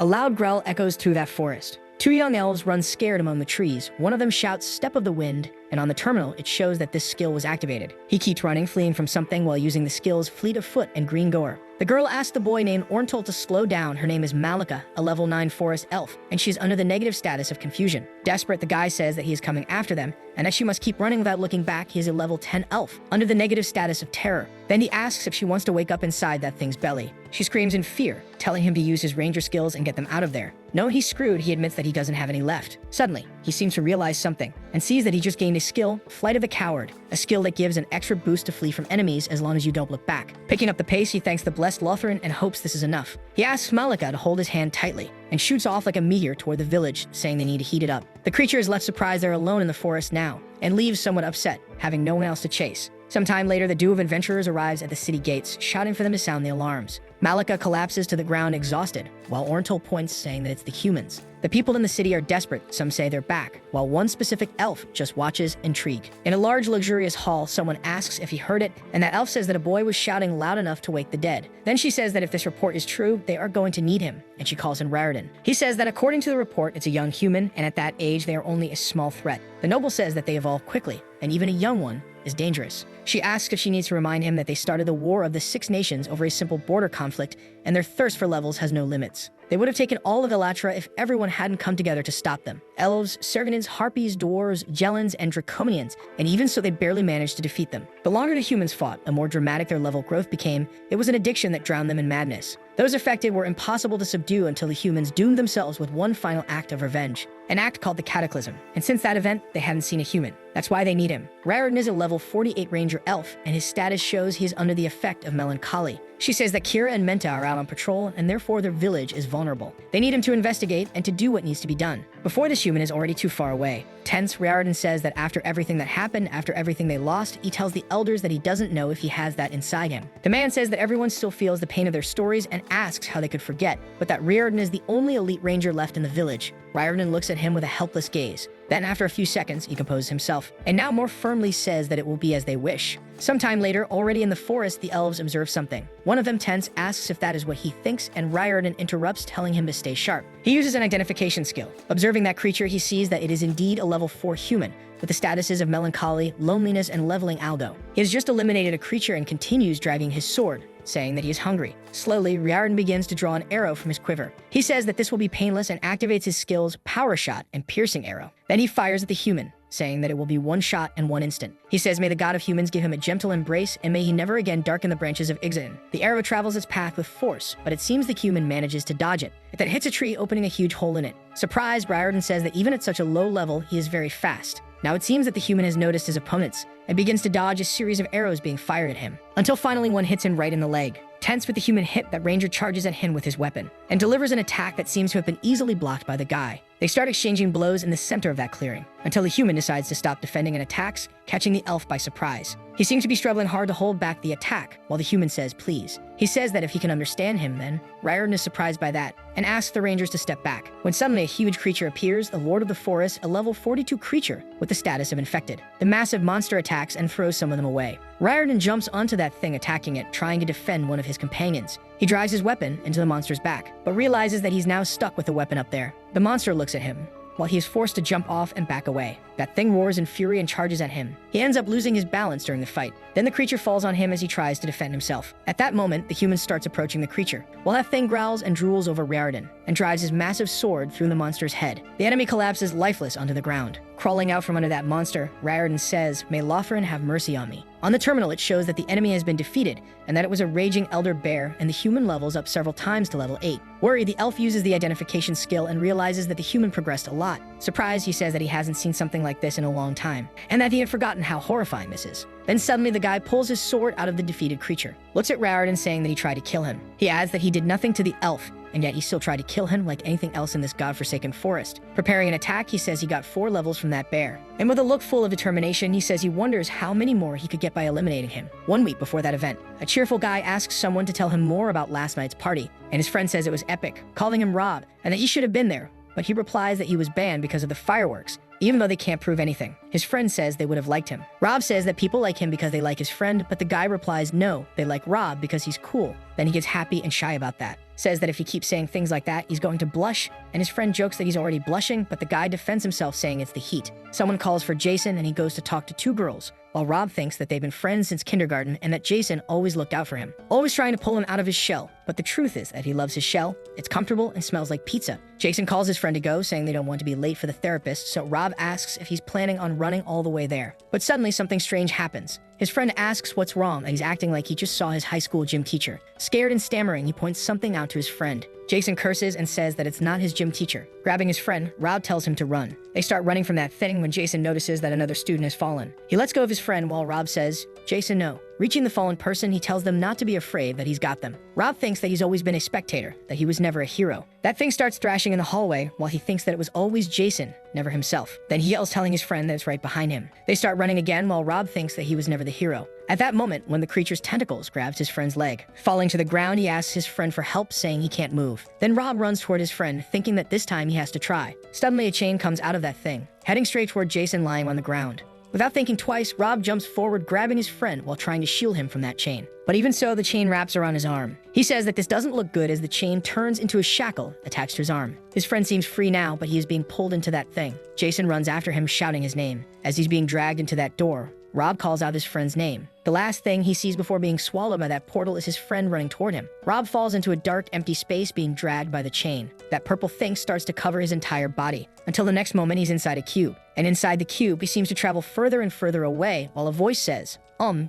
A loud growl echoes through that forest. Two young elves run scared among the trees. One of them shouts, "Step of the wind," and on the terminal, it shows that this skill was activated. He keeps running, fleeing from something while using the skills Fleet of Foot and Green Gore. The girl asks the boy named Orntal to slow down. Her name is Malika, a level 9 forest elf, and she's under the negative status of confusion. Desperate, the guy says that he is coming after them, and that she must keep running without looking back. He is a level 10 elf, under the negative status of terror. Then he asks if she wants to wake up inside that thing's belly. She screams in fear, telling him to use his ranger skills and get them out of there. Knowing he's screwed, he admits that he doesn't have any left. Suddenly, he seems to realize something, and sees that he just gained a skill, Flight of the Coward, a skill that gives an extra boost to flee from enemies as long as you don't look back. Picking up the pace, he thanks the blessed Lothran and hopes this is enough. He asks Malika to hold his hand tightly, and shoots off like a meteor toward the village, saying they need to heat it up. The creature is left surprised they're alone in the forest now, and leaves somewhat upset, having no one else to chase. Sometime later, the duo of adventurers arrives at the city gates, shouting for them to sound the alarms. Malika collapses to the ground exhausted, while Orntal points, saying that it's the humans. The people in the city are desperate. Some say they're back, while one specific elf just watches, intrigued. In a large, luxurious hall, someone asks if he heard it, and that elf says that a boy was shouting loud enough to wake the dead. Then she says that if this report is true, they are going to need him, and she calls him Raritan. He says that according to the report, it's a young human, and at that age, they are only a small threat. The noble says that they evolve quickly, and even a young one is dangerous. She asks if she needs to remind him that they started the War of the Six Nations over a simple border conflict, and their thirst for levels has no limits. They would have taken all of Elatra if everyone hadn't come together to stop them. Elves, Sergonids, Harpies, Dwarves, Jelens, and Draconians, and even so they barely managed to defeat them. The longer the humans fought, the more dramatic their level growth became. It was an addiction that drowned them in madness. Those affected were impossible to subdue until the humans doomed themselves with one final act of revenge. An act called the Cataclysm, and since that event, they hadn't seen a human. That's why they need him. Raritan is a level 48 ranger elf, and his status shows he is under the effect of melancholy. She says that Kira and Menta are out on patrol, and therefore their village is vulnerable. They need him to investigate and to do what needs to be done, before this human is already too far away. Tense, Raritan says that after everything that happened, after everything they lost, he tells the elders that he doesn't know if he has that inside him. The man says that everyone still feels the pain of their stories and asks how they could forget, but that Raritan is the only elite ranger left in the village. Raritan looks at him with a helpless gaze. Then after a few seconds, he composes himself, and now more firmly says that it will be as they wish. Sometime later, already in the forest, the elves observe something. One of them, Tense, asks if that is what he thinks, and Raritan interrupts, telling him to stay sharp. He uses an identification skill. Observing that creature, he sees that it is indeed a level 4 human, with the statuses of melancholy, loneliness, and leveling Aldo. He has just eliminated a creature and continues dragging his sword, saying that he is hungry. Slowly, Raritan begins to draw an arrow from his quiver. He says that this will be painless and activates his skills Power Shot and Piercing Arrow. Then he fires at the human, saying that it will be one shot and one instant. He says may the god of humans give him a gentle embrace, and may he never again darken the branches of Ixain. The arrow travels its path with force, but it seems the human manages to dodge it. It then hits a tree, opening a huge hole in it. Surprised, Raritan says that even at such a low level, he is very fast. Now it seems that the human has noticed his opponents, and begins to dodge a series of arrows being fired at him, until finally one hits him right in the leg. Tense with the human hit, that ranger charges at him with his weapon, and delivers an attack that seems to have been easily blocked by the guy. They start exchanging blows in the center of that clearing, until the human decides to stop defending and attacks, catching the elf by surprise. He seems to be struggling hard to hold back the attack, while the human says please. He says that if he can understand him then, Raritan is surprised by that, and asks the rangers to step back. When suddenly a huge creature appears, the Lord of the Forest, a level 42 creature with the status of infected. The massive monster attacks and throws some of them away. Raritan jumps onto that thing attacking it, trying to defend one of his companions. He drives his weapon into the monster's back, but realizes that he's now stuck with the weapon up there. The monster looks at him, while he is forced to jump off and back away. That thing roars in fury and charges at him. He ends up losing his balance during the fight. Then the creature falls on him as he tries to defend himself. At that moment, the human starts approaching the creature, while that thing growls and drools over Raritan, and drives his massive sword through the monster's head. The enemy collapses lifeless onto the ground. Crawling out from under that monster, Raritan says, "May Lothran have mercy on me." On the terminal, it shows that the enemy has been defeated, and that it was a raging elder bear, and the human levels up several times to level 8. Worried, the elf uses the identification skill and realizes that the human progressed a lot. Surprised, he says that he hasn't seen something like this in a long time, and that he had forgotten how horrifying this is. Then suddenly the guy pulls his sword out of the defeated creature, looks at Raritan saying that he tried to kill him. He adds that he did nothing to the elf, and yet he still tried to kill him like anything else in this godforsaken forest. Preparing an attack, he says he got 4 levels from that bear. And with a look full of determination, he says he wonders how many more he could get by eliminating him. 1 week before that event, a cheerful guy asks someone to tell him more about last night's party, and his friend says it was epic, calling him Rob, and that he should have been there, but he replies that he was banned because of the fireworks, even though they can't prove anything. His friend says they would have liked him. Rob says that people like him because they like his friend, but the guy replies no, they like Rob because he's cool. Then he gets happy and shy about that. says that if he keeps saying things like that, he's going to blush, and his friend jokes that he's already blushing, but the guy defends himself saying it's the heat. Someone calls for Jason, and he goes to talk to two girls, while Rob thinks that they've been friends since kindergarten and that Jason always looked out for him, always trying to pull him out of his shell. But the truth is that he loves his shell, it's comfortable and smells like pizza. Jason calls his friend to go, saying they don't want to be late for the therapist, so Rob asks if he's planning on running all the way there. But suddenly something strange happens. His friend asks what's wrong, and he's acting like he just saw his high school gym teacher. Scared and stammering, he points something out to his friend. Jason curses and says that it's not his gym teacher. Grabbing his friend, Rob tells him to run. They start running from that thing when Jason notices that another student has fallen. He lets go of his friend while Rob says, "Jason, no." Reaching the fallen person, he tells them not to be afraid, that he's got them. Rob thinks that he's always been a spectator, that he was never a hero. That thing starts thrashing in the hallway while he thinks that it was always Jason, never himself. Then he yells, telling his friend that it's right behind him. They start running again while Rob thinks that he was never the hero. At that moment, when the creature's tentacles grabs his friend's leg. Falling to the ground, he asks his friend for help, saying he can't move. Then Rob runs toward his friend, thinking that this time he has to try. Suddenly, a chain comes out of that thing, heading straight toward Jason lying on the ground. Without thinking twice, Rob jumps forward, grabbing his friend while trying to shield him from that chain. But even so, the chain wraps around his arm. He says that this doesn't look good as the chain turns into a shackle attached to his arm. His friend seems free now, but he is being pulled into that thing. Jason runs after him, shouting his name. As he's being dragged into that door, Rob calls out his friend's name. The last thing he sees before being swallowed by that portal is his friend running toward him. Rob falls into a dark, empty space, being dragged by the chain. That purple thing starts to cover his entire body, until the next moment he's inside a cube. And inside the cube, he seems to travel further and further away, while a voice says,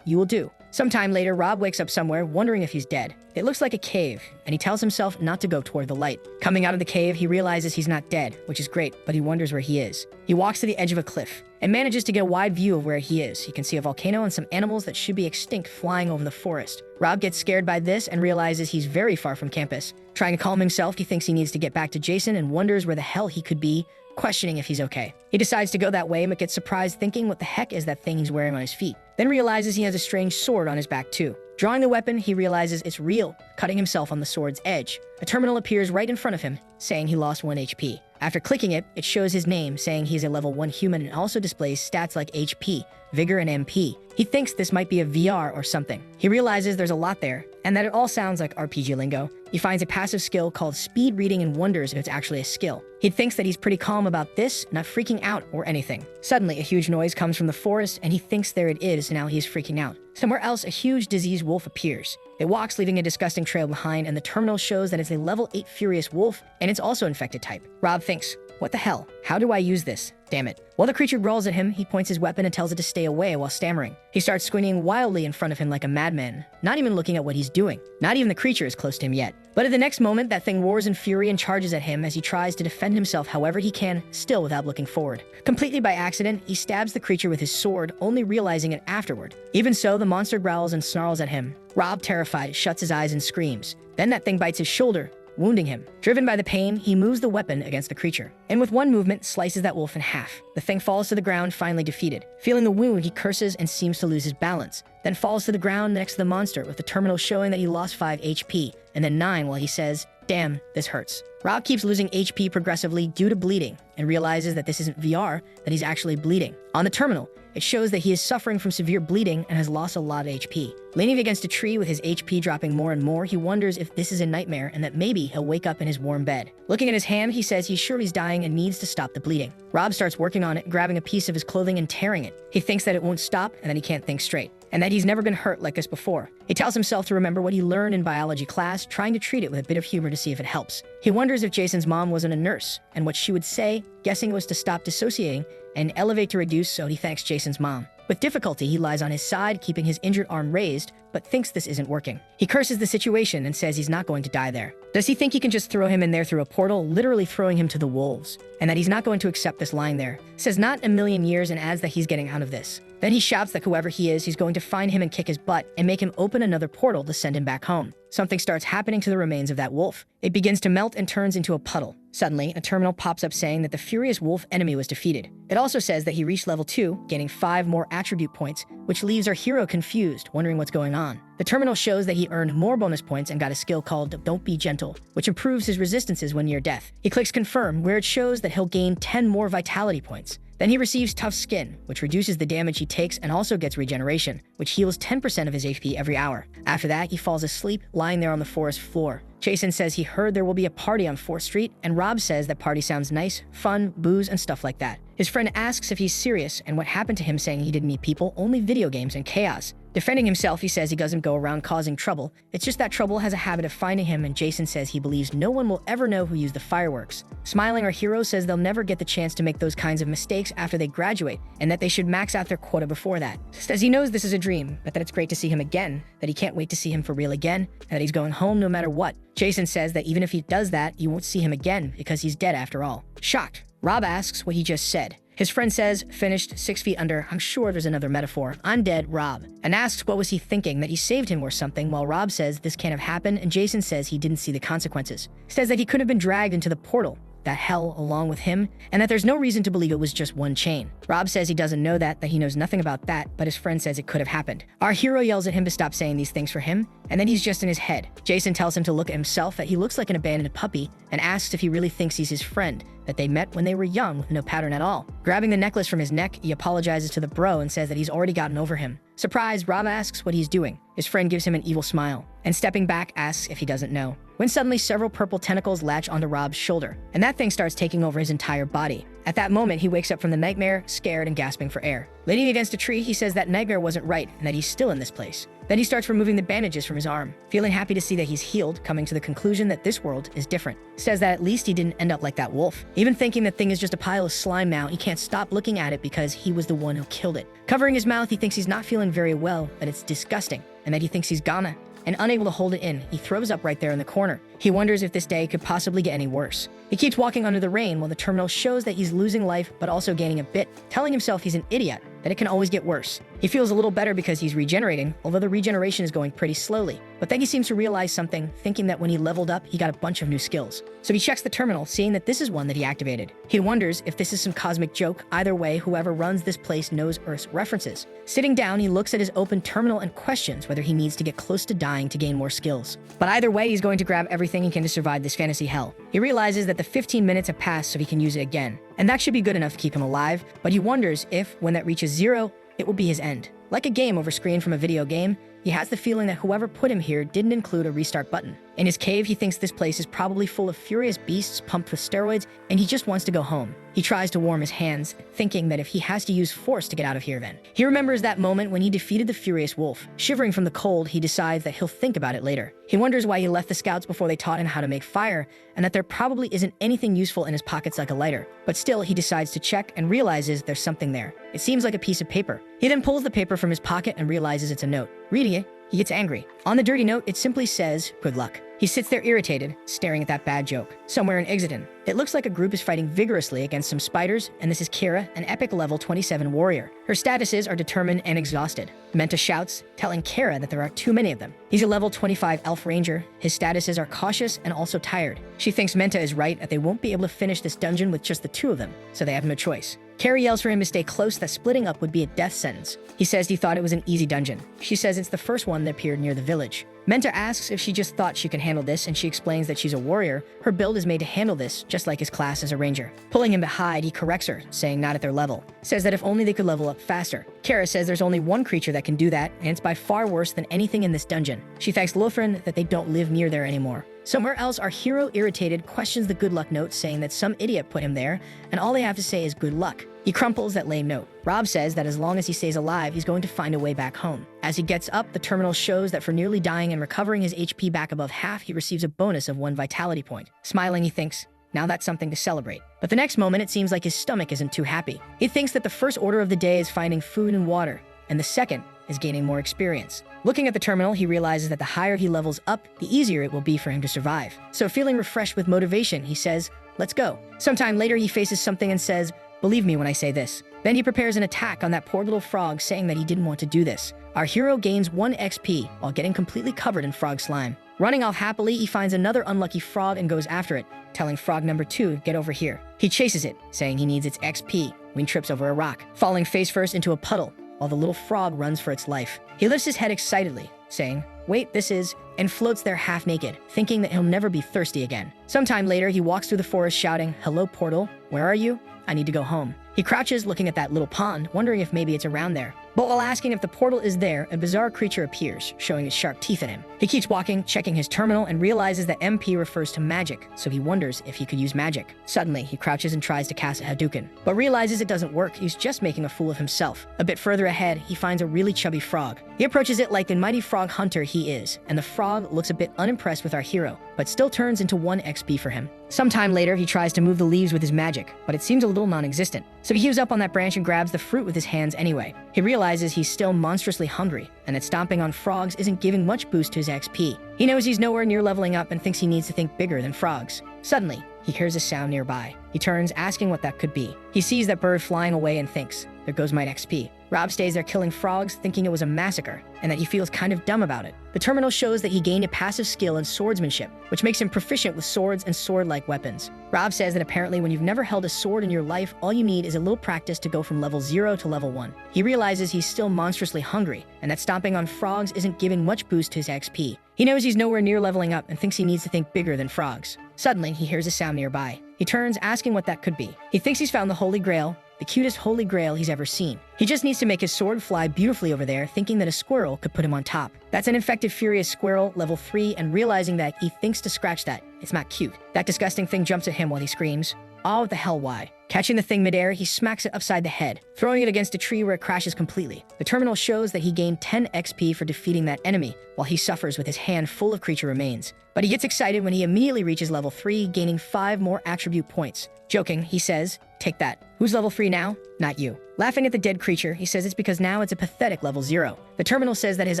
"You will do." Sometime later, Rob wakes up somewhere, wondering if he's dead. It looks like a cave, and he tells himself not to go toward the light. Coming out of the cave, he realizes he's not dead, which is great, but he wonders where he is. He walks to the edge of a cliff, and manages to get a wide view of where he is. He can see a volcano and some animals that should be extinct flying over the forest. Rob gets scared by this and realizes he's very far from campus. Trying to calm himself, he thinks he needs to get back to Jason and wonders where the hell he could be, questioning if he's okay. He decides to go that way, but gets surprised thinking what the heck is that thing he's wearing on his feet. Then realizes he has a strange sword on his back too. Drawing the weapon, he realizes it's real, cutting himself on the sword's edge. A terminal appears right in front of him, saying he lost 1 HP. After clicking it, it shows his name, saying he's a level 1 human, and also displays stats like HP, Vigor, and MP. He thinks this might be a VR or something. He realizes there's a lot there, and that it all sounds like RPG lingo. He finds a passive skill called speed reading and wonders if it's actually a skill. He thinks that he's pretty calm about this, not freaking out or anything. Suddenly, a huge noise comes from the forest, and he thinks there it is, and now he's freaking out. Somewhere else, a huge diseased wolf appears. It walks, leaving a disgusting trail behind, and the terminal shows that it's a level 8 furious wolf, and it's also infected type. Rob thinks, what the hell? How do I use this? Damn it. While the creature growls at him, he points his weapon and tells it to stay away while stammering. He starts squinting wildly in front of him like a madman, not even looking at what he's doing. Not even the creature is close to him yet. But at the next moment, that thing roars in fury and charges at him as he tries to defend himself however he can, still without looking forward. Completely by accident, he stabs the creature with his sword, only realizing it afterward. Even so, the monster growls and snarls at him. Rob, terrified, shuts his eyes and screams. Then that thing bites his shoulder, wounding him. Driven by the pain, he moves the weapon against the creature, and with one movement, slices that wolf in half. The thing falls to the ground, finally defeated. Feeling the wound, he curses and seems to lose his balance, then falls to the ground next to the monster, with the terminal showing that he lost 5 HP, and then 9 while he says, "Damn, this hurts." Rob keeps losing HP progressively due to bleeding, and realizes that this isn't VR, that he's actually bleeding. On the terminal, it shows that he is suffering from severe bleeding and has lost a lot of HP. Leaning against a tree with his HP dropping more and more, he wonders if this is a nightmare and that maybe he'll wake up in his warm bed. Looking at his hand, he says he's sure he's dying and needs to stop the bleeding. Rob starts working on it, grabbing a piece of his clothing and tearing it. He thinks that it won't stop and that he can't think straight, and that he's never been hurt like this before. He tells himself to remember what he learned in biology class, trying to treat it with a bit of humor to see if it helps. He wonders if Jason's mom wasn't a nurse, and what she would say, guessing it was to stop dissociating and elevate to reduce, so he thanks Jason's mom. With difficulty, he lies on his side, keeping his injured arm raised, but thinks this isn't working. He curses the situation and says he's not going to die there. Does he think he can just throw him in there through a portal, literally throwing him to the wolves? And that he's not going to accept this lying there. Says not a million years and adds that he's getting out of this. Then he shouts that whoever he is, he's going to find him and kick his butt and make him open another portal to send him back home. Something starts happening to the remains of that wolf. It begins to melt and turns into a puddle. Suddenly, a terminal pops up saying that the furious wolf enemy was defeated. It also says that he reached level 2, gaining 5 more attribute points, which leaves our hero confused, wondering what's going on. The terminal shows that he earned more bonus points and got a skill called Don't Be Gentle, which improves his resistances when near death. He clicks confirm, where it shows that he'll gain 10 more vitality points. Then he receives tough skin, which reduces the damage he takes and also gets regeneration, which heals 10% of his HP every hour. After that, he falls asleep, lying there on the forest floor. Jason says he heard there will be a party on 4th Street, and Rob says that party sounds nice, fun, booze, and stuff like that. His friend asks if he's serious and what happened to him, saying he didn't meet people, only video games and chaos. Defending himself, he says he doesn't go around causing trouble. It's just that trouble has a habit of finding him, and Jason says he believes no one will ever know who used the fireworks. Smiling, our hero says they'll never get the chance to make those kinds of mistakes after they graduate, and that they should max out their quota before that. Says he knows this is a dream, but that it's great to see him again, that he can't wait to see him for real again, and that he's going home no matter what. Jason says that even if he does that, you won't see him again because he's dead after all. Shocked, Rob asks what he just said. His friend says, finished, 6 feet under, I'm sure there's another metaphor, I'm dead, Rob, and asks what was he thinking, that he saved him or something, while Rob says this can't have happened, and Jason says he didn't see the consequences. Says that he could have been dragged into the portal, that hell along with him, and that there's no reason to believe it was just one chain. Rob says he doesn't know that he knows nothing about that, but his friend says it could have happened. Our hero yells at him to stop saying these things for him, and then he's just in his head. Jason tells him to look at himself, that he looks like an abandoned puppy, and asks if he really thinks he's his friend, that they met when they were young with no pattern at all. Grabbing the necklace from his neck, he apologizes to the bro and says that he's already gotten over him. Surprised, Rob asks what he's doing. His friend gives him an evil smile, and stepping back asks if he doesn't know. When suddenly several purple tentacles latch onto Rob's shoulder, and that thing starts taking over his entire body. At that moment, he wakes up from the nightmare, scared and gasping for air. Leaning against a tree, he says that nightmare wasn't right and that he's still in this place. Then he starts removing the bandages from his arm, feeling happy to see that he's healed, coming to the conclusion that this world is different. Says that at least he didn't end up like that wolf. Even thinking that thing is just a pile of slime now, he can't stop looking at it because he was the one who killed it. Covering his mouth, he thinks he's not feeling very well, that it's disgusting, and that he thinks he's gonna. And unable to hold it in, he throws up right there in the corner. He wonders if this day could possibly get any worse. He keeps walking under the rain while the terminal shows that he's losing life but also gaining a bit, telling himself he's an idiot, that it can always get worse. He feels a little better because he's regenerating, although the regeneration is going pretty slowly. But then he seems to realize something, thinking that when he leveled up, he got a bunch of new skills. So he checks the terminal, seeing that this is one that he activated. He wonders if this is some cosmic joke. Either way, whoever runs this place knows Earth's references. Sitting down, he looks at his open terminal and questions whether he needs to get close to dying to gain more skills. But either way, he's going to grab everything he can to survive this fantasy hell. He realizes that the 15 minutes have passed so he can use it again. And that should be good enough to keep him alive, but he wonders if, when that reaches 0, it will be his end. Like a game over screen from a video game, he has the feeling that whoever put him here didn't include a restart button. In his cave, he thinks this place is probably full of furious beasts pumped with steroids, and he just wants to go home. He tries to warm his hands, thinking that if he has to use force to get out of here then. He remembers that moment when he defeated the furious wolf. Shivering from the cold, he decides that he'll think about it later. He wonders why he left the scouts before they taught him how to make fire, and that there probably isn't anything useful in his pockets like a lighter. But still, he decides to check and realizes there's something there. It seems like a piece of paper. He then pulls the paper from his pocket and realizes it's a note. Reading it, he gets angry. On the dirty note, it simply says, good luck. He sits there irritated, staring at that bad joke. Somewhere in Exodus, it looks like a group is fighting vigorously against some spiders, and this is Kira, an epic level 27 warrior. Her statuses are determined and exhausted. Menta shouts, telling Kira that there are too many of them. He's a level 25 elf ranger. His statuses are cautious and also tired. She thinks Menta is right, that they won't be able to finish this dungeon with just the 2 of them, so they have no choice. Kara yells for him to stay close, that splitting up would be a death sentence. He says he thought it was an easy dungeon. She says it's the first one that appeared near the village. Menta asks if she just thought she could handle this, and she explains that she's a warrior. Her build is made to handle this, just like his class as a ranger. Pulling him to hide, he corrects her, saying not at their level. Says that if only they could level up faster. Kara says there's only one creature that can do that, and it's by far worse than anything in this dungeon. She thanks Lothran that they don't live near there anymore. Somewhere else, our hero, irritated, questions the good luck note, saying that some idiot put him there, and all they have to say is good luck. He crumples that lame note. Rob says that as long as he stays alive, he's going to find a way back home. As he gets up, the terminal shows that for nearly dying and recovering his HP back above half, he receives a bonus of 1 vitality point. Smiling, he thinks, now that's something to celebrate. But the next moment, it seems like his stomach isn't too happy. He thinks that the first order of the day is finding food and water, and the second is gaining more experience. Looking at the terminal, he realizes that the higher he levels up, the easier it will be for him to survive. So feeling refreshed with motivation, he says, let's go. Sometime later, he faces something and says, believe me when I say this. Then he prepares an attack on that poor little frog, saying that he didn't want to do this. Our hero gains 1 XP while getting completely covered in frog slime. Running off happily, he finds another unlucky frog and goes after it, telling frog number 2 to get over here. He chases it, saying he needs its XP when he trips over a rock, falling face first into a puddle while the little frog runs for its life. He lifts his head excitedly, saying, wait, this is, and floats there half naked, thinking that he'll never be thirsty again. Sometime later, he walks through the forest shouting, "Hello, portal, where are you? I need to go home." He crouches looking at that little pond, wondering if maybe it's around there. But while asking if the portal is there, a bizarre creature appears, showing its sharp teeth at him. He keeps walking, checking his terminal, and realizes that MP refers to magic, so he wonders if he could use magic. Suddenly, he crouches and tries to cast a Hadouken, but realizes it doesn't work. He's just making a fool of himself. A bit further ahead, he finds a really chubby frog. He approaches it like the mighty frog hunter he is, and the frog looks a bit unimpressed with our hero, but still turns into 1 XP for him. Sometime later, he tries to move the leaves with his magic, but it seems a little non-existent. So he heaves up on that branch and grabs the fruit with his hands anyway. He realizes he's still monstrously hungry, and that stomping on frogs isn't giving much boost to his XP. He knows he's nowhere near leveling up and thinks he needs to think bigger than frogs. Suddenly, he hears a sound nearby. He turns, asking what that could be. He sees that bird flying away and thinks, there goes my XP. Rob stays there killing frogs, thinking it was a massacre, and that he feels kind of dumb about it. The terminal shows that he gained a passive skill in swordsmanship, which makes him proficient with swords and sword-like weapons. Rob says that apparently when you've never held a sword in your life, all you need is a little practice to go from level 0 to level 1. He realizes he's still monstrously hungry, and that stomping on frogs isn't giving much boost to his XP. He knows he's nowhere near leveling up and thinks he needs to think bigger than frogs. Suddenly, he hears a sound nearby. He turns, asking what that could be. He thinks he's found the Holy Grail, the cutest Holy Grail he's ever seen. He just needs to make his sword fly beautifully over there, thinking that a squirrel could put him on top. That's an infected furious squirrel, level 3, and realizing that he thinks to scratch that. It's not cute. That disgusting thing jumps at him while he screams, "Oh, what the hell, why?" Catching the thing midair, he smacks it upside the head, throwing it against a tree where it crashes completely. The terminal shows that he gained 10 XP for defeating that enemy, while he suffers with his hand full of creature remains. But he gets excited when he immediately reaches level 3, gaining 5 more attribute points. Joking, he says, "Take that. Who's level 3 now? Not you." Laughing at the dead creature, he says it's because now it's a pathetic level 0. The terminal says that his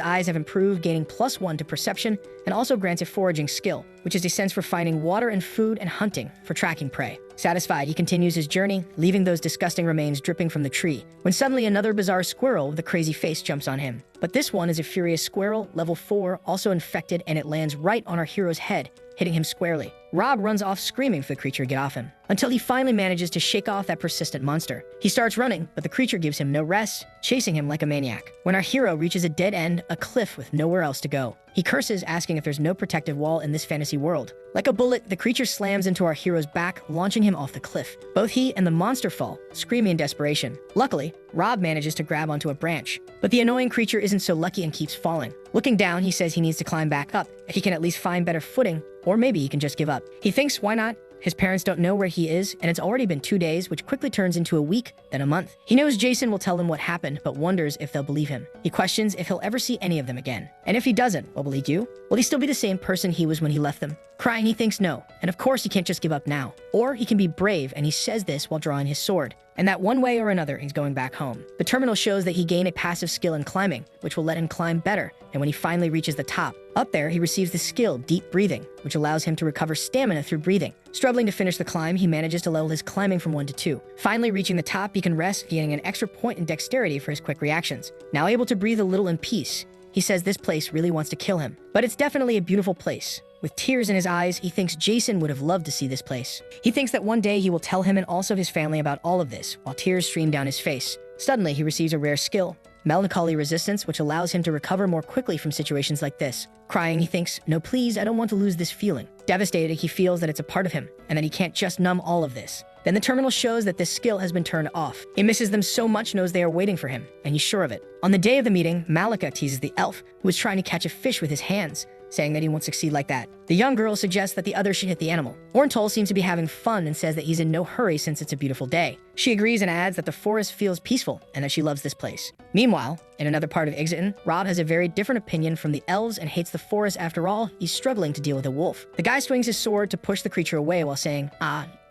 eyes have improved, gaining +1 to perception, and also grants a foraging skill, which is a sense for finding water and food and hunting for tracking prey. Satisfied, he continues his journey, leaving those disgusting remains dripping from the tree, when suddenly another bizarre squirrel with a crazy face jumps on him. But this one is a furious squirrel, level 4, also infected, and it lands right on our hero's head, hitting him squarely. Rob runs off screaming for the creature to get off him, until he finally manages to shake off that persistent monster. He starts running, but the creature gives him no rest, chasing him like a maniac. When our hero reaches a dead end, a cliff with nowhere else to go, he curses, asking if there's no protective wall in this fantasy world. Like a bullet, the creature slams into our hero's back, launching him off the cliff. Both he and the monster fall, screaming in desperation. Luckily, Rob manages to grab onto a branch, but the annoying creature isn't so lucky and keeps falling. Looking down, he says he needs to climb back up, if he can at least find better footing, or maybe he can just give up. He thinks, why not? His parents don't know where he is, and it's already been 2 days, which quickly turns into a week, then a month. He knows Jason will tell them what happened, but wonders if they'll believe him. He questions if he'll ever see any of them again. And if he doesn't, what will he do? Will he still be the same person he was when he left them? Crying, he thinks no. And of course, he can't just give up now. Or he can be brave, and he says this while drawing his sword. And that one way or another, he's going back home. The terminal shows that he gained a passive skill in climbing, which will let him climb better. And when he finally reaches the top, up there, he receives the skill Deep Breathing, which allows him to recover stamina through breathing. Struggling to finish the climb, he manages to level his climbing from 1 to 2. Finally reaching the top, he can rest, gaining an extra point in dexterity for his quick reactions. Now able to breathe a little in peace, he says this place really wants to kill him. But it's definitely a beautiful place. With tears in his eyes, he thinks Jason would have loved to see this place. He thinks that one day he will tell him and also his family about all of this, while tears stream down his face. Suddenly, he receives a rare skill, Melancholy Resistance, which allows him to recover more quickly from situations like this. Crying, he thinks, no please, I don't want to lose this feeling. Devastated, he feels that it's a part of him, and that he can't just numb all of this. Then the terminal shows that this skill has been turned off. He misses them so much, knows they are waiting for him, and he's sure of it. On the day of the meeting, Malika teases the elf, who is trying to catch a fish with his hands, saying that he won't succeed like that. The young girl suggests that the other should hit the animal. Orntol seems to be having fun and says that he's in no hurry since it's a beautiful day. She agrees and adds that the forest feels peaceful and that she loves this place. Meanwhile, in another part of Exiton, Rob has a very different opinion from the elves and hates the forest. After all, he's struggling to deal with a wolf. The guy swings his sword to push the creature away while saying,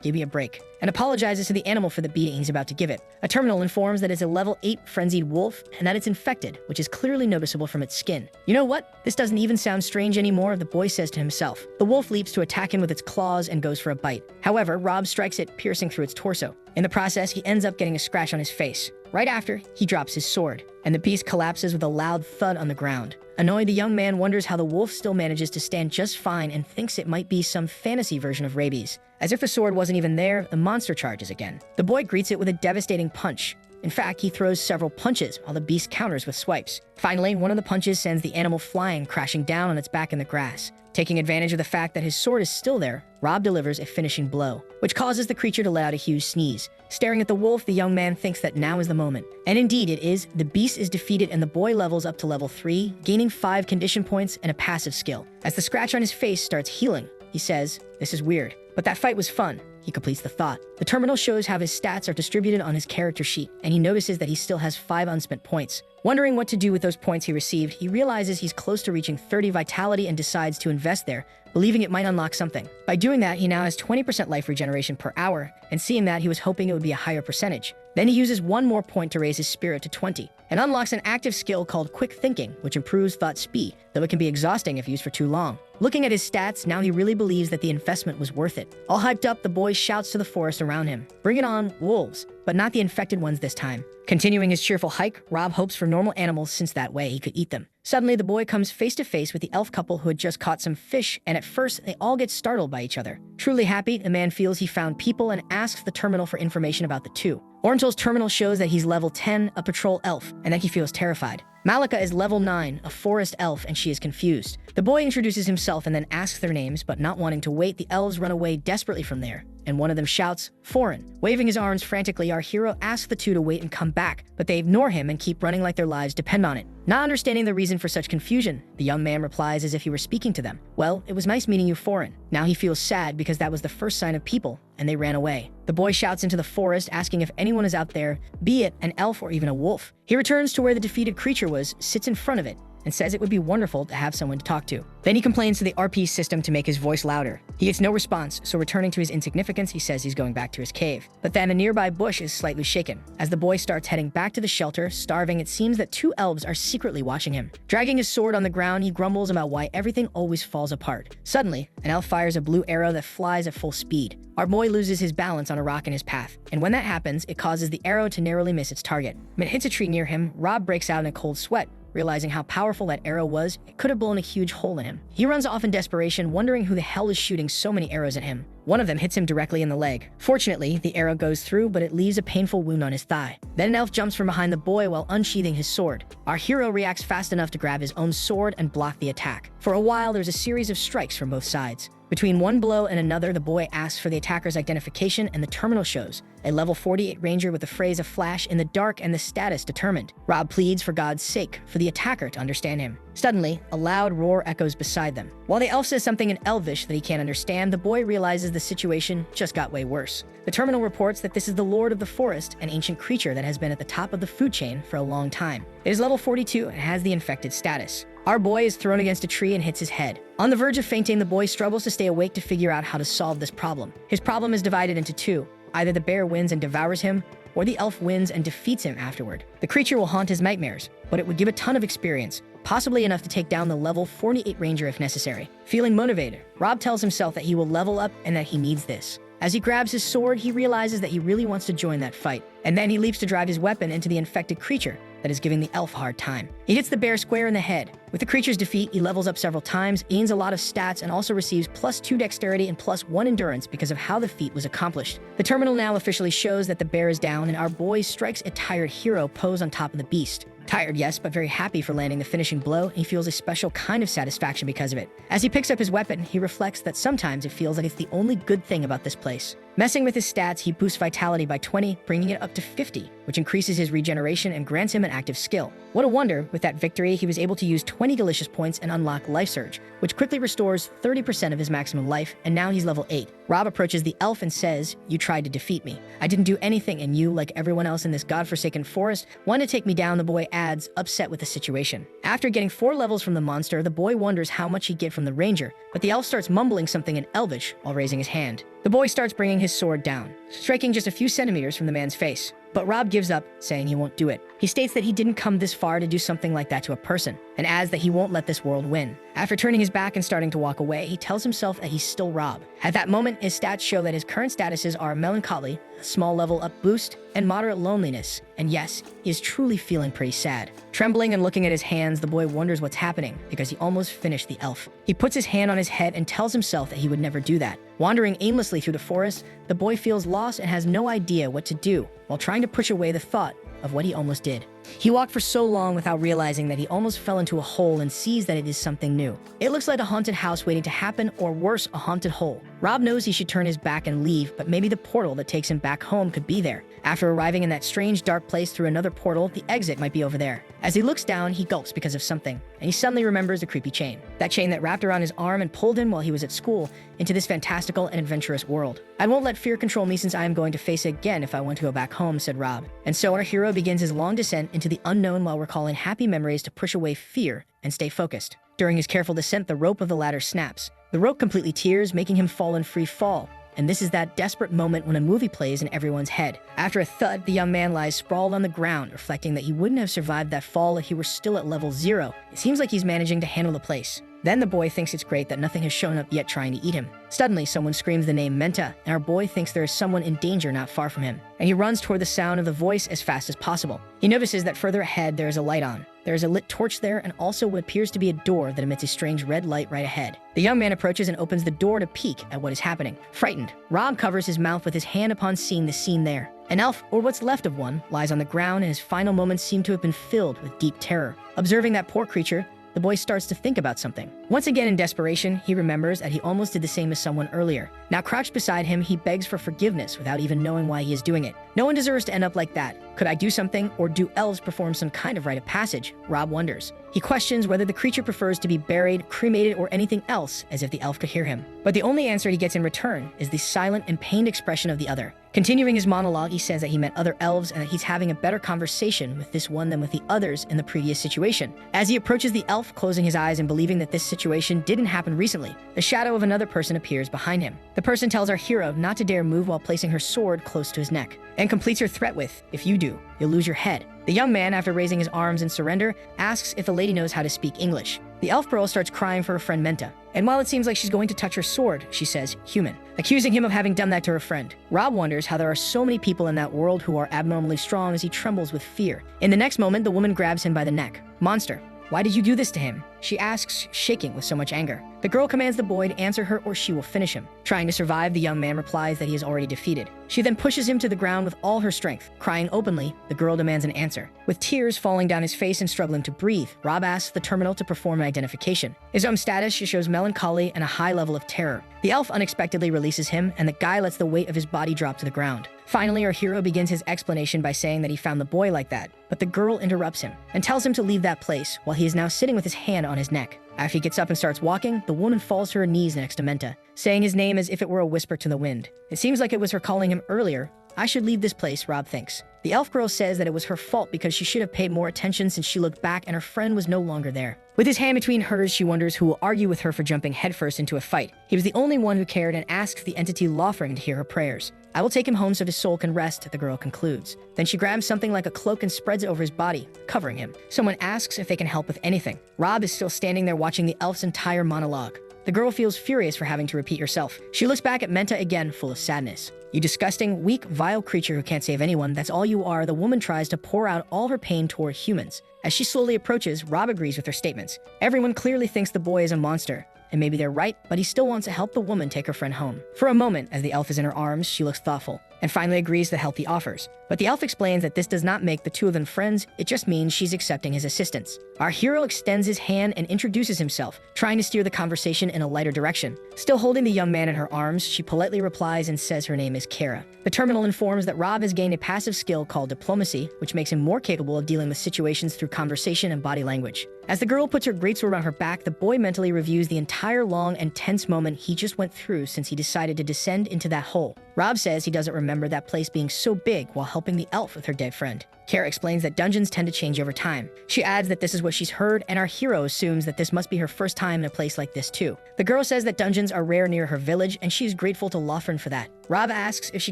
give me a break, and apologizes to the animal for the beating he's about to give it. A terminal informs that it's a level 8 frenzied wolf and that it's infected, which is clearly noticeable from its skin. You know what? This doesn't even sound strange anymore, the boy says to himself. The wolf leaps to attack him with its claws and goes for a bite. However, Rob strikes it, piercing through its torso. In the process, he ends up getting a scratch on his face. Right after, he drops his sword, and the beast collapses with a loud thud on the ground. Annoyed, the young man wonders how the wolf still manages to stand just fine and thinks it might be some fantasy version of rabies. As if the sword wasn't even there, the monster charges again. The boy greets it with a devastating punch, In fact, he throws several punches while the beast counters with swipes. Finally, one of the punches sends the animal flying, crashing down on its back in the grass. Taking advantage of the fact that his sword is still there, Rob delivers a finishing blow, which causes the creature to let out a huge sneeze. Staring at the wolf, the young man thinks that now is the moment. And indeed it is. The beast is defeated and the boy levels up to level 3, gaining 5 condition points and a passive skill. As the scratch on his face starts healing, he says, "This is weird, but that fight was fun." He completes the thought. The terminal shows how his stats are distributed on his character sheet, and he notices that he still has 5 unspent points. Wondering what to do with those points he received, he realizes he's close to reaching 30 vitality and decides to invest there, believing it might unlock something. By doing that, he now has 20% life regeneration per hour, and seeing that, he was hoping it would be a higher percentage. Then he uses 1 more point to raise his spirit to 20, and unlocks an active skill called Quick Thinking, which improves thought speed, though it can be exhausting if used for too long. Looking at his stats, now he really believes that the investment was worth it. All hyped up, the boy shouts to the forest around him, "Bring it on, wolves!" But not the infected ones this time. Continuing his cheerful hike, Rob hopes for normal animals since that way he could eat them. Suddenly, the boy comes face to face with the elf couple who had just caught some fish, and at first, they all get startled by each other. Truly happy, the man feels he found people and asks the terminal for information about the two. Orental's terminal shows that he's level 10, a patrol elf, and that he feels terrified. Malika is level 9, a forest elf, and she is confused. The boy introduces himself and then asks their names, but not wanting to wait, the elves run away desperately from there, and one of them shouts, "Foreign." Waving his arms frantically, our hero asks the two to wait and come back, but they ignore him and keep running like their lives depend on it. Not understanding the reason for such confusion, the young man replies as if he were speaking to them, "Well, it was nice meeting you, Foreign." Now he feels sad because that was the first sign of people, and they ran away. The boy shouts into the forest, asking if anyone is out there, be it an elf or even a wolf. He returns to where the defeated creature was, sits in front of it, and says it would be wonderful to have someone to talk to. Then he complains to the RP system to make his voice louder. He gets no response, so returning to his insignificance, he says he's going back to his cave. But then a nearby bush is slightly shaken. As the boy starts heading back to the shelter, starving, it seems that 2 elves are secretly watching him. Dragging his sword on the ground, he grumbles about why everything always falls apart. Suddenly, an elf fires a blue arrow that flies at full speed. Our boy loses his balance on a rock in his path, and when that happens, it causes the arrow to narrowly miss its target. When it hits a tree near him, Rob breaks out in a cold sweat. Realizing how powerful that arrow was, it could have blown a huge hole in him. He runs off in desperation, wondering who the hell is shooting so many arrows at him. One of them hits him directly in the leg. Fortunately, the arrow goes through, but it leaves a painful wound on his thigh. Then an elf jumps from behind the boy while unsheathing his sword. Our hero reacts fast enough to grab his own sword and block the attack. For a while, there's a series of strikes from both sides. Between one blow and another, the boy asks for the attacker's identification, and the terminal shows a level 48 ranger with the phrase "a flash in the dark" and the status determined. Rob pleads for God's sake for the attacker to understand him. Suddenly, a loud roar echoes beside them. While the elf says something in Elvish that he can't understand, the boy realizes the situation just got way worse. The terminal reports that this is the Lord of the Forest, an ancient creature that has been at the top of the food chain for a long time. It is level 42 and has the infected status. Our boy is thrown against a tree and hits his head. On the verge of fainting, the boy struggles to stay awake to figure out how to solve this problem. His problem is divided into 2. Either the bear wins and devours him, or the elf wins and defeats him afterward. The creature will haunt his nightmares, but it would give a ton of experience, possibly enough to take down the level 48 ranger if necessary. Feeling motivated, Rob tells himself that he will level up and that he needs this. As he grabs his sword, he realizes that he really wants to join that fight, and then he leaps to drive his weapon into the infected creature that is giving the elf a hard time. He hits the bear square in the head. With the creature's defeat, he levels up several times, gains a lot of stats, and also receives +2 dexterity and +1 endurance because of how the feat was accomplished. The terminal now officially shows that the bear is down, and our boy strikes a tired hero pose on top of the beast. Tired, yes, but very happy for landing the finishing blow, and he feels a special kind of satisfaction because of it. As he picks up his weapon, he reflects that sometimes it feels like it's the only good thing about this place. Messing with his stats, he boosts vitality by 20, bringing it up to 50, which increases his regeneration and grants him an active skill. What a wonder, with that victory, he was able to use 20 delicious points and unlock Life Surge, which quickly restores 30% of his maximum life, and now he's level 8. Rob approaches the elf and says, "You tried to defeat me. I didn't do anything, and you, like everyone else in this godforsaken forest, wanted to take me down," the boy adds, upset with the situation. After getting 4 levels from the monster, the boy wonders how much he'd get from the ranger, but the elf starts mumbling something in Elvish while raising his hand. The boy starts bringing his sword down, striking just a few centimeters from the man's face. But Rob gives up, saying he won't do it. He states that he didn't come this far to do something like that to a person, and adds that he won't let this world win. After turning his back and starting to walk away, he tells himself that he's still Rob. At that moment, his stats show that his current statuses are melancholy, a small level up boost, and moderate loneliness. And yes, he is truly feeling pretty sad. Trembling and looking at his hands, the boy wonders what's happening because he almost finished the elf. He puts his hand on his head and tells himself that he would never do that. Wandering aimlessly through the forest, the boy feels lost and has no idea what to do, while trying to push away the thought of what he almost did. He walked for so long without realizing that he almost fell into a hole and sees that it is something new. It looks like a haunted house waiting to happen, or worse, a haunted hole. Rob knows he should turn his back and leave, but maybe the portal that takes him back home could be there. After arriving in that strange dark place through another portal, the exit might be over there. As he looks down, he gulps because of something, and he suddenly remembers the creepy chain. That chain that wrapped around his arm and pulled him while he was at school into this fantastical and adventurous world. "I won't let fear control me, since I am going to face it again if I want to go back home," said Rob. And so our hero begins his long descent into the unknown while recalling happy memories to push away fear and stay focused. During his careful descent, the rope of the ladder snaps. The rope completely tears, making him fall in free fall. And this is that desperate moment when a movie plays in everyone's head. After a thud, the young man lies sprawled on the ground, reflecting that he wouldn't have survived that fall if he were still at level 0. It seems like he's managing to handle the place. Then the boy thinks it's great that nothing has shown up yet trying to eat him. Suddenly, someone screams the name Menta, and our boy thinks there is someone in danger not far from him, and he runs toward the sound of the voice as fast as possible. He notices that further ahead there is a light on. There is a lit torch there, and also what appears to be a door that emits a strange red light right ahead. The young man approaches and opens the door to peek at what is happening. Frightened, Rob covers his mouth with his hand upon seeing the scene there. An elf, or what's left of one, lies on the ground, and his final moments seem to have been filled with deep terror. Observing that poor creature, the boy starts to think about something. Once again, in desperation, he remembers that he almost did the same as someone earlier. Now crouched beside him, he begs for forgiveness without even knowing why he is doing it. No one deserves to end up like that. Could I do something, or do elves perform some kind of rite of passage? Rob wonders. He questions whether the creature prefers to be buried, cremated, or anything else, as if the elf could hear him. But the only answer he gets in return is the silent and pained expression of the other. Continuing his monologue, he says that he met other elves and that he's having a better conversation with this one than with the others in the previous situation. As he approaches the elf, closing his eyes and believing that this situation didn't happen recently, the shadow of another person appears behind him. The person tells our hero not to dare move while placing her sword close to his neck, and completes her threat with, "If you do, you'll lose your head." The young man, after raising his arms in surrender, asks if the lady knows how to speak English. The elf girl starts crying for her friend Menta, and while it seems like she's going to touch her sword, she says, "Human," accusing him of having done that to her friend. Rob wonders how there are so many people in that world who are abnormally strong as he trembles with fear. In the next moment, the woman grabs him by the neck. "Monster, why did you do this to him?" she asks, shaking with so much anger. The girl commands the boy to answer her or she will finish him. Trying to survive, the young man replies that he is already defeated. She then pushes him to the ground with all her strength. Crying openly, the girl demands an answer. With tears falling down his face and struggling to breathe, Rob asks the terminal to perform an identification. His own status shows melancholy and a high level of terror. The elf unexpectedly releases him, and the guy lets the weight of his body drop to the ground. Finally, our hero begins his explanation by saying that he found the boy like that, but the girl interrupts him and tells him to leave that place while he is now sitting with his hand on his neck. After he gets up and starts walking, the woman falls to her knees next to Menta, saying his name as if it were a whisper to the wind. It seems like it was her calling him earlier. "I should leave this place," Rob thinks. The elf girl says that it was her fault because she should have paid more attention since she looked back and her friend was no longer there. With his hand between hers, she wonders who will argue with her for jumping headfirst into a fight. He was the only one who cared and asks the entity Lothring to hear her prayers. "I will take him home so his soul can rest," the girl concludes. Then she grabs something like a cloak and spreads it over his body, covering him. Someone asks if they can help with anything. Rob is still standing there watching the elf's entire monologue. The girl feels furious for having to repeat herself. She looks back at Menta again, full of sadness. "You disgusting, weak, vile creature who can't save anyone, that's all you are." The woman tries to pour out all her pain toward humans. As she slowly approaches, Rob agrees with her statements. Everyone clearly thinks the boy is a monster, and maybe they're right, but he still wants to help the woman take her friend home. For a moment, as the elf is in her arms, she looks thoughtful, and finally agrees to the help he offers. But the elf explains that this does not make the two of them friends, it just means she's accepting his assistance. Our hero extends his hand and introduces himself, trying to steer the conversation in a lighter direction. Still holding the young man in her arms, she politely replies and says her name is Kara. The terminal informs that Rob has gained a passive skill called diplomacy, which makes him more capable of dealing with situations through conversation and body language. As the girl puts her greatsword on her back, the boy mentally reviews the entire long and tense moment he just went through since he decided to descend into that hole. Rob says he doesn't remember that place being so big while helping the elf with her dead friend. Kara explains that dungeons tend to change over time. She adds that this is what she's heard, and our hero assumes that this must be her first time in a place like this too. The girl says that dungeons are rare near her village, and she's grateful to Lothring for that. Rob asks if she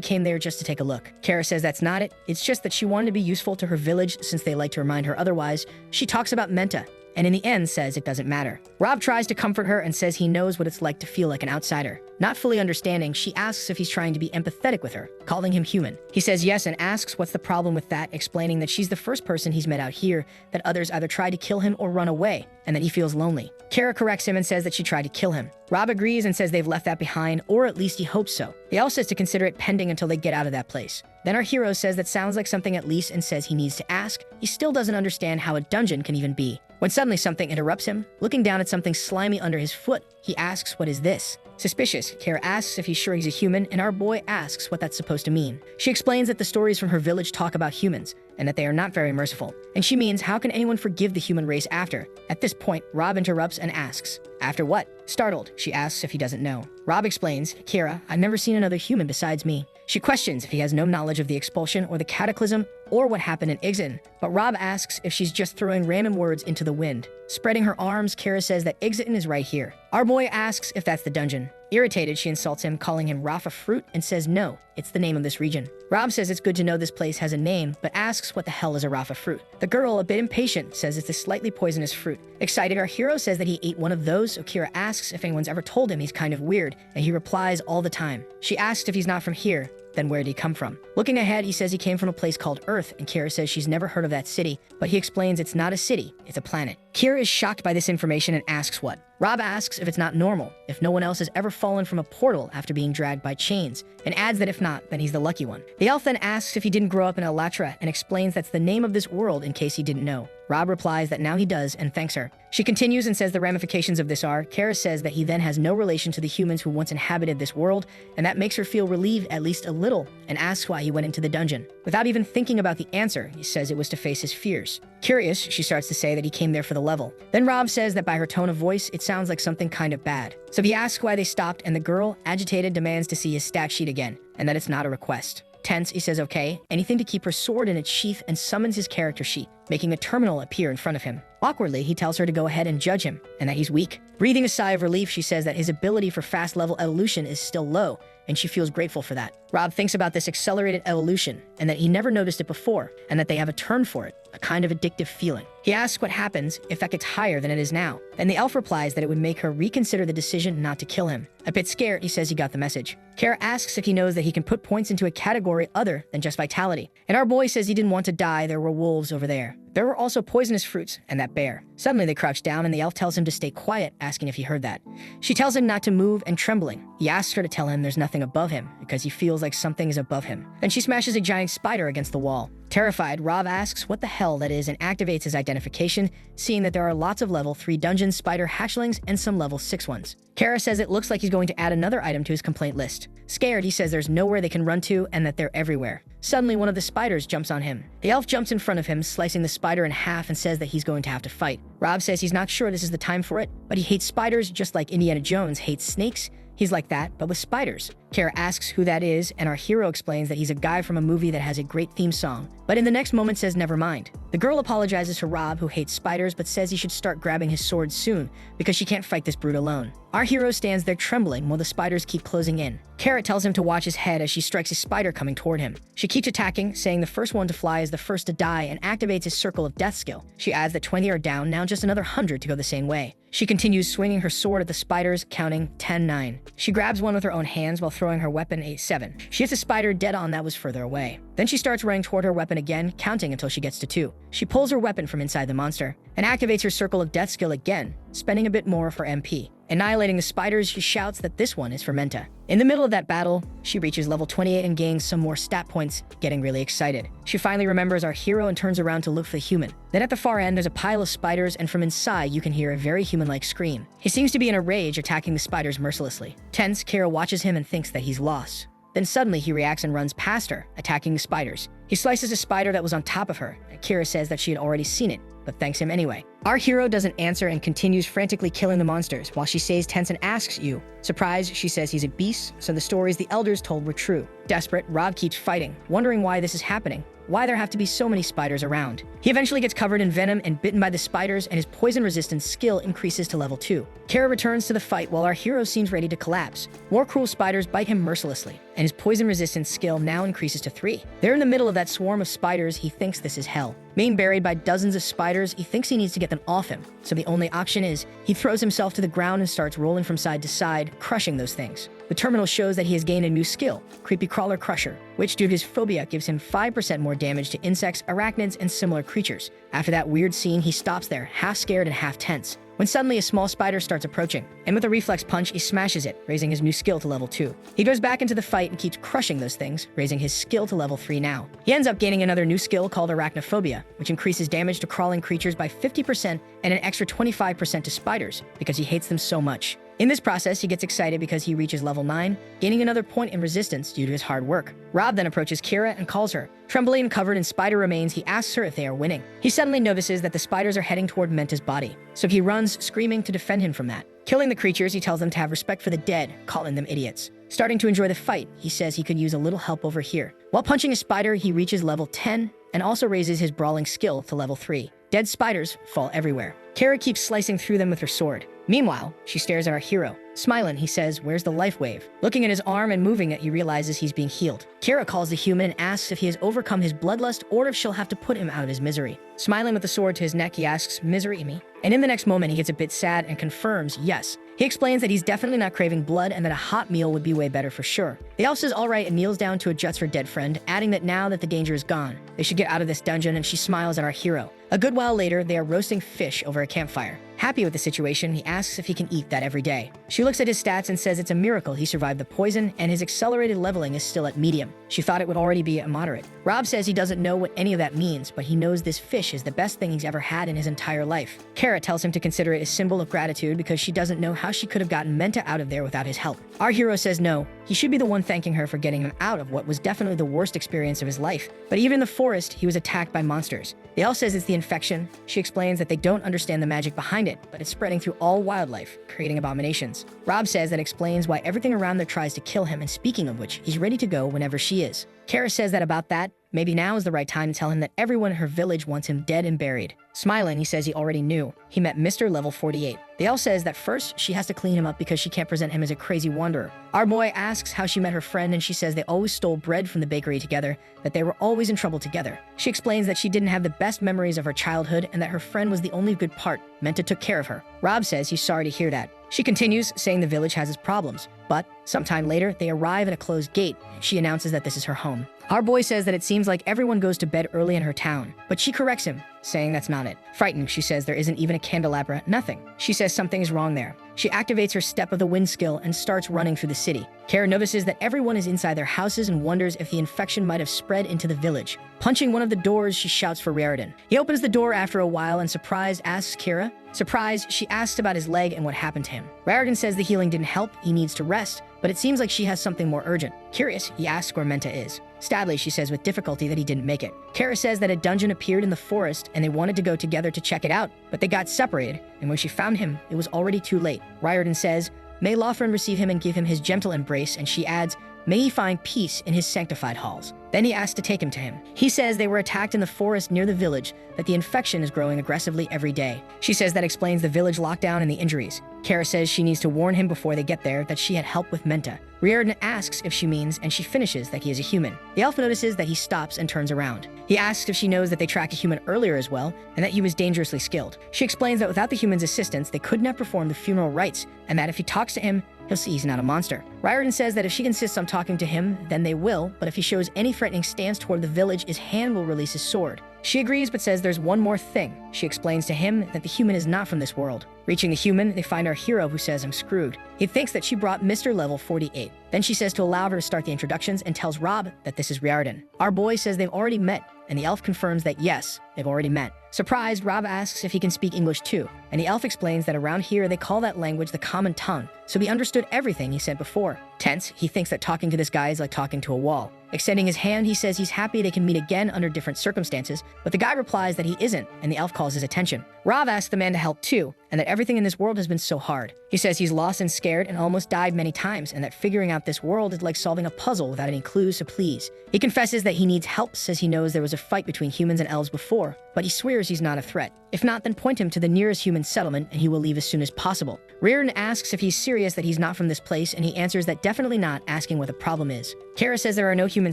came there just to take a look. Kara says that's not it, it's just that she wanted to be useful to her village since they like to remind her otherwise. She talks about Menta, and in the end says it doesn't matter. Rob tries to comfort her and says he knows what it's like to feel like an outsider. Not fully understanding, she asks if he's trying to be empathetic with her, calling him human. He says yes and asks what's the problem with that, explaining that she's the first person he's met out here, that others either tried to kill him or run away, and that he feels lonely. Kara corrects him and says that she tried to kill him. Rob agrees and says they've left that behind, or at least he hopes so. He also says to consider it pending until they get out of that place. Then our hero says that sounds like something at least and says he needs to ask. He still doesn't understand how a dungeon can even be. When suddenly something interrupts him, looking down at something slimy under his foot, he asks, "What is this?" Suspicious, Kara asks if he's sure he's a human, and our boy asks what that's supposed to mean. She explains that the stories from her village talk about humans, and that they are not very merciful. And she means, how can anyone forgive the human race after? At this point, Rob interrupts and asks, "After what?" Startled, she asks if he doesn't know. Rob explains, "Kara, I've never seen another human besides me." She questions if he has no knowledge of the expulsion or the cataclysm or what happened in Ixaton, but Rob asks if she's just throwing random words into the wind. Spreading her arms, Kara says that Ixaton is right here. Our boy asks if that's the dungeon. Irritated, she insults him, calling him Rafa Fruit, and says no, it's the name of this region. Rob says it's good to know this place has a name, but asks what the hell is a Rafa Fruit. The girl, a bit impatient, says it's a slightly poisonous fruit. Excited, our hero says that he ate one of those, so Kira asks if anyone's ever told him he's kind of weird, and he replies all the time. She asks if he's not from here, then where did he come from? Looking ahead, he says he came from a place called Earth, and Kira says she's never heard of that city, but he explains it's not a city, it's a planet. Kira is shocked by this information and asks what. Rob asks if it's not normal, if no one else has ever fallen from a portal after being dragged by chains, and adds that if not, then he's the lucky one. The elf then asks if he didn't grow up in Elatra and explains that's the name of this world in case he didn't know. Rob replies that now he does and thanks her. She continues and says the ramifications of this are, Kara says that he then has no relation to the humans who once inhabited this world, and that makes her feel relieved at least a little, and asks why he went into the dungeon. Without even thinking about the answer, he says it was to face his fears. Curious, she starts to say that he came there for the level. Then Rob says that by her tone of voice, it sounds like something kind of bad. So he asks why they stopped, and the girl, agitated, demands to see his stat sheet again, and that it's not a request. Tense, he says okay, anything to keep her sword in its sheath, and summons his character sheet, making a terminal appear in front of him. Awkwardly, he tells her to go ahead and judge him, and that he's weak. Breathing a sigh of relief, she says that his ability for fast level evolution is still low, and she feels grateful for that. Rob thinks about this accelerated evolution, and that he never noticed it before, and that they have a term for it, a kind of addictive feeling. He asks what happens if that gets higher than it is now. Then the elf replies that it would make her reconsider the decision not to kill him. A bit scared, he says he got the message. Kara asks if he knows that he can put points into a category other than just vitality. And our boy says he didn't want to die, there were wolves over there. There were also poisonous fruits, and that bear. Suddenly they crouch down, and the elf tells him to stay quiet, asking if he heard that. She tells him not to move, and trembling. He asks her to tell him there's nothing above him, because he feels like something is above him. Then she smashes a giant spider against the wall. Terrified, Rob asks what the hell that is and activates his identification, seeing that there are lots of level 3 dungeon spider hatchlings and some level 6 ones. Kara says it looks like he's going to add another item to his complaint list. Scared, he says there's nowhere they can run to and that they're everywhere. Suddenly, one of the spiders jumps on him. The elf jumps in front of him, slicing the spider in half, and says that he's going to have to fight. Rob says he's not sure this is the time for it, but he hates spiders just like Indiana Jones hates snakes. He's like that, but with spiders. Kara asks who that is, and our hero explains that he's a guy from a movie that has a great theme song, but in the next moment says never mind. The girl apologizes to Rob, who hates spiders, but says he should start grabbing his sword soon, because she can't fight this brute alone. Our hero stands there trembling while the spiders keep closing in. Kara tells him to watch his head as she strikes a spider coming toward him. She keeps attacking, saying the first one to fly is the first to die, and activates his circle of death skill. She adds that 20 are down, now just another 100 to go the same way. She continues swinging her sword at the spiders, counting 10-9. She grabs one with her own hands while throwing her weapon a 7. She hits a spider dead on that was further away. Then she starts running toward her weapon again, counting until she gets to 2. She pulls her weapon from inside the monster, and activates her circle of death skill again, spending a bit more for MP. Annihilating the spiders, she shouts that this one is for Menta. In the middle of that battle, she reaches level 28 and gains some more stat points, getting really excited. She finally remembers our hero and turns around to look for the human. Then at the far end, there's a pile of spiders, and from inside, you can hear a very human-like scream. He seems to be in a rage, attacking the spiders mercilessly. Tense, Kara watches him and thinks that he's lost. Then suddenly he reacts and runs past her, attacking the spiders. He slices a spider that was on top of her, and Kira says that she had already seen it, but thanks him anyway. Our hero doesn't answer and continues frantically killing the monsters, while she stays tense and asks you. Surprised, she says he's a beast, so the stories the elders told were true. Desperate, Rob keeps fighting, wondering why this is happening. Why there have to be so many spiders around. He eventually gets covered in venom and bitten by the spiders, and his poison resistance skill increases to level 2. Kara returns to the fight while our hero seems ready to collapse. More cruel spiders bite him mercilessly, and his poison resistance skill now increases to 3. They're in the middle of that swarm of spiders. He thinks this is hell. Being buried by dozens of spiders, he thinks he needs to get them them off him, so the only option is he throws himself to the ground and starts rolling from side to side, crushing those things. The terminal shows that he has gained a new skill, Creepy Crawler Crusher, which due to his phobia gives him 5% more damage to insects, arachnids, and similar creatures. After that weird scene, he stops there, half scared and half tense, when suddenly a small spider starts approaching, and with a reflex punch, he smashes it, raising his new skill to level 2. He goes back into the fight and keeps crushing those things, raising his skill to level 3 now. He ends up gaining another new skill called Arachnophobia, which increases damage to crawling creatures by 50% and an extra 25% to spiders, because he hates them so much. In this process, he gets excited because he reaches level 9, gaining another point in resistance due to his hard work. Rob then approaches Kira and calls her. Trembling and covered in spider remains, he asks her if they are winning. He suddenly notices that the spiders are heading toward Menta's body, so he runs, screaming to defend him from that. Killing the creatures, he tells them to have respect for the dead, calling them idiots. Starting to enjoy the fight, he says he could use a little help over here. While punching a spider, he reaches level 10 and also raises his brawling skill to level 3. Dead spiders fall everywhere. Kara keeps slicing through them with her sword. Meanwhile, she stares at our hero. Smiling, he says, "Where's the life wave?" Looking at his arm and moving it, he realizes he's being healed. Kara calls the human and asks if he has overcome his bloodlust or if she'll have to put him out of his misery. Smiling with the sword to his neck, he asks, "Misery me?" And in the next moment, he gets a bit sad and confirms yes. He explains that he's definitely not craving blood and that a hot meal would be way better for sure. The elf says all right and kneels down to adjust her dead friend, adding that now that the danger is gone, they should get out of this dungeon, and she smiles at our hero. A good while later, they are roasting fish over a campfire. Happy with the situation, he asks if he can eat that every day. She looks at his stats and says it's a miracle he survived the poison and his accelerated leveling is still at medium. She thought it would already be a moderate. Rob says he doesn't know what any of that means, but he knows this fish is the best thing he's ever had in his entire life. Kara tells him to consider it a symbol of gratitude because she doesn't know how she could have gotten Menta out of there without his help. Our hero says no, he should be the one thanking her for getting him out of what was definitely the worst experience of his life. But even in the forest, he was attacked by monsters. The elf says it's the infection. She explains that they don't understand the magic behind it, but it's spreading through all wildlife, creating abominations. Rob says that explains why everything around there tries to kill him, and speaking of which, he's ready to go whenever she is. Kara says that about that, maybe now is the right time to tell him that everyone in her village wants him dead and buried. Smiling, he says he already knew. He met Mr. Level 48. The elf says that first, she has to clean him up because she can't present him as a crazy wanderer. Our boy asks how she met her friend, and she says they always stole bread from the bakery together, that they were always in trouble together. She explains that she didn't have the best memories of her childhood and that her friend was the only good part. Menta took care of her. Rob says he's sorry to hear that. She continues, saying the village has its problems, but sometime later, they arrive at a closed gate, and she announces that this is her home. Our boy says that it seems like everyone goes to bed early in her town, but she corrects him, saying that's not it. Frightened, she says there isn't even a candelabra, nothing. She says something is wrong there. She activates her Step of the Wind skill and starts running through the city. Kara notices that everyone is inside their houses and wonders if the infection might have spread into the village. Punching one of the doors, she shouts for Riordan. He opens the door after a while and surprised asks Kara. Surprised, she asks about his leg and what happened to him. Riordan says the healing didn't help, he needs to rest, but it seems like she has something more urgent. Curious, he asks where Menta is. Sadly, she says with difficulty that he didn't make it. Kara says that a dungeon appeared in the forest and they wanted to go together to check it out, but they got separated, and when she found him, it was already too late. Riordan says, "May Lothran receive him and give him his gentle embrace," and she adds, "May he find peace in his sanctified halls." Then he asks to take him to him. He says they were attacked in the forest near the village, that the infection is growing aggressively every day. She says that explains the village lockdown and the injuries. Kara says she needs to warn him before they get there that she had help with Menta. Riordan asks if she means, and she finishes that he is a human. The elf notices that he stops and turns around. He asks if she knows that they tracked a human earlier as well, and that he was dangerously skilled. She explains that without the human's assistance, they couldn't have performed the funeral rites, and that if he talks to him, he'll see he's not a monster. Riordan says that if she insists on talking to him, then they will, but if he shows any threatening stance toward the village, his hand will release his sword. She agrees but says there's one more thing. She explains to him that the human is not from this world. Reaching the human, they find our hero who says, "I'm screwed." He thinks that she brought Mr. Level 48. Then she says to allow her to start the introductions and tells Rob that this is Riordan. Our boy says they've already met, and the elf confirms that yes, they've already met. Surprised, Rob asks if he can speak English too, and the elf explains that around here they call that language the common tongue, so he understood everything he said before. Tense, he thinks that talking to this guy is like talking to a wall. Extending his hand, he says he's happy they can meet again under different circumstances, but the guy replies that he isn't, and the elf calls his attention. Rob asks the man to help too, and that everything in this world has been so hard. He says he's lost and scared and almost died many times, and that figuring out this world is like solving a puzzle without any clues, so please. He confesses that he needs help, says he knows there was a fight between humans and elves before, but he swears he's not a threat. If not, then point him to the nearest human settlement and he will leave as soon as possible. Riordan asks if he's serious that he's not from this place, and he answers that definitely not, asking what the problem is. Kara says there are no human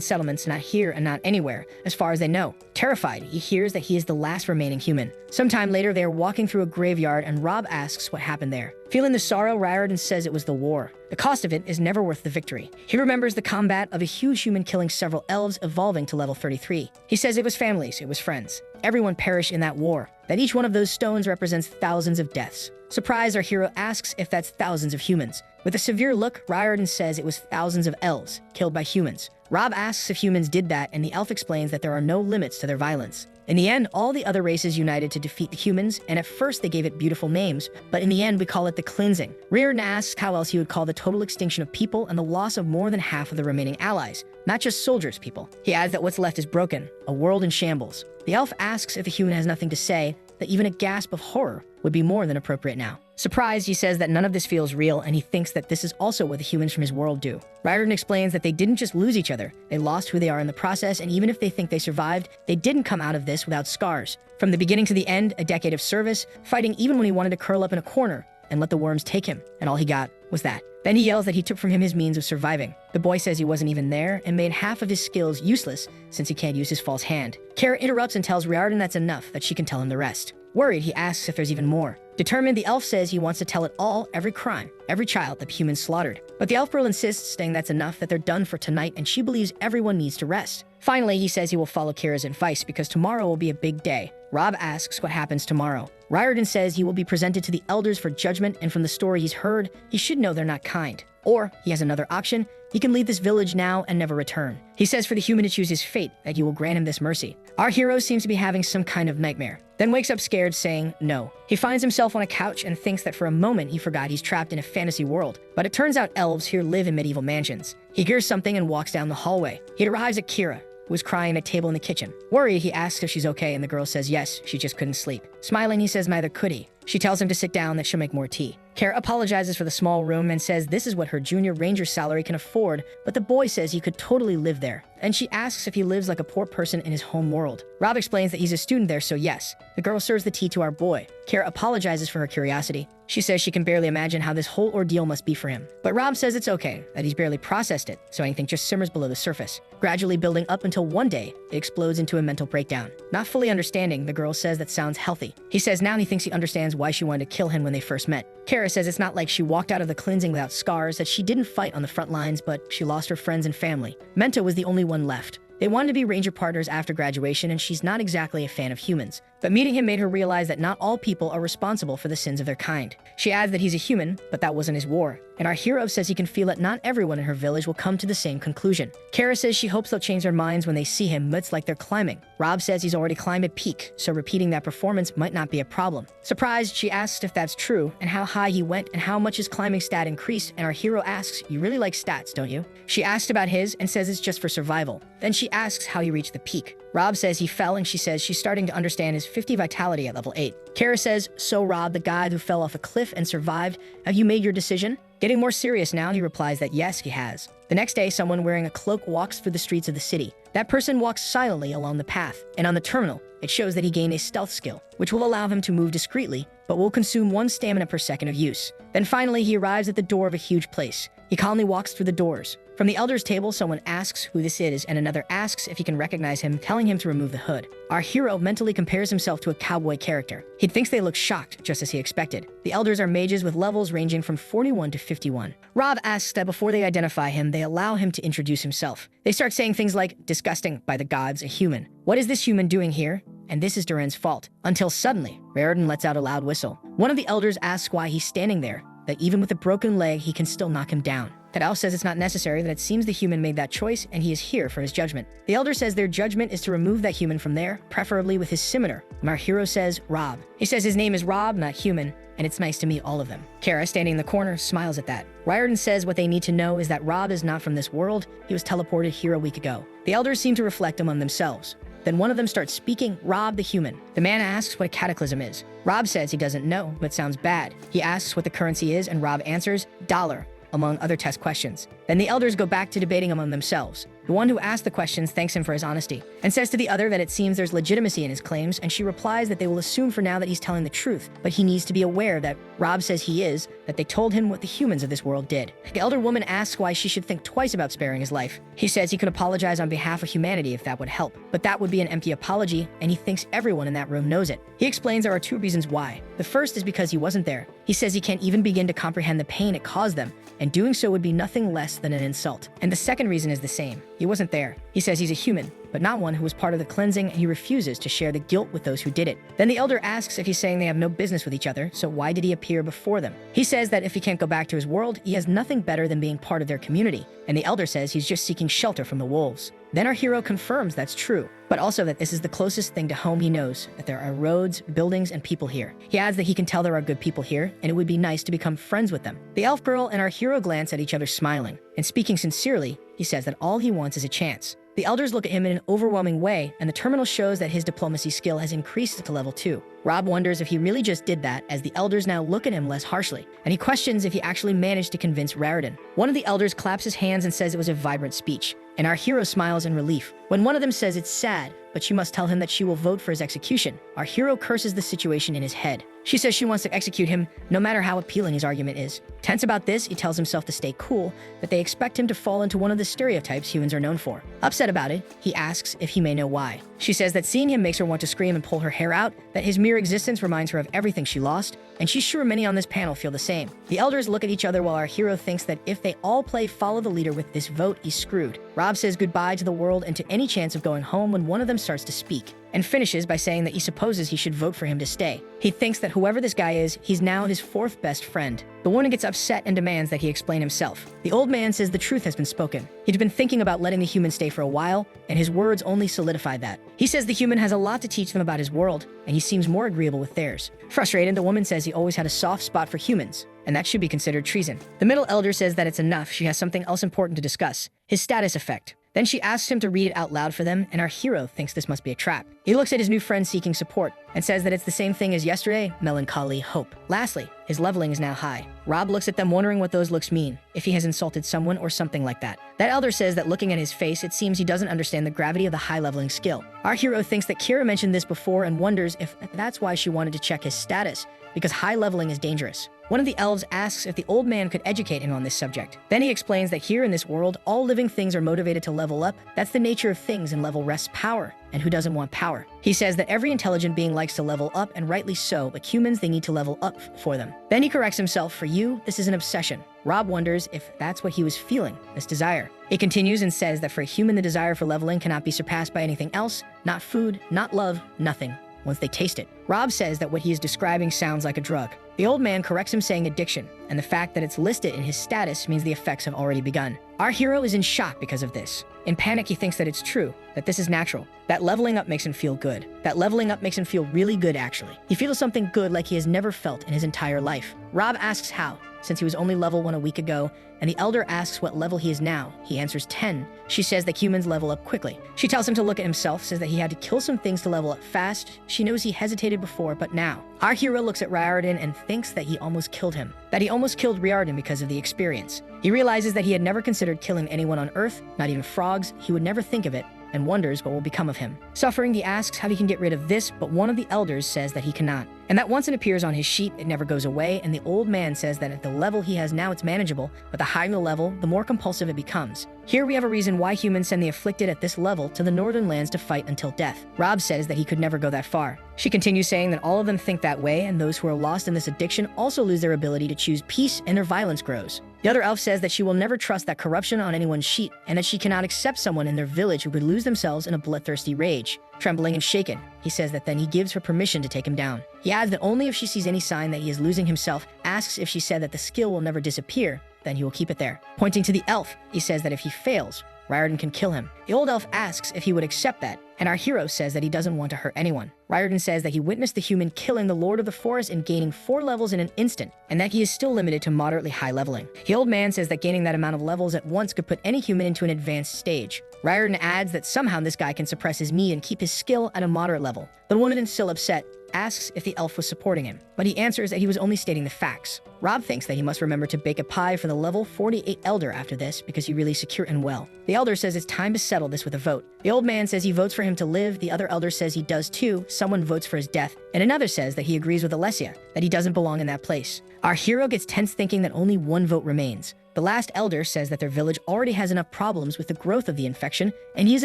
settlements not here and not anywhere, as far as they know. Terrified, he hears that he is the last remaining human. Sometime later, they are walking through a graveyard and Rob asks what happened there. Feeling the sorrow, Riordan says it was the war. The cost of it is never worth the victory. He remembers the combat of a huge human killing several elves, evolving to level 33. He says it was families, it was friends. Everyone perished in that war, that each one of those stones represents thousands of deaths. Surprised, our hero asks if that's thousands of humans. With a severe look, Riordan says it was thousands of elves killed by humans. Rob asks if humans did that, and the elf explains that there are no limits to their violence. In the end, all the other races united to defeat the humans, and at first they gave it beautiful names, but in the end we call it the cleansing. Riordan asks how else he would call the total extinction of people and the loss of more than half of the remaining allies, not just soldiers, people. He adds that what's left is broken, a world in shambles. The elf asks if a human has nothing to say, that even a gasp of horror would be more than appropriate now. Surprised, he says that none of this feels real, and he thinks that this is also what the humans from his world do. Riordan explains that they didn't just lose each other, they lost who they are in the process, and even if they think they survived, they didn't come out of this without scars. From the beginning to the end, a decade of service, fighting even when he wanted to curl up in a corner and let the worms take him, and all he got was that. Then he yells that he took from him his means of surviving. The boy says he wasn't even there and made half of his skills useless since he can't use his false hand. Kara interrupts and tells Riordan that's enough, that she can tell him the rest. Worried, he asks if there's even more. Determined, the elf says he wants to tell it all, every crime, every child the humans slaughtered. But the elf girl insists, saying that's enough, that they're done for tonight, and she believes everyone needs to rest. Finally, he says he will follow Kira's advice because tomorrow will be a big day. Rob asks what happens tomorrow. Riordan says he will be presented to the elders for judgment, and from the story he's heard, he should know they're not kind. Or, he has another option, he can leave this village now and never return. He says for the human to choose his fate, that he will grant him this mercy. Our hero seems to be having some kind of nightmare, then wakes up scared, saying no. He finds himself on a couch and thinks that for a moment he forgot he's trapped in a fantasy world. But it turns out elves here live in medieval mansions. He hears something and walks down the hallway. He arrives at Kira, who was crying at a table in the kitchen. Worried, he asks if she's okay, and the girl says yes, she just couldn't sleep. Smiling, he says neither could he. She tells him to sit down, that she'll make more tea. Kara apologizes for the small room and says this is what her junior ranger salary can afford, but the boy says he could totally live there. And she asks if he lives like a poor person in his home world. Rob explains that he's a student there, so yes. The girl serves the tea to our boy. Kara apologizes for her curiosity. She says she can barely imagine how this whole ordeal must be for him. But Rob says it's okay, that he's barely processed it, so anything just simmers below the surface, gradually building up until one day, it explodes into a mental breakdown. Not fully understanding, the girl says that sounds healthy. He says now he thinks he understands why she wanted to kill him when they first met. Kara says it's not like she walked out of the cleansing without scars, that she didn't fight on the front lines, but she lost her friends and family. Menta was the only one left. They wanted to be ranger partners after graduation, and she's not exactly a fan of humans. But meeting him made her realize that not all people are responsible for the sins of their kind. She adds that he's a human, but that wasn't his war. And our hero says he can feel that not everyone in her village will come to the same conclusion. Kara says she hopes they'll change their minds when they see him, but it's like they're climbing. Rob says he's already climbed a peak, so repeating that performance might not be a problem. Surprised, she asks if that's true, and how high he went, and how much his climbing stat increased, and our hero asks, you really like stats, don't you? She asks about his, and says it's just for survival. Then she asks how he reached the peak. Rob says he fell, and she says she's starting to understand his 50 vitality at level 8. Kara says, so Rob, the guy who fell off a cliff and survived, have you made your decision? Getting more serious now, he replies that yes, he has. The next day, someone wearing a cloak walks through the streets of the city. That person walks silently along the path, and on the terminal, it shows that he gained a stealth skill, which will allow him to move discreetly, but will consume 1 stamina per second of use. Then finally, he arrives at the door of a huge place. He calmly walks through the doors. From the elders' table, someone asks who this is, and another asks if he can recognize him, telling him to remove the hood. Our hero mentally compares himself to a cowboy character. He thinks they look shocked, just as he expected. The elders are mages with levels ranging from 41 to 51. Rob asks that before they identify him, they allow him to introduce himself. They start saying things like, disgusting, by the gods, a human. What is this human doing here? And this is Duran's fault. Until suddenly, Riordan lets out a loud whistle. One of the elders asks why he's standing there, that even with a broken leg, he can still knock him down. Tadao says it's not necessary, that it seems the human made that choice, and he is here for his judgment. The elder says their judgment is to remove that human from there, preferably with his scimitar. And our hero says, Rob. He says his name is Rob, not human, and it's nice to meet all of them. Kara, standing in the corner, smiles at that. Riordan says what they need to know is that Rob is not from this world. He was teleported here a week ago. The elders seem to reflect among themselves. Then one of them starts speaking, Rob the human. The man asks what a cataclysm is. Rob says he doesn't know, but sounds bad. He asks what the currency is, and Rob answers, dollar, among other test questions. Then the elders go back to debating among themselves. The one who asked the questions thanks him for his honesty, and says to the other that it seems there's legitimacy in his claims, and she replies that they will assume for now that he's telling the truth, but he needs to be aware that Rob says he is, that they told him what the humans of this world did. The elder woman asks why she should think twice about sparing his life. He says he could apologize on behalf of humanity if that would help, but that would be an empty apology, and he thinks everyone in that room knows it. He explains there are two reasons why. The first is because he wasn't there. He says he can't even begin to comprehend the pain it caused them, and doing so would be nothing less than an insult. And the second reason is the same. He wasn't there. He says he's a human, but not one who was part of the cleansing, and he refuses to share the guilt with those who did it. Then the elder asks if he's saying they have no business with each other, so why did he appear before them? He says that if he can't go back to his world, he has nothing better than being part of their community, and the elder says he's just seeking shelter from the wolves. Then our hero confirms that's true, but also that this is the closest thing to home he knows, that there are roads, buildings, and people here. He adds that he can tell there are good people here, and it would be nice to become friends with them. The elf girl and our hero glance at each other smiling, and speaking sincerely, he says that all he wants is a chance. The elders look at him in an overwhelming way, and the terminal shows that his diplomacy skill has increased to level 2. Rob wonders if he really just did that, as the elders now look at him less harshly, and he questions if he actually managed to convince Raritan. One of the elders claps his hands and says it was a vibrant speech, and our hero smiles in relief. When one of them says it's sad, but she must tell him that she will vote for his execution, our hero curses the situation in his head. She says she wants to execute him, no matter how appealing his argument is. Tense about this, he tells himself to stay cool, that they expect him to fall into one of the stereotypes humans are known for. Upset about it, he asks if he may know why. She says that seeing him makes her want to scream and pull her hair out, that his mere existence reminds her of everything she lost, and she's sure many on this panel feel the same. The elders look at each other while our hero thinks that if they all play follow the leader with this vote, he's screwed. Rob says goodbye to the world and to any chance of going home when one of them starts to speak, and finishes by saying that he supposes he should vote for him to stay. He thinks that whoever this guy is, he's now his fourth best friend. The woman gets upset and demands that he explain himself. The old man says the truth has been spoken. He'd been thinking about letting the human stay for a while, and his words only solidified that. He says the human has a lot to teach them about his world, and he seems more agreeable with theirs. Frustrated, the woman says he always had a soft spot for humans, and that should be considered treason. The middle elder says that it's enough, she has something else important to discuss, his status effect. Then she asks him to read it out loud for them, and our hero thinks this must be a trap. He looks at his new friend seeking support, and says that it's the same thing as yesterday, melancholy, hope. Lastly, his leveling is now high. Rob looks at them wondering what those looks mean, if he has insulted someone or something like that. That elder says that looking at his face, it seems he doesn't understand the gravity of the high leveling skill. Our hero thinks that Kira mentioned this before and wonders if that's why she wanted to check his status, because high leveling is dangerous. One of the elves asks if the old man could educate him on this subject. Then he explains that here in this world, all living things are motivated to level up. That's the nature of things, and level rests power. And who doesn't want power? He says that every intelligent being likes to level up, and rightly so, but humans, they need to level up for them. Then he corrects himself, for you, this is an obsession. Rob wonders if that's what he was feeling, this desire. It continues and says that for a human, the desire for leveling cannot be surpassed by anything else, not food, not love, nothing, once they taste it. Rob says that what he is describing sounds like a drug. The old man corrects him saying addiction, and the fact that it's listed in his status means the effects have already begun. Our hero is in shock because of this. In panic, he thinks that it's true, that this is natural, that leveling up makes him feel good, that leveling up makes him feel really good actually. He feels something good like he has never felt in his entire life. Rob asks how, since he was only level 1 a week ago, and the elder asks what level he is now. He answers 10. She says that humans level up quickly. She tells him to look at himself, says that he had to kill some things to level up fast. She knows he hesitated before, but now. Our hero looks at Riordan and thinks that he almost killed him, that he almost killed Riordan because of the experience. He realizes that he had never considered killing anyone on Earth, not even frogs. He would never think of it, and wonders what will become of him. Suffering, he asks how he can get rid of this, but one of the elders says that he cannot, and that once it appears on his sheet, it never goes away, and the old man says that at the level he has now, it's manageable, but the higher the level, the more compulsive it becomes. Here we have a reason why humans send the afflicted at this level to the northern lands to fight until death. Rob says that he could never go that far. She continues saying that all of them think that way, and those who are lost in this addiction also lose their ability to choose peace, and their violence grows. The other elf says that she will never trust that corruption on anyone's sheet, and that she cannot accept someone in their village who could lose themselves in a bloodthirsty rage. Trembling and shaken, he says that then he gives her permission to take him down. He adds that only if she sees any sign that he is losing himself, asks if she said that the skill will never disappear, then he will keep it there. Pointing to the elf, he says that if he fails, Riordan can kill him. The old elf asks if he would accept that, and our hero says that he doesn't want to hurt anyone. Riordan says that he witnessed the human killing the Lord of the Forest and gaining 4 levels in an instant, and that he is still limited to moderately high leveling. The old man says that gaining that amount of levels at once could put any human into an advanced stage. Riordan adds that somehow this guy can suppress his need and keep his skill at a moderate level. The woman is still upset, asks if the elf was supporting him, but he answers that he was only stating the facts. Rob thinks that he must remember to bake a pie for the level 48 elder after this because he really secure and well. The elder says it's time to settle this with a vote. The old man says he votes for him to live, the other elder says he does too, someone votes for his death, and another says that he agrees with Alessia, that he doesn't belong in that place. Our hero gets tense thinking that only one vote remains. The last elder says that their village already has enough problems with the growth of the infection, and he is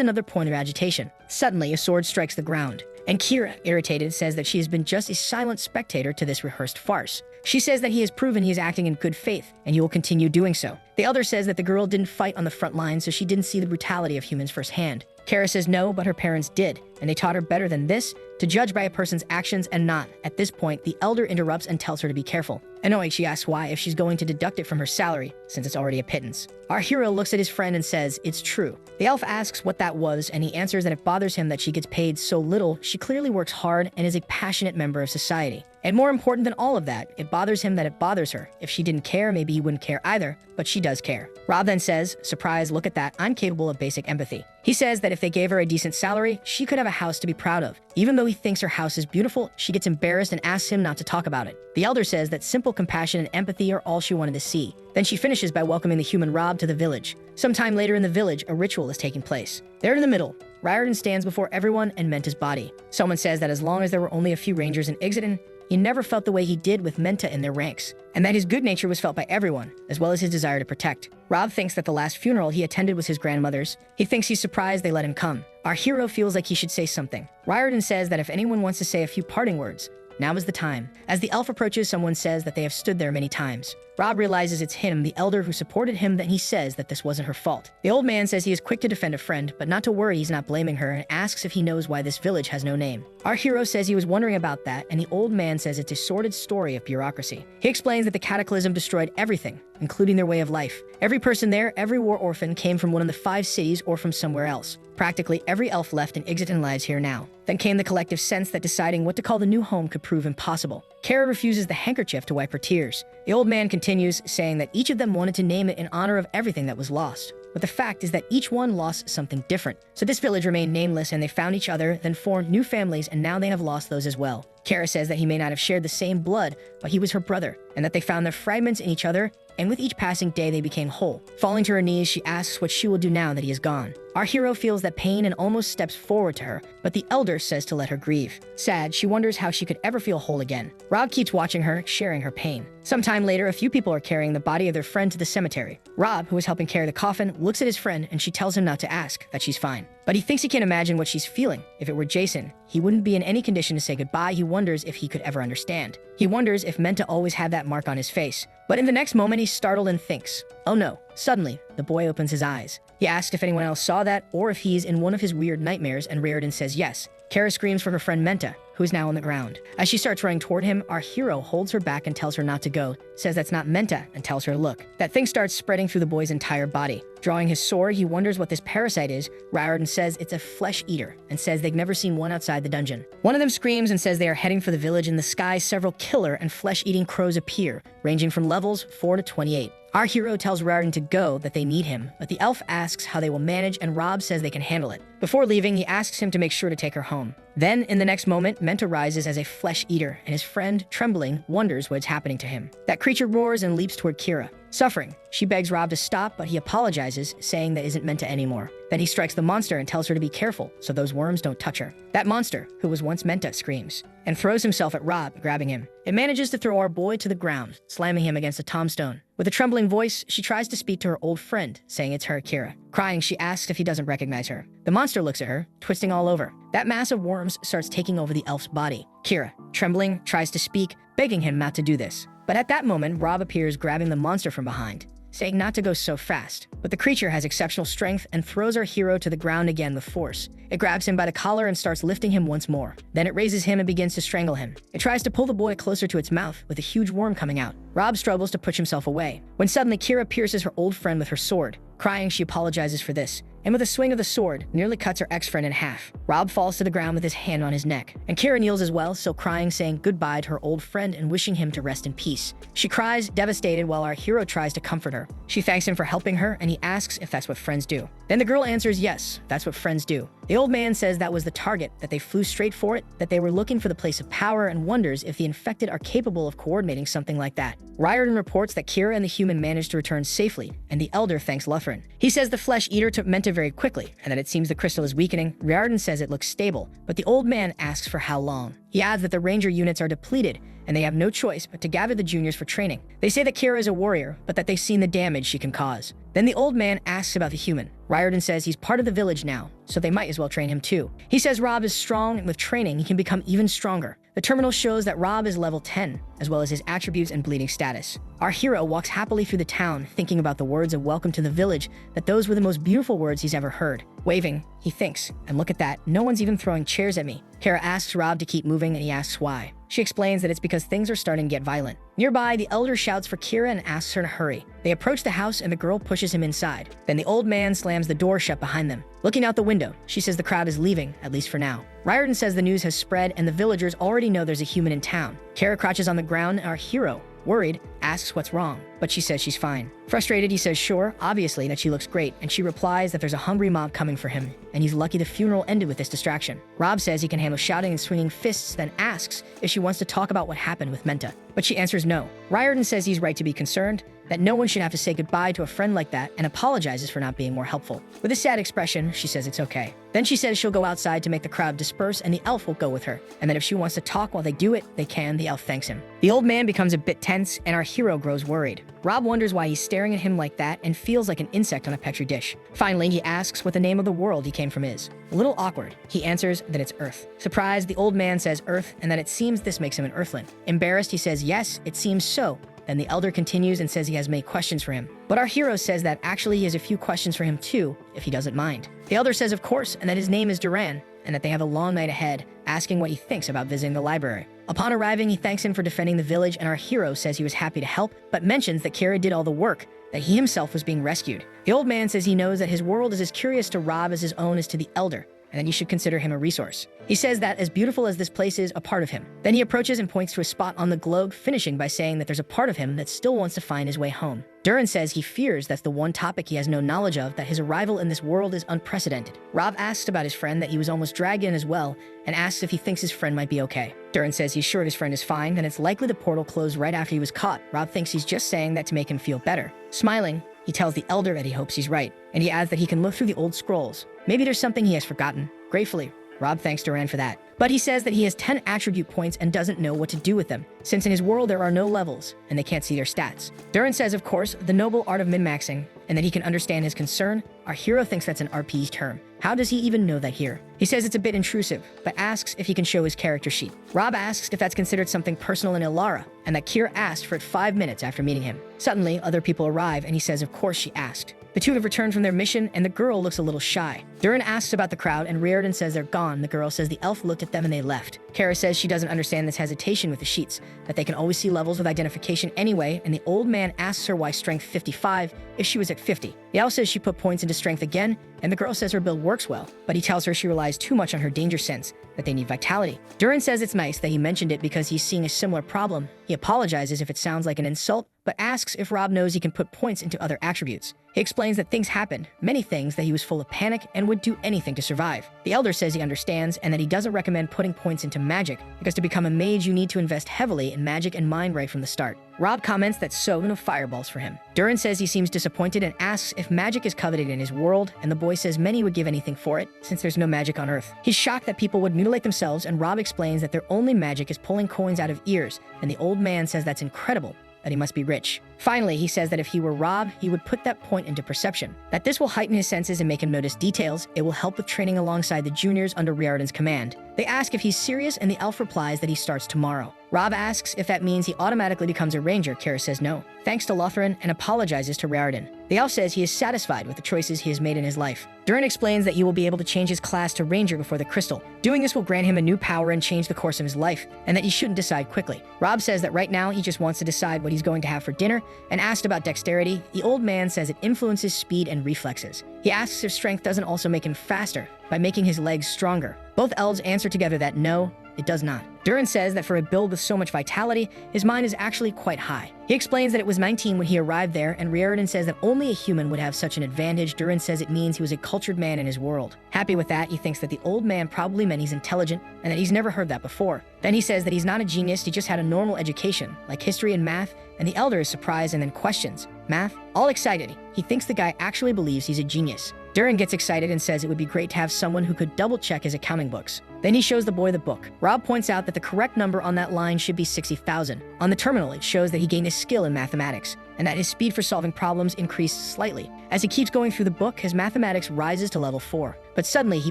another point of agitation. Suddenly, a sword strikes the ground, and Kira, irritated, says that she has been just a silent spectator to this rehearsed farce. She says that he has proven he is acting in good faith, and he will continue doing so. The elder says that the girl didn't fight on the front line, so she didn't see the brutality of humans firsthand. Kara says no, but her parents did, and they taught her better than this, to judge by a person's actions and not. At this point, the elder interrupts and tells her to be careful. Annoyed, she asks why if she's going to deduct it from her salary, since it's already a pittance. Our hero looks at his friend and says, it's true. The elf asks what that was, and he answers that it bothers him that she gets paid so little. She clearly works hard and is a passionate member of society. And more important than all of that, it bothers him that it bothers her. If she didn't care, maybe he wouldn't care either, but she does care. Rob then says, surprise, look at that, I'm capable of basic empathy. He says that if they gave her a decent salary, she could have a house to be proud of. Even though he thinks her house is beautiful, she gets embarrassed and asks him not to talk about it. The elder says that simple compassion and empathy are all she wanted to see. Then she finishes by welcoming the human Rob to the village. Sometime later in the village, a ritual is taking place. There in the middle, Riordan stands before everyone and Menta's body. Someone says that as long as there were only a few rangers in Ixaden, he never felt the way he did with Menta in their ranks, and that his good nature was felt by everyone, as well as his desire to protect. Rob thinks that the last funeral he attended was his grandmother's. He thinks he's surprised they let him come. Our hero feels like he should say something. Riordan says that if anyone wants to say a few parting words, now is the time. As the elf approaches, someone says that they have stood there many times. Rob realizes it's him, the elder who supported him, then he says that this wasn't her fault. The old man says he is quick to defend a friend, but not to worry, he's not blaming her, and asks if he knows why this village has no name. Our hero says he was wondering about that, and the old man says it's a sordid story of bureaucracy. He explains that the cataclysm destroyed everything, including their way of life. Every person there, every war orphan, came from one of the 5 cities or from somewhere else. Practically every elf left in Ixaden lives here now. Then came the collective sense that deciding what to call the new home could prove impossible. Kara refuses the handkerchief to wipe her tears. The old man continues, saying that each of them wanted to name it in honor of everything that was lost. But the fact is that each one lost something different. So this village remained nameless and they found each other, then formed new families, and now they have lost those as well. Kara says that he may not have shared the same blood, but he was her brother, and that they found their fragments in each other, and with each passing day they became whole. Falling to her knees, she asks what she will do now that he is gone. Our hero feels that pain and almost steps forward to her, but the elder says to let her grieve. Sad, she wonders how she could ever feel whole again. Rob keeps watching her, sharing her pain. Sometime later, a few people are carrying the body of their friend to the cemetery. Rob, who is helping carry the coffin, looks at his friend and she tells him not to ask, that she's fine. But he thinks he can imagine what she's feeling. If it were Jason, he wouldn't be in any condition to say goodbye. He wonders if he could ever understand. He wonders if Menta always had that mark on his face. But in the next moment, he's startled and thinks, oh no. Suddenly, the boy opens his eyes. He asks if anyone else saw that or if he's in one of his weird nightmares, and Riordan says yes. Kara screams for her friend Menta, who is now on the ground. As she starts running toward him, our hero holds her back and tells her not to go, says that's not Menta, and tells her to look. That thing starts spreading through the boy's entire body. Drawing his sword, he wonders what this parasite is. Riordan says it's a flesh eater, and says they've never seen one outside the dungeon. One of them screams and says they are heading for the village. In the sky, several killer and flesh-eating crows appear, ranging from levels 4 to 28. Our hero tells Riordan to go, that they need him, but the elf asks how they will manage, and Rob says they can handle it. Before leaving, he asks him to make sure to take her home. Then, in the next moment, Menta rises as a flesh eater, and his friend, trembling, wonders what is happening to him. That creature roars and leaps toward Kira. Suffering, she begs Rob to stop, but he apologizes, saying that isn't Menta anymore. Then he strikes the monster and tells her to be careful, so those worms don't touch her. That monster, who was once Menta, screams, and throws himself at Rob, grabbing him. It manages to throw our boy to the ground, slamming him against a tombstone. With a trembling voice, she tries to speak to her old friend, saying it's her, Kira. Crying, she asks if he doesn't recognize her. The monster looks at her, twisting all over. That mass of worms starts taking over the elf's body. Kira, trembling, tries to speak, begging him not to do this. But at that moment, Rob appears, grabbing the monster from behind, saying not to go so fast. But the creature has exceptional strength and throws our hero to the ground again with force. It grabs him by the collar and starts lifting him once more. Then it raises him and begins to strangle him. It tries to pull the boy closer to its mouth, with a huge worm coming out. Rob struggles to push himself away, when suddenly Kira pierces her old friend with her sword. Crying, she apologizes for this, and with a swing of the sword, nearly cuts her ex-friend in half. Rob falls to the ground with his hand on his neck, and Kira kneels as well, still crying, saying goodbye to her old friend and wishing him to rest in peace. She cries, devastated, while our hero tries to comfort her. She thanks him for helping her, and he asks if that's what friends do. Then the girl answers yes, that's what friends do. The old man says that was the target, that they flew straight for it, that they were looking for the place of power, and wonders if the infected are capable of coordinating something like that. Riordan reports that Kira and the human managed to return safely, and the elder thanks Lutheran. He says the flesh eater took Menta very quickly, and that it seems the crystal is weakening. Riordan says it looks stable, but the old man asks for how long. He adds that the ranger units are depleted, and they have no choice but to gather the juniors for training. They say that Kira is a warrior, but that they've seen the damage she can cause. Then the old man asks about the human. Riordan says he's part of the village now, so they might as well train him too. He says Rob is strong, and with training, he can become even stronger. The terminal shows that Rob is level 10, as well as his attributes and bleeding status. Our hero walks happily through the town, thinking about the words of welcome to the village, that those were the most beautiful words he's ever heard. Waving, he thinks, and look at that, no one's even throwing chairs at me. Kara asks Rob to keep moving, and he asks why. She explains that it's because things are starting to get violent. Nearby, the elder shouts for Kira and asks her to hurry. They approach the house, and the girl pushes him inside. Then the old man slams the door shut behind them. Looking out the window, she says the crowd is leaving, at least for now. Riordan says the news has spread, and the villagers already know there's a human in town. Kara crouches on the ground, and our hero, worried, asks what's wrong, but she says she's fine. Frustrated, he says sure, obviously, that she looks great, and she replies that there's a hungry mob coming for him, and he's lucky the funeral ended with this distraction. Rob says he can handle shouting and swinging fists, then asks if she wants to talk about what happened with Menta, but she answers no. Riordan says he's right to be concerned, that no one should have to say goodbye to a friend like that, and apologizes for not being more helpful. With a sad expression, she says it's okay. Then she says she'll go outside to make the crowd disperse, and the elf will go with her, and that if she wants to talk while they do it, they can. The elf thanks him. The old man becomes a bit tense, and our hero grows worried. Rob wonders why he's staring at him like that and feels like an insect on a petri dish. Finally, he asks what the name of the world he came from is. A little awkward, he answers that it's Earth. Surprised, the old man says Earth, and that it seems this makes him an Earthling. Embarrassed, he says yes, it seems so. Then the elder continues and says he has many questions for him. But our hero says that actually he has a few questions for him too, if he doesn't mind. The elder says of course, and that his name is Duran, and that they have a long night ahead, asking what he thinks about visiting the library. Upon arriving, he thanks him for defending the village, and our hero says he was happy to help, but mentions that Kira did all the work, that he himself was being rescued. The old man says he knows that his world is as curious to Rob as his own is to the elder, and that he should consider him a resource. He says that as beautiful as this place is, a part of him. Then he approaches and points to a spot on the globe, finishing by saying that there's a part of him that still wants to find his way home. Duran says he fears that's the one topic he has no knowledge of, that his arrival in this world is unprecedented. Rob asks about his friend, that he was almost dragged in as well, and asks if he thinks his friend might be okay. Duran says he's sure his friend is fine, and it's likely the portal closed right after he was caught. Rob thinks he's just saying that to make him feel better. Smiling, he tells the elder that he hopes he's right, and he adds that he can look through the old scrolls. Maybe there's something he has forgotten. Gratefully, Rob thanks Duran for that. But he says that he has 10 attribute points and doesn't know what to do with them, since in his world there are no levels, and they can't see their stats. Duran says, of course, the noble art of min-maxing, and that he can understand his concern. Our hero thinks that's an RP's term. How does he even know that here? He says it's a bit intrusive, but asks if he can show his character sheet. Rob asks if that's considered something personal in Ilara, and that Kira asked for it 5 minutes after meeting him. Suddenly, other people arrive, and he says of course she asked. The two have returned from their mission, and the girl looks a little shy. Duran asks about the crowd, and Riordan says they're gone. The girl says the elf looked at them and they left. Kara says she doesn't understand this hesitation with the sheets, that they can always see levels with identification anyway, and the old man asks her why strength 55 if she was at 50. The elf says she put points into strength again, and the girl says her build works well, but he tells her she relies too much on her danger sense, that they need vitality. Duran says it's nice that he mentioned it because he's seeing a similar problem. He apologizes if it sounds like an insult, but asks if Rob knows he can put points into other attributes. He explains that things happened, many things, that he was full of panic and would do anything to survive. The elder says he understands, and that he doesn't recommend putting points into magic, because to become a mage you need to invest heavily in magic and mind right from the start. Rob comments that so no fireballs for him. Duran says he seems disappointed and asks if magic is coveted in his world, and the boy says many would give anything for it, since there's no magic on Earth. He's shocked that people would mutilate themselves, and Rob explains that their only magic is pulling coins out of ears, and the old man says that's incredible, that he must be rich. Finally, he says that if he were Rob, he would put that point into perception, that this will heighten his senses and make him notice details. It will help with training alongside the juniors under Riordan's command. They ask if he's serious, and the elf replies that he starts tomorrow. Rob asks if that means he automatically becomes a ranger. Kara says no, thanks to Lothran, and apologizes to Riordan. The elf says he is satisfied with the choices he has made in his life. Durin explains that he will be able to change his class to ranger before the crystal. Doing this will grant him a new power and change the course of his life, and that he shouldn't decide quickly. Rob says that right now he just wants to decide what he's going to have for dinner, and asked about dexterity, the old man says it influences speed and reflexes. He asks if strength doesn't also make him faster by making his legs stronger. Both elves answer together that no, it does not. Durin says that for a build with so much vitality, his mind is actually quite high. He explains that it was 19 when he arrived there, and Riordan says that only a human would have such an advantage. Durin says it means he was a cultured man in his world. Happy with that, he thinks that the old man probably meant he's intelligent, and that he's never heard that before. Then he says that he's not a genius, he just had a normal education, like history and math, and the elder is surprised and then questions, "Math?" All excited, he thinks the guy actually believes he's a genius. Durin gets excited and says it would be great to have someone who could double-check his accounting books. Then he shows the boy the book. Rob points out that the correct number on that line should be 60,000. On the terminal, it shows that he gained a skill in mathematics, and that his speed for solving problems increased slightly. As he keeps going through the book, his mathematics rises to level 4. But suddenly, he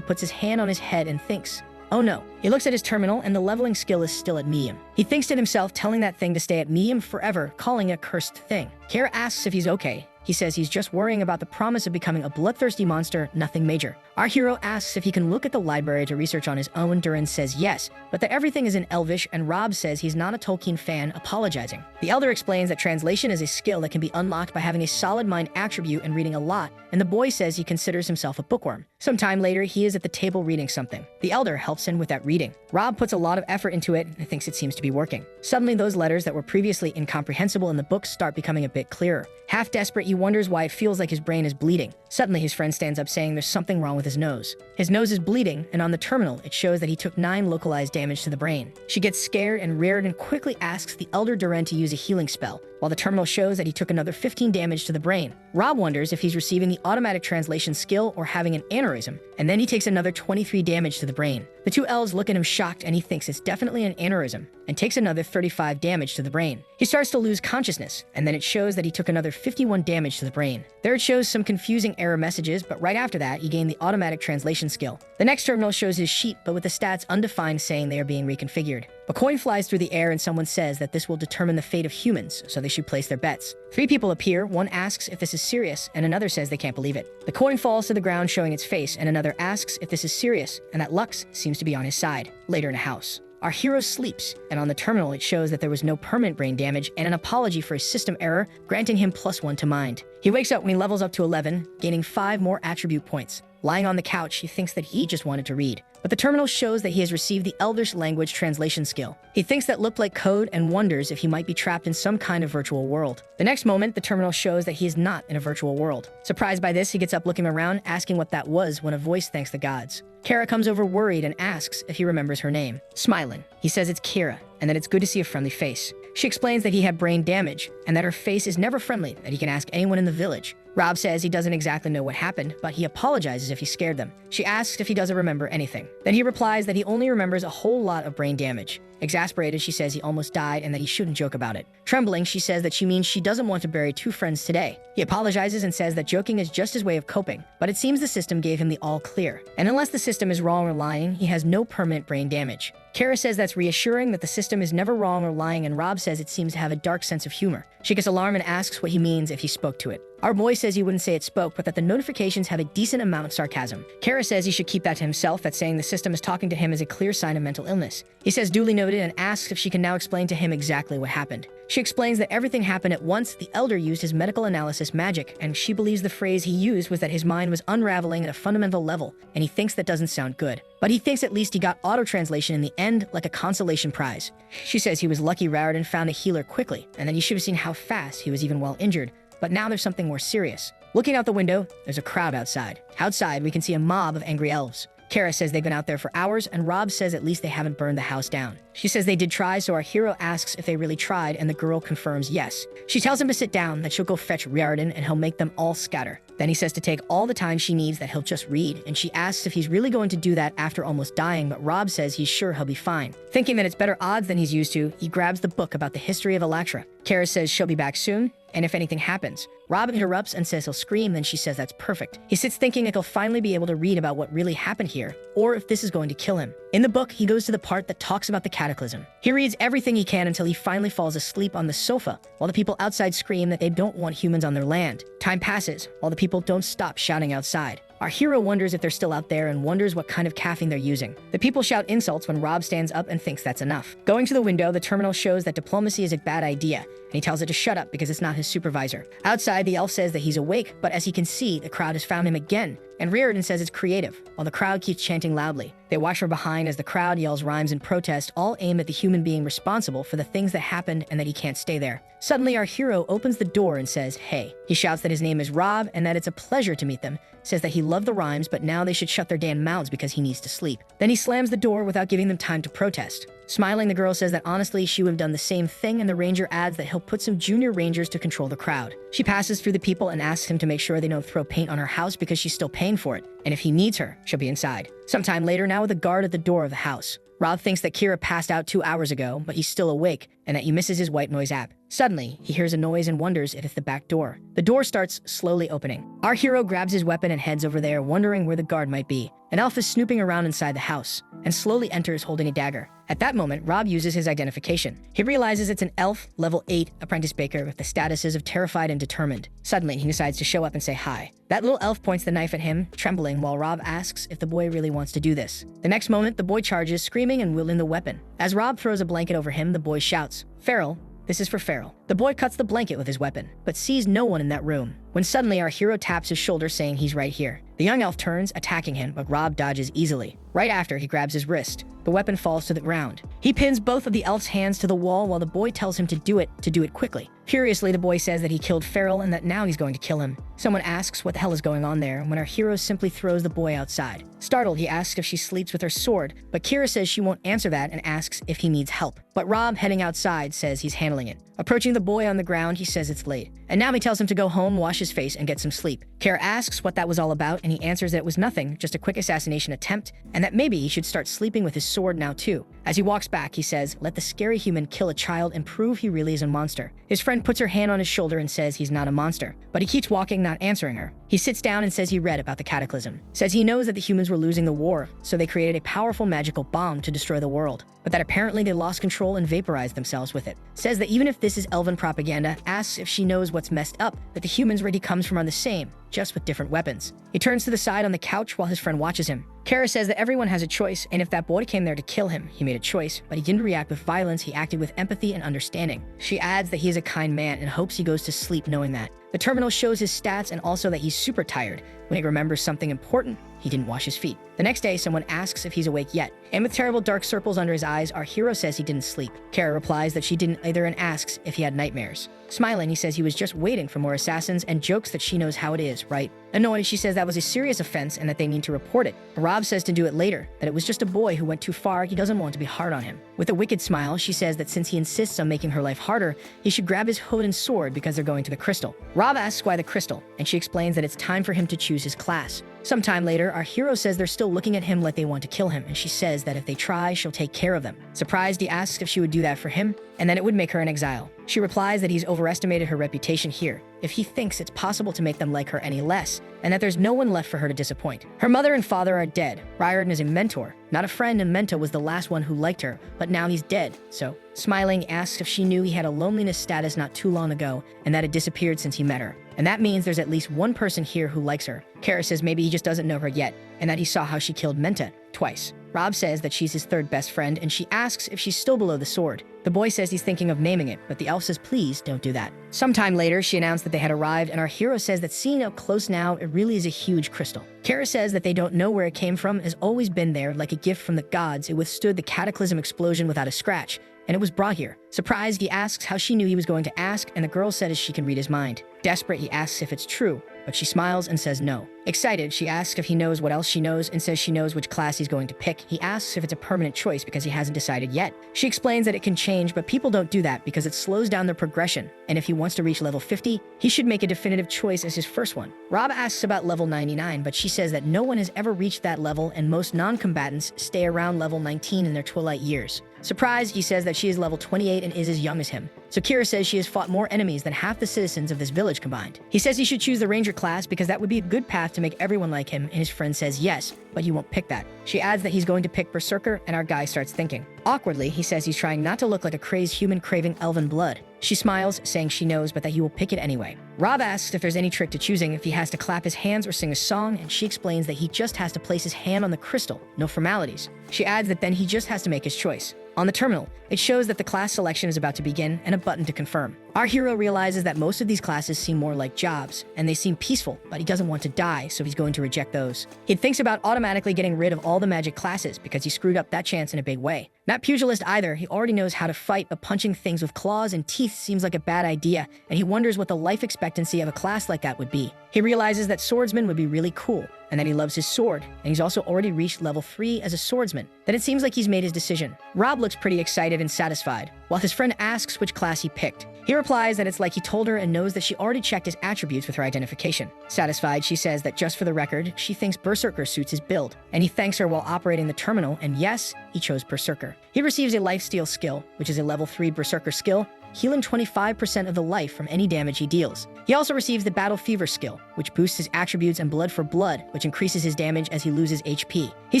puts his hand on his head and thinks, oh no. He looks at his terminal, and the leveling skill is still at medium. He thinks to himself, telling that thing to stay at medium forever, calling it a cursed thing. Kara asks if he's okay. He says he's just worrying about the promise of becoming a bloodthirsty monster, nothing major. Our hero asks if he can look at the library to research on his own. Durin says yes, but that everything is in Elvish, and Rob says he's not a Tolkien fan, apologizing. The elder explains that translation is a skill that can be unlocked by having a solid mind attribute and reading a lot, and the boy says he considers himself a bookworm. Sometime later, he is at the table reading something. The elder helps him with that reading. Rob puts a lot of effort into it and thinks it seems to be working. Suddenly, those letters that were previously incomprehensible in the book start becoming a bit clearer. Half desperate, he wonders why it feels like his brain is bleeding. Suddenly, his friend stands up saying there's something wrong with his nose. His nose is bleeding, and on the terminal, it shows that he took 9 localized damage to the brain. She gets scared, and Riordan quickly asks the elder Durin to use a healing spell, while the terminal shows that he took another 15 damage to the brain. Rob wonders if he's receiving the automatic translation skill or having an aneurysm, and then he takes another 23 damage to the brain. The two elves look at him shocked, and he thinks it's definitely an aneurysm, and takes another 35 damage to the brain. He starts to lose consciousness, and then it shows that he took another 51 damage to the brain. There it shows some confusing error messages, but right after that, he gained the automatic translation skill. The next terminal shows his sheet, but with the stats undefined, saying they are being reconfigured. A coin flies through the air, and someone says that this will determine the fate of humans, so they should place their bets. 3 people appear, one asks if this is serious, and another says they can't believe it. The coin falls to the ground showing its face, and another asks if this is serious, and that Lux seems to be on his side. Later in a house, our hero sleeps, and on the terminal it shows that there was no permanent brain damage and an apology for his system error, granting him +1 to mind. He wakes up when he levels up to 11, gaining 5 more attribute points. Lying on the couch, he thinks that he just wanted to read. But the terminal shows that he has received the Elvish language translation skill. He thinks that looked like code and wonders if he might be trapped in some kind of virtual world. The next moment, the terminal shows that he is not in a virtual world. Surprised by this, he gets up looking around, asking what that was when a voice thanks the gods. Kara comes over worried and asks if he remembers her name. Smiling, he says it's Kira, and that it's good to see a friendly face. She explains that he had brain damage, and that her face is never friendly, that he can ask anyone in the village. Rob says he doesn't exactly know what happened, but he apologizes if he scared them. She asks if he doesn't remember anything. Then he replies that he only remembers a whole lot of brain damage. Exasperated, she says he almost died and that he shouldn't joke about it. Trembling, she says that she means she doesn't want to bury 2 friends today. He apologizes and says that joking is just his way of coping, but it seems the system gave him the all clear. And unless the system is wrong or lying, he has no permanent brain damage. Kara says that's reassuring, that the system is never wrong or lying, and Rob says it seems to have a dark sense of humor. She gets alarmed and asks what he means if he spoke to it. Our boy says he wouldn't say it spoke, but that the notifications have a decent amount of sarcasm. Kara says he should keep that to himself, that saying the system is talking to him is a clear sign of mental illness. He says duly noted and asks if she can now explain to him exactly what happened. She explains that everything happened at once. The elder used his medical analysis magic, and she believes the phrase he used was that his mind was unraveling at a fundamental level, and he thinks that doesn't sound good. But he thinks at least he got auto-translation in the end, like a consolation prize. She says he was lucky Riordan found a healer quickly, and that he should have seen how fast he was even while injured. But now there's something more serious. Looking out the window, there's a crowd outside. Outside, we can see a mob of angry elves. Kara says they've been out there for hours, and Rob says at least they haven't burned the house down. She says they did try, so our hero asks if they really tried, and the girl confirms yes. She tells him to sit down, that she'll go fetch Riordan, and he'll make them all scatter. Then he says to take all the time she needs, that he'll just read, and she asks if he's really going to do that after almost dying, but Rob says he's sure he'll be fine. Thinking that it's better odds than he's used to, he grabs the book about the history of Electra. Kara says she'll be back soon, and if anything happens. Rob interrupts and says he'll scream, then she says that's perfect. He sits thinking if he'll finally be able to read about what really happened here, or if this is going to kill him. In the book, he goes to the part that talks about the cataclysm. He reads everything he can until he finally falls asleep on the sofa, while the people outside scream that they don't want humans on their land. Time passes, while the people don't stop shouting outside. Our hero wonders if they're still out there and wonders what kind of caffeine they're using. The people shout insults when Rob stands up and thinks that's enough. Going to the window, the terminal shows that diplomacy is a bad idea, and he tells it to shut up because it's not his supervisor. Outside, the elf says that he's awake, but as he can see, the crowd has found him again, and Reardon says it's creative, while the crowd keeps chanting loudly. They watch from behind as the crowd yells rhymes in protest, all aimed at the human being responsible for the things that happened and that he can't stay there. Suddenly, our hero opens the door and says, "Hey." He shouts that his name is Rob and that it's a pleasure to meet them, says that he loved the rhymes, but now they should shut their damn mouths because he needs to sleep. Then he slams the door without giving them time to protest. Smiling, the girl says that honestly, she would have done the same thing, and the ranger adds that he'll put some junior rangers to control the crowd. She passes through the people and asks him to make sure they don't throw paint on her house because she's still paying for it, and if he needs her, she'll be inside. Sometime later, now with a guard at the door of the house. Rob thinks that Kira passed out 2 hours ago, but he's still awake, and that he misses his white noise app. Suddenly, he hears a noise and wonders if it's the back door. The door starts slowly opening. Our hero grabs his weapon and heads over there, wondering where the guard might be. An elf is snooping around inside the house, and slowly enters holding a dagger. At that moment, Rob uses his identification. He realizes it's an elf, level 8, apprentice baker with the statuses of terrified and determined. Suddenly, he decides to show up and say hi. That little elf points the knife at him, trembling, while Rob asks if the boy really wants to do this. The next moment, the boy charges, screaming and wielding the weapon. As Rob throws a blanket over him, the boy shouts, "Farrell, this is for Farrell." The boy cuts the blanket with his weapon, but sees no one in that room. When suddenly our hero taps his shoulder saying he's right here. The young elf turns, attacking him, but Rob dodges easily. Right after, he grabs his wrist. The weapon falls to the ground. He pins both of the elf's hands to the wall while the boy tells him to do it quickly. Furiously, the boy says that he killed Farrell and that now he's going to kill him. Someone asks what the hell is going on there when our hero simply throws the boy outside. Startled, he asks if she sleeps with her sword, but Kira says she won't answer that and asks if he needs help. But Rob, heading outside, says he's handling it. Approaching the boy on the ground, he says it's late. And now he tells him to go home, wash his face, and get some sleep. Kara asks what that was all about, and he answers that it was nothing, just a quick assassination attempt, and that maybe he should start sleeping with his sword now too. As he walks back, he says, "Let the scary human kill a child and prove he really is a monster." His friend puts her hand on his shoulder and says he's not a monster, but he keeps walking, not answering her. He sits down and says he read about the cataclysm. Says he knows that the humans were losing the war, so they created a powerful magical bomb to destroy the world, but that apparently they lost control and vaporized themselves with it. Says that even if this is elven propaganda, asks if she knows what's messed up, that the humans where he comes from are the same, just with different weapons. He turns to the side on the couch while his friend watches him. Kara says that everyone has a choice, and if that boy came there to kill him, he made a choice, but he didn't react with violence, he acted with empathy and understanding. She adds that he is a kind man and hopes he goes to sleep knowing that. The terminal shows his stats and also that he's super tired. When he remembers something important, he didn't wash his feet. The next day, someone asks if he's awake yet, and with terrible dark circles under his eyes, our hero says he didn't sleep. Kara replies that she didn't either and asks if he had nightmares. Smiling, he says he was just waiting for more assassins and jokes that she knows how it is, right? Annoyed, she says that was a serious offense and that they need to report it. Rob says to do it later, that it was just a boy who went too far, he doesn't want to be hard on him. With a wicked smile, she says that since he insists on making her life harder, he should grab his hood and sword because they're going to the crystal. Rob asks why the crystal, and she explains that it's time for him to choose his class. Sometime later, our hero says they're still looking at him like they want to kill him, and she says that if they try, she'll take care of them. Surprised, he asks if she would do that for him, and then it would make her an exile. She replies that he's overestimated her reputation here, if he thinks it's possible to make them like her any less, and that there's no one left for her to disappoint. Her mother and father are dead. Riordan is a mentor, not a friend, and Menta was the last one who liked her, but now he's dead, so. Smiling, asks if she knew he had a loneliness status not too long ago, and that it disappeared since he met her. And that means there's at least one person here who likes her. Kara says maybe he just doesn't know her yet, and that he saw how she killed Menta twice. Rob says that she's his third best friend, and she asks if she's still below the sword. The boy says he's thinking of naming it, but the elf says please don't do that. Sometime later, she announced that they had arrived, and our hero says that seeing up close now, it really is a huge crystal. Kara says that they don't know where it came from, has always been there, like a gift from the gods. It withstood the cataclysm explosion without a scratch, and it was brought here. Surprised, he asks how she knew he was going to ask, and the girl says she can read his mind. Desperate, he asks if it's true, but she smiles and says no. Excited, she asks if he knows what else she knows and says she knows which class he's going to pick. He asks if it's a permanent choice because he hasn't decided yet. She explains that it can change, but people don't do that because it slows down their progression, and if he wants to reach level 50, he should make a definitive choice as his first one. Rob asks about level 99, but she says that no one has ever reached that level, and most non-combatants stay around level 19 in their twilight years. Surprised, he says that she is level 28 and is as young as him. So Kira says she has fought more enemies than half the citizens of this village combined. He says he should choose the ranger class because that would be a good path to make everyone like him, and his friend says yes, but he won't pick that. She adds that he's going to pick berserker, and our guy starts thinking. Awkwardly, he says he's trying not to look like a crazed human craving elven blood. She smiles, saying she knows but that he will pick it anyway. Rob asks if there's any trick to choosing, if he has to clap his hands or sing a song, and she explains that he just has to place his hand on the crystal, no formalities. She adds that then he just has to make his choice. On the terminal, it shows that the class selection is about to begin and a button to confirm. Our hero realizes that most of these classes seem more like jobs, and they seem peaceful, but he doesn't want to die, so he's going to reject those. He thinks about automatically getting rid of all the magic classes because he screwed up that chance in a big way. Not pugilist either, he already knows how to fight, but punching things with claws and teeth seems like a bad idea, and he wonders what the life expectancy of a class like that would be. He realizes that swordsman would be really cool, and that he loves his sword, and he's also already reached level 3 as a swordsman. Then it seems like he's made his decision. Rob looks pretty excited and satisfied, while his friend asks which class he picked. He replies that it's like he told her and knows that she already checked his attributes with her identification. Satisfied, she says that just for the record, she thinks Berserker suits his build, and he thanks her while operating the terminal, and yes, he chose Berserker. He receives a lifesteal skill, which is a level 3 Berserker skill, healing 25% of the life from any damage he deals. He also receives the Battle Fever skill, which boosts his attributes, and Blood for Blood, which increases his damage as he loses HP. He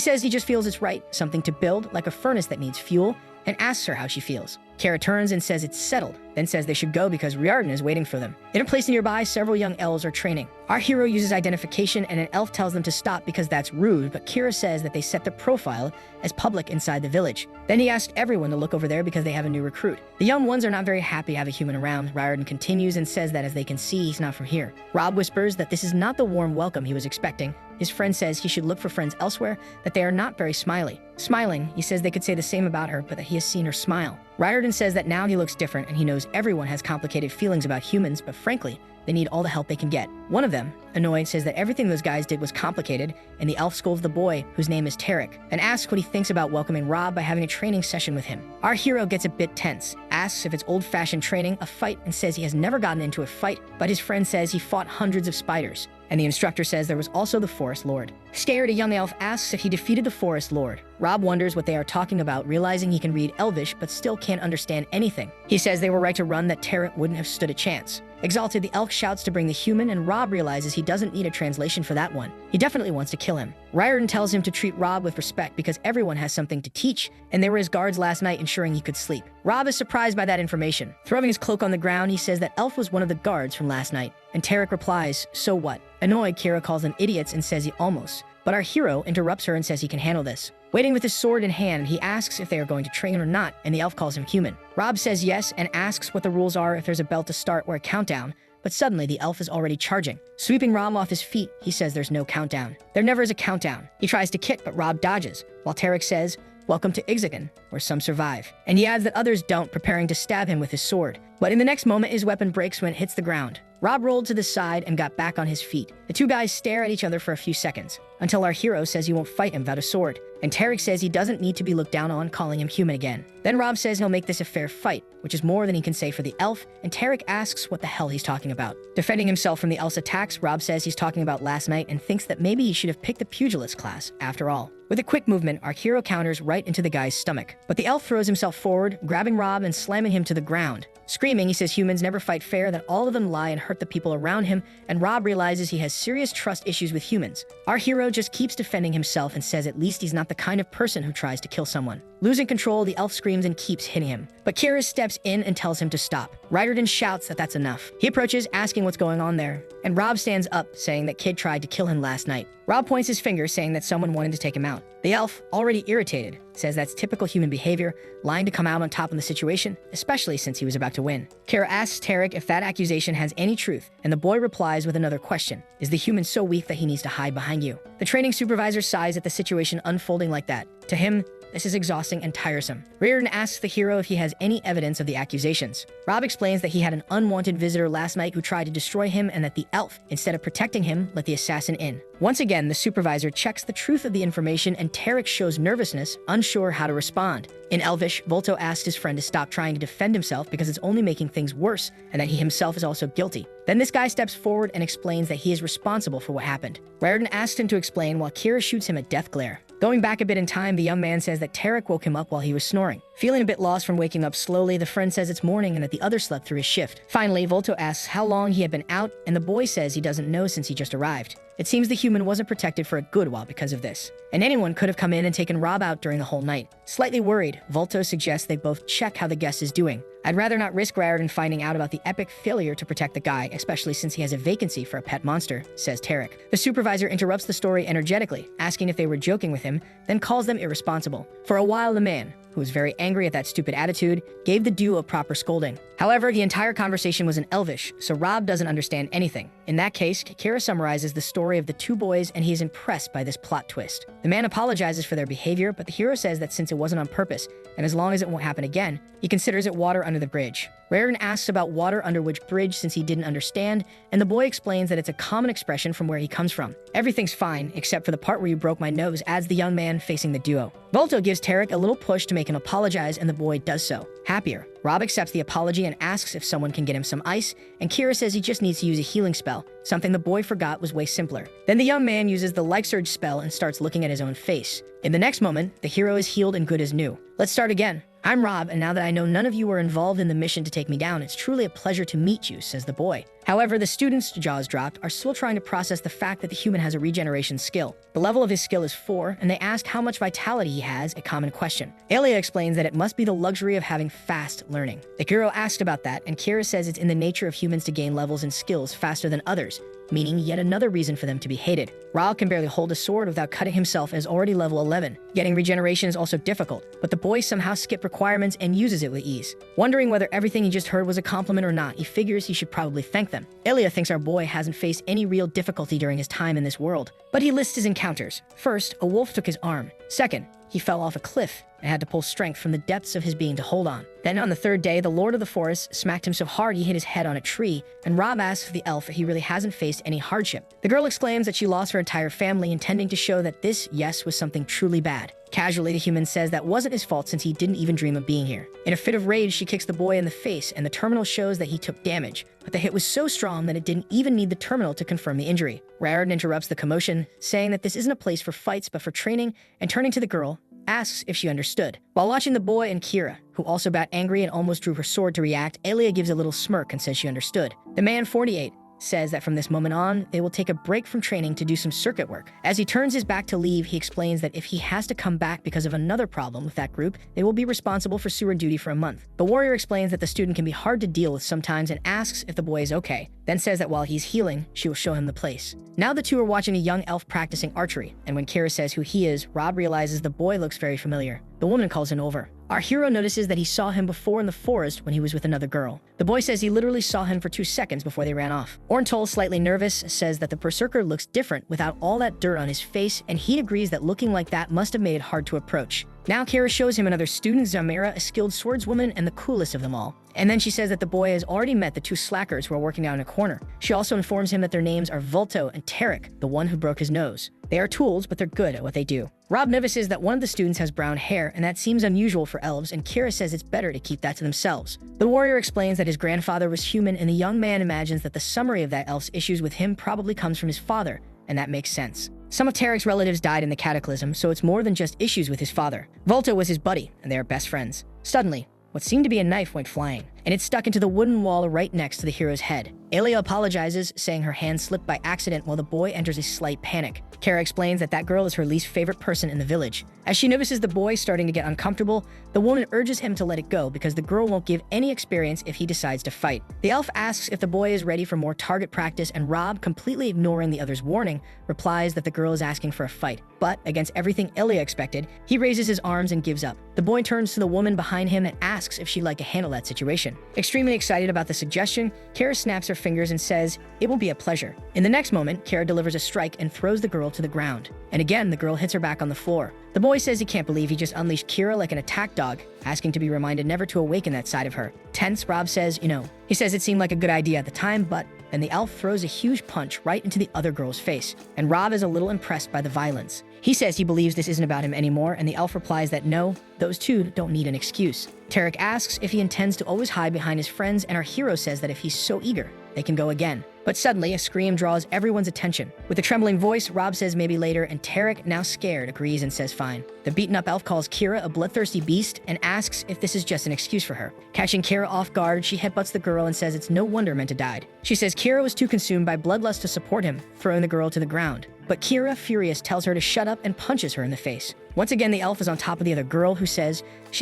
says he just feels it's right, something to build, like a furnace that needs fuel, and asks her how she feels. Kara turns and says it's settled, then says they should go because Riordan is waiting for them. In a place nearby, several young elves are training. Our hero uses identification and an elf tells them to stop because that's rude, but Kira says that they set the profile as public inside the village. Then he asks everyone to look over there because they have a new recruit. The young ones are not very happy to have a human around. Riordan continues and says that as they can see, he's not from here. Rob whispers that this is not the warm welcome he was expecting. His friend says he should look for friends elsewhere, that they are not very smiley. Smiling, he says they could say the same about her, but that he has seen her smile. Riordan says that now he looks different and he knows everyone has complicated feelings about humans, but frankly, they need all the help they can get. One of them, annoyed, says that everything those guys did was complicated, and the elf scolds the boy, whose name is Tarek, and asks what he thinks about welcoming Rob by having a training session with him. Our hero gets a bit tense, asks if it's old-fashioned training, a fight, and says he has never gotten into a fight, but his friend says he fought hundreds of spiders. And the instructor says there was also the Forest Lord. Scared, a young elf asks if he defeated the Forest Lord. Rob wonders what they are talking about, realizing he can read Elvish but still can't understand anything. He says they were right to run, that Tarek wouldn't have stood a chance. Exalted, the elf shouts to bring the human, and Rob realizes he doesn't need a translation for that one. He definitely wants to kill him. Riordan tells him to treat Rob with respect because everyone has something to teach, and they were his guards last night ensuring he could sleep. Rob is surprised by that information. Throwing his cloak on the ground, he says that Elf was one of the guards from last night, and Tarek replies, "So what?" Annoyed, Kira calls them idiots and says he almost. But our hero interrupts her and says he can handle this. Waiting with his sword in hand, he asks if they are going to train or not, and the elf calls him human. Rob says yes and asks what the rules are, if there's a bell to start or a countdown, but suddenly the elf is already charging. Sweeping Rob off his feet, he says there's no countdown. There never is a countdown. He tries to kick, but Rob dodges, while Tarek says, "Welcome to Ixagan, where some survive." And he adds that others don't, preparing to stab him with his sword. But in the next moment, his weapon breaks when it hits the ground. Rob rolled to the side and got back on his feet. The two guys stare at each other for a few seconds, until our hero says he won't fight him without a sword, and Tarek says he doesn't need to be looked down on, calling him human again. Then Rob says he'll make this a fair fight, which is more than he can say for the elf, and Tarek asks what the hell he's talking about. Defending himself from the elf's attacks, Rob says he's talking about last night and thinks that maybe he should have picked the pugilist class after all. With a quick movement, our hero counters right into the guy's stomach, but the elf throws himself forward, grabbing Rob and slamming him to the ground. Screaming, he says humans never fight fair, that all of them lie and hurt the people around him, and Rob realizes he has serious trust issues with humans. Our hero just keeps defending himself and says at least he's not the kind of person who tries to kill someone. Losing control, the elf screams and keeps hitting him, but Kira steps in and tells him to stop. Riordan shouts that that's enough. He approaches, asking what's going on there, and Rob stands up, saying that Kid tried to kill him last night. Rob points his finger, saying that someone wanted to take him out. The elf, already irritated, says that's typical human behavior, lying to come out on top of the situation, especially since he was about to win. Kira asks Tarek if that accusation has any truth, and the boy replies with another question. Is the human so weak that he needs to hide behind you? The training supervisor sighs at the situation unfolding like that. To him, this is exhausting and tiresome. Riordan asks the hero if he has any evidence of the accusations. Rob explains that he had an unwanted visitor last night who tried to destroy him, and that the elf, instead of protecting him, let the assassin in. Once again, the supervisor checks the truth of the information, and Tarek shows nervousness, unsure how to respond. In Elvish, Volto asks his friend to stop trying to defend himself because it's only making things worse, and that he himself is also guilty. Then this guy steps forward and explains that he is responsible for what happened. Riordan asks him to explain while Kira shoots him a death glare. Going back a bit in time, the young man says that Tarek woke him up while he was snoring. Feeling a bit lost from waking up slowly, the friend says it's morning and that the other slept through his shift. Finally, Volto asks how long he had been out, and the boy says he doesn't know since he just arrived. It seems the human wasn't protected for a good while because of this, and anyone could have come in and taken Rob out during the whole night. Slightly worried, Volto suggests they both check how the guest is doing. I'd rather not risk Raritan finding out about the epic failure to protect the guy, especially since he has a vacancy for a pet monster, says Tarek. The supervisor interrupts the story energetically, asking if they were joking with him, then calls them irresponsible. For a while, the man, who was very angry at that stupid attitude, gave the duo a proper scolding. However, the entire conversation was in Elvish, so Rob doesn't understand anything. In that case, Kira summarizes the story of the two boys, and he is impressed by this plot twist. The man apologizes for their behavior, but the hero says that since it wasn't on purpose, and as long as it won't happen again, he considers it water under the bridge. Raritan asks about water under which bridge since he didn't understand, and the boy explains that it's a common expression from where he comes from. Everything's fine, except for the part where you broke my nose, adds the young man facing the duo. Volto gives Tarek a little push to make him apologize, and the boy does so. Happier, Rob accepts the apology and asks if someone can get him some ice, and Kira says he just needs to use a healing spell, something the boy forgot was way simpler. Then the young man uses the Like Surge spell and starts looking at his own face. In the next moment, the hero is healed and good as new. Let's start again. I'm Rob, and now that I know none of you were involved in the mission to take me down, it's truly a pleasure to meet you, says the boy. However, the students, jaws dropped, are still trying to process the fact that the human has a regeneration skill. The level of his skill is 4, and they ask how much vitality he has, a common question. Elia explains that it must be the luxury of having fast learning. The hero asked about that, and Kira says it's in the nature of humans to gain levels and skills faster than others, meaning yet another reason for them to be hated. Rob can barely hold a sword without cutting himself and is already level 11. Getting regeneration is also difficult, but the boy somehow skipped requirements and uses it with ease. Wondering whether everything he just heard was a compliment or not, he figures he should probably thank them. Elia thinks our boy hasn't faced any real difficulty during his time in this world, but he lists his encounters. First, a wolf took his arm. Second, he fell off a cliff and had to pull strength from the depths of his being to hold on. Then on the third day, the Lord of the Forest smacked him so hard he hit his head on a tree, and Rob asks the elf if he really hasn't faced any hardship. The girl exclaims that she lost her entire family, intending to show that this, yes, was something truly bad. Casually, the human says that wasn't his fault since he didn't even dream of being here. In a fit of rage, she kicks the boy in the face, and the terminal shows that he took damage, but the hit was so strong that it didn't even need the terminal to confirm the injury. Raritan interrupts the commotion, saying that this isn't a place for fights but for training, and turning to the girl, asks if she understood. While watching the boy and Kira, who also got angry and almost drew her sword to react, Elia gives a little smirk and says she understood. The man, 48, says that from this moment on, they will take a break from training to do some circuit work. As he turns his back to leave, he explains that if he has to come back because of another problem with that group, they will be responsible for sewer duty for a month. The warrior explains that the student can be hard to deal with sometimes and asks if the boy is okay, then says that while he's healing, she will show him the place. Now the two are watching a young elf practicing archery, and when Kira says who he is, Rob realizes the boy looks very familiar. The woman calls him over. Our hero notices that he saw him before in the forest when he was with another girl. The boy says he literally saw him for 2 seconds before they ran off. Orntol, slightly nervous, says that the berserker looks different without all that dirt on his face, and he agrees that looking like that must have made it hard to approach. Now Kira shows him another student, Zamira, a skilled swordswoman and the coolest of them all. And then she says that the boy has already met the 2 slackers who are working out in a corner. She also informs him that their names are Volto and Tarek, the one who broke his nose. They are tools, but they're good at what they do. Rob notices that one of the students has brown hair, and that seems unusual for elves, and Kira says it's better to keep that to themselves. The warrior explains that his grandfather was human, and the young man imagines that the summary of that elf's issues with him probably comes from his father, and that makes sense. Some of Tarek's relatives died in the cataclysm, so it's more than just issues with his father. Volto was his buddy, and they are best friends. Suddenly, what seemed to be a knife went flying, and it stuck into the wooden wall right next to the hero's head. Elia apologizes, saying her hand slipped by accident while the boy enters a slight panic. Kara explains that that girl is her least favorite person in the village. As she notices the boy starting to get uncomfortable, the woman urges him to let it go because the girl won't give any experience if he decides to fight. The elf asks if the boy is ready for more target practice, and Rob, completely ignoring the other's warning, replies that the girl is asking for a fight. But, against everything Elia expected, he raises his arms and gives up. The boy turns to the woman behind him and asks if she'd like to handle that situation. Extremely excited about the suggestion, Kara snaps her fingers and says, "It will be a pleasure." In the next moment, Kara delivers a strike and throws the girl to the ground. And again, the girl hits her back on the floor. The boy says he can't believe he just unleashed Kira like an attack dog, asking to be reminded never to awaken that side of her. Tense, Rob says, he says it seemed like a good idea at the time, but then the elf throws a huge punch right into the other girl's face, and Rob is a little impressed by the violence. He says he believes this isn't about him anymore, and the elf replies that no, those two don't need an excuse. Tarek asks if he intends to always hide behind his friends, and our hero says that if he's so eager, they can go again. But suddenly, a scream draws everyone's attention. With a trembling voice, Rob says maybe later, and Tarek, now scared, agrees and says fine. The beaten-up elf calls Kira a bloodthirsty beast and asks if this is just an excuse for her. Catching Kira off guard, she headbutts the girl and says it's no wonder Menta died. She says Kira was too consumed by bloodlust to support him, throwing the girl to the ground. but Kira, furious, tells her to shut up and punches her in the face. Once again, the elf is on top of the other girl she